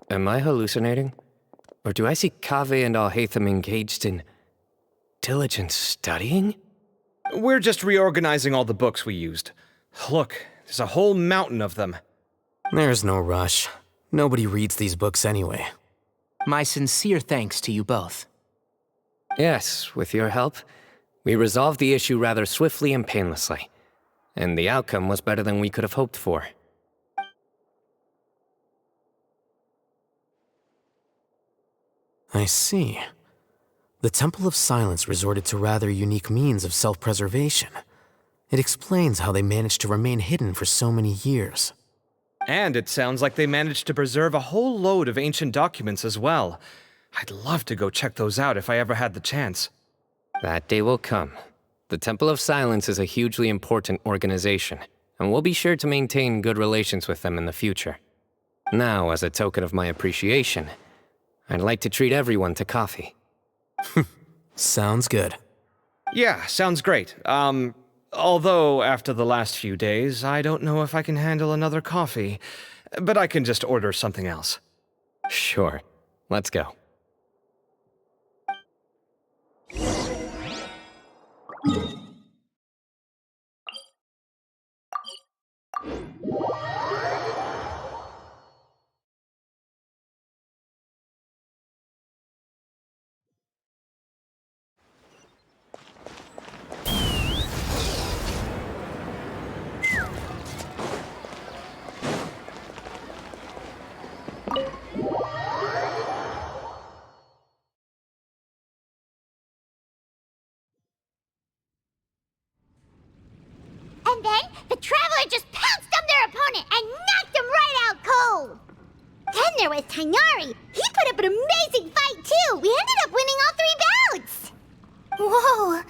Am I hallucinating? Or do I see Kaveh and Alhaitham engaged in diligent studying? We're just reorganizing all the books we used. Look, there's a whole mountain of them. There's no rush. Nobody reads these books anyway. My sincere thanks to you both. Yes, with your help, we resolved the issue rather swiftly and painlessly. And the outcome was better than we could have hoped for. I see. The Temple of Silence resorted to rather unique means of self-preservation. It explains how they managed to remain hidden for so many years. And it sounds like they managed to preserve a whole load of ancient documents as well. I'd love to go check those out if I ever had the chance. That day will come. The Temple of Silence is a hugely important organization, and we'll be sure to maintain good relations with them in the future. Now, as a token of my appreciation, I'd like to treat everyone to coffee. Sounds good. Yeah, sounds great. Although after the last few days, I don't know if I can handle another coffee. But I can just order something else. Sure. Let's go. And then the Traveler just pounced on their opponent and knocked him right out cold. Then there was Tainari. He put up an amazing fight too. We ended up winning all 3 bouts. Whoa.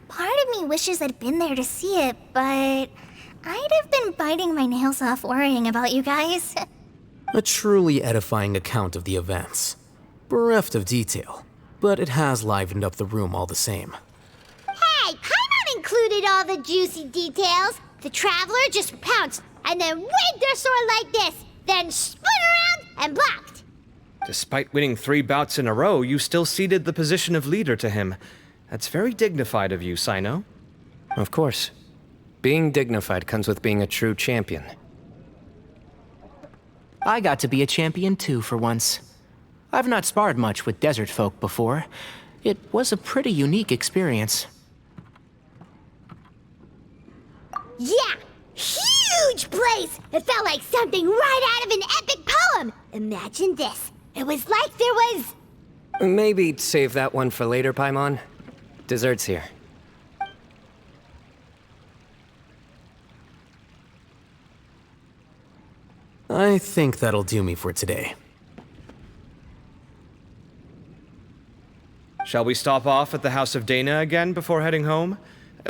Part of me wishes I'd been there to see it, but I'd have been biting my nails off worrying about you guys. A truly edifying account of the events. Bereft of detail, but it has livened up the room all the same. Hey, Paimon included all the juicy details. The Traveler just pounced and then waved their sword like this, then spun around and blocked. Despite winning 3 bouts in a row, you still ceded the position of leader to him. That's very dignified of you, Sino. Of course. Being dignified comes with being a true champion. I got to be a champion too for once. I've not sparred much with desert folk before. It was a pretty unique experience. Yeah, huge place! It felt like something right out of an epic poem. Imagine this. It was like there was... Maybe save that one for later, Paimon. Dessert's here. I think that'll do me for today. Shall we stop off at the House of Dana again before heading home?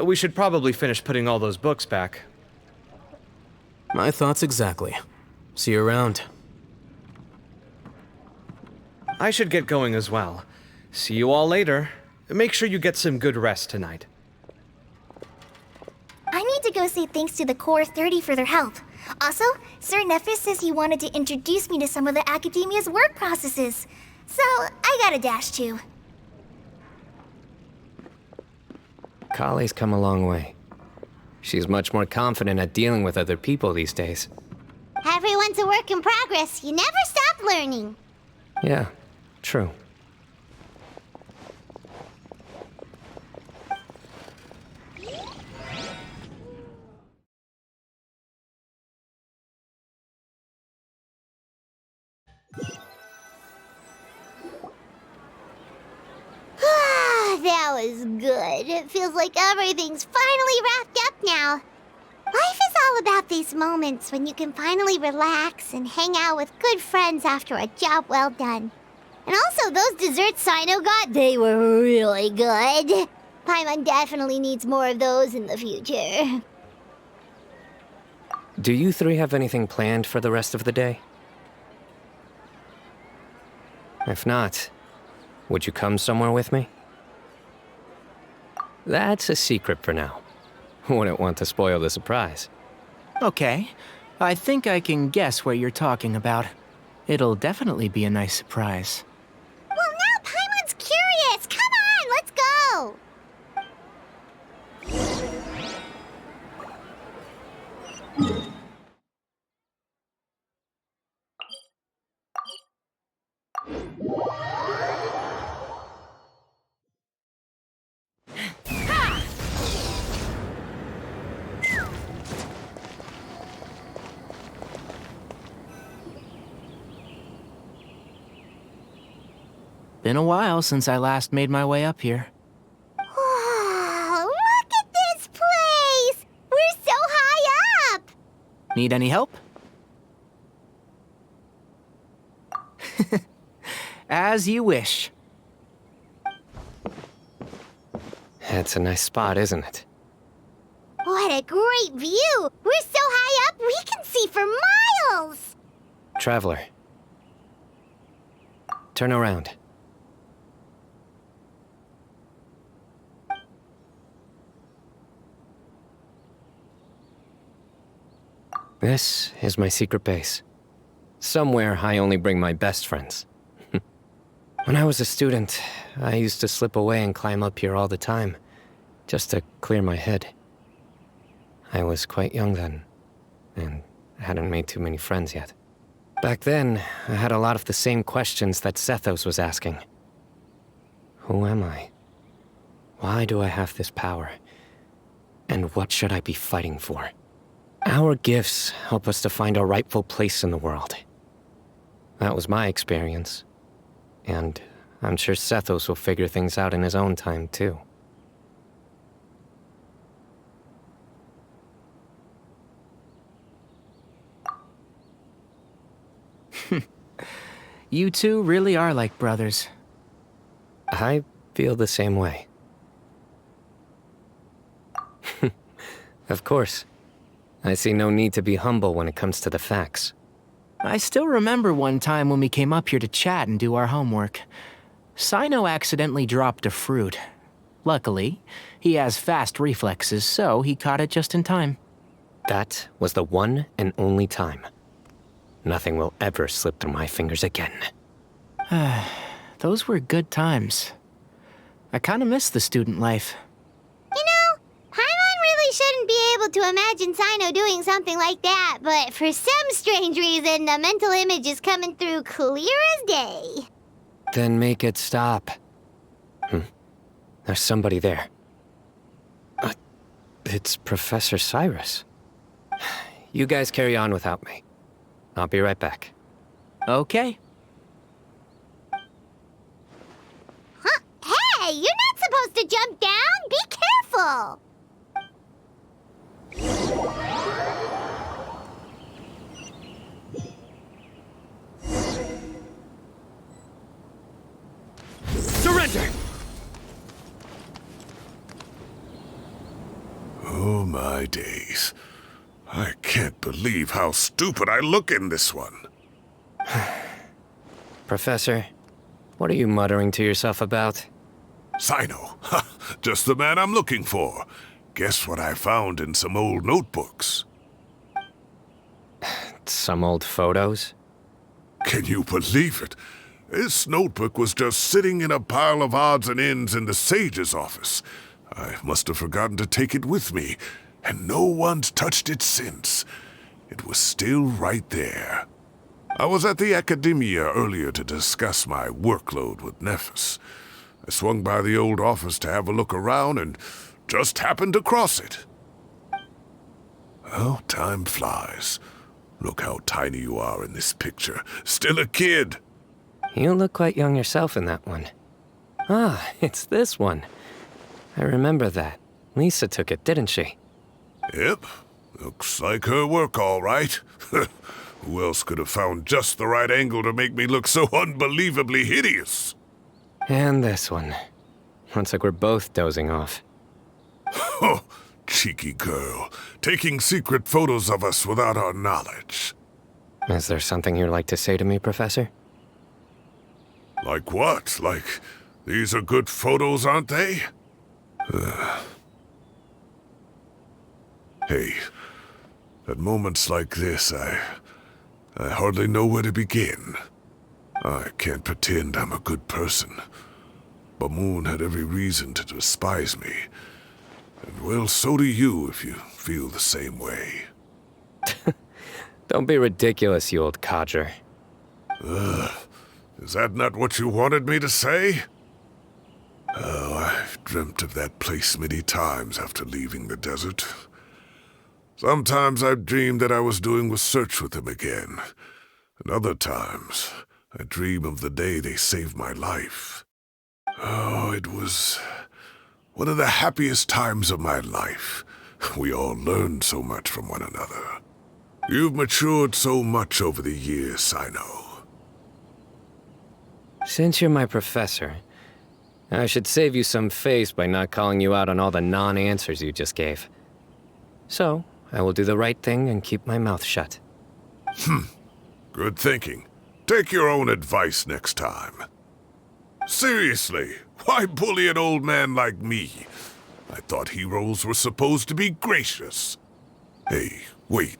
We should probably finish putting all those books back. My thoughts exactly. See you around. I should get going as well. See you all later. Make sure you get some good rest tonight. I need to go say thanks to the Core 30 for their help. Also, Sir Nephis says he wanted to introduce me to some of the Academia's work processes. So, I gotta dash too. Kale's come a long way. She's much more confident at dealing with other people these days. Everyone's a work in progress. You never stop learning. Yeah, true. was good. It feels like everything's finally wrapped up now. Life is all about these moments when you can finally relax and hang out with good friends after a job well done. And also, those desserts Sino got, they were really good. Paimon definitely needs more of those in the future. Do you three have anything planned for the rest of the day? If not, would you come somewhere with me? That's a secret for now. Wouldn't want to spoil the surprise. Okay. I think I can guess what you're talking about. It'll definitely be a nice surprise. Well, now Paimon's curious. Come on, let's go. Been a while since I last made my way up here. Whoa, look at this place! We're so high up! Need any help? As you wish. It's a nice spot, isn't it? What a great view! We're so high up, we can see for miles! Traveler. Turn around. This is my secret base. Somewhere I only bring my best friends. When I was a student, I used to slip away and climb up here all the time, just to clear my head. I was quite young then, and hadn't made too many friends yet. Back then, I had a lot of the same questions that Sethos was asking. Who am I? Why do I have this power? And what should I be fighting for? Our gifts help us to find our rightful place in the world. That was my experience. And I'm sure Sethos will figure things out in his own time, too. You two really are like brothers. I feel the same way. Of course. I see no need to be humble when it comes to the facts. I still remember one time when we came up here to chat and do our homework. Sino accidentally dropped a fruit. Luckily, he has fast reflexes, so he caught it just in time. That was the one and only time. Nothing will ever slip through my fingers again. Those were good times. I kinda miss the student life. You know, Paimon really shouldn't be able to imagine Sino doing something like that, but for some strange reason, the mental image is coming through clear as day. Then make it stop. There's somebody there. It's Professor Cyrus. You guys carry on without me. I'll be right back. Okay. Huh? Hey, you're not supposed to jump down! Be careful! Surrender! Oh my days. I can't believe how stupid I look in this one. Professor, what are you muttering to yourself about? Sino. Just the man I'm looking for. Guess what I found in some old notebooks? Some old photos? Can you believe it? This notebook was just sitting in a pile of odds and ends in the Sage's office. I must have forgotten to take it with me, and no one's touched it since. It was still right there. I was at the Academia earlier to discuss my workload with Nephis. I swung by the old office to have a look around and just happened to cross it. Oh, time flies. Look how tiny you are in this picture. Still a kid. You look quite young yourself in that one. Ah, it's this one. I remember that. Lisa took it, didn't she? Yep. Looks like her work, all right. Who else could have found just the right angle to make me look so unbelievably hideous? And this one. Looks like we're both dozing off. Oh, cheeky girl. Taking secret photos of us without our knowledge. Is there something you'd like to say to me, Professor? Like what? Like, these are good photos, aren't they? Hey, at moments like this, I hardly know where to begin. I can't pretend I'm a good person. But Moon had every reason to despise me. And well, so do you if you feel the same way. Don't be ridiculous, you old codger. Is that not what you wanted me to say? Oh, I've dreamt of that place many times after leaving the desert. Sometimes I've dreamed that I was doing research with them again. And other times, I dream of the day they saved my life. Oh, it was one of the happiest times of my life. We all learned so much from one another. You've matured so much over the years, I know. Since you're my professor, I should save you some face by not calling you out on all the non-answers you just gave. So, I will do the right thing and keep my mouth shut. Good thinking. Take your own advice next time. Seriously, why bully an old man like me? I thought heroes were supposed to be gracious. Hey, wait,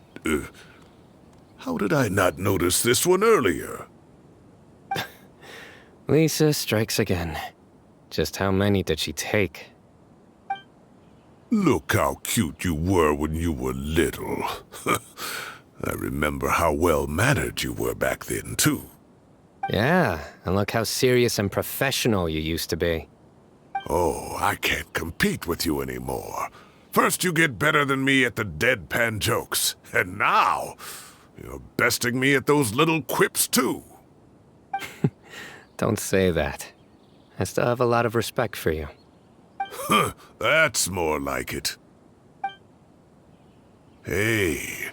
how did I not notice this one earlier? Lisa strikes again. Just how many did she take? Look how cute you were when you were little. I remember how well-mannered you were back then, too. Yeah, and look how serious and professional you used to be. Oh, I can't compete with you anymore. First you get better than me at the deadpan jokes, and now you're besting me at those little quips, too. Don't say that. I still have a lot of respect for you. That's more like it. Hey,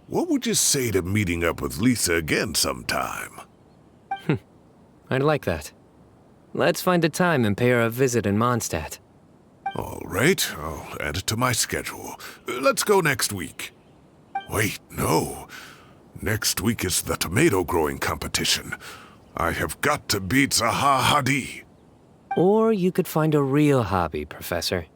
what would you say to meeting up with Lisa again sometime? I'd like that. Let's find a time and pay her a visit in Mondstadt. All right, I'll add it to my schedule. Let's go next week. Wait, no. Next week is the tomato growing competition. I have got to beat Zaha Hadid. Or you could find a real hobby, Professor.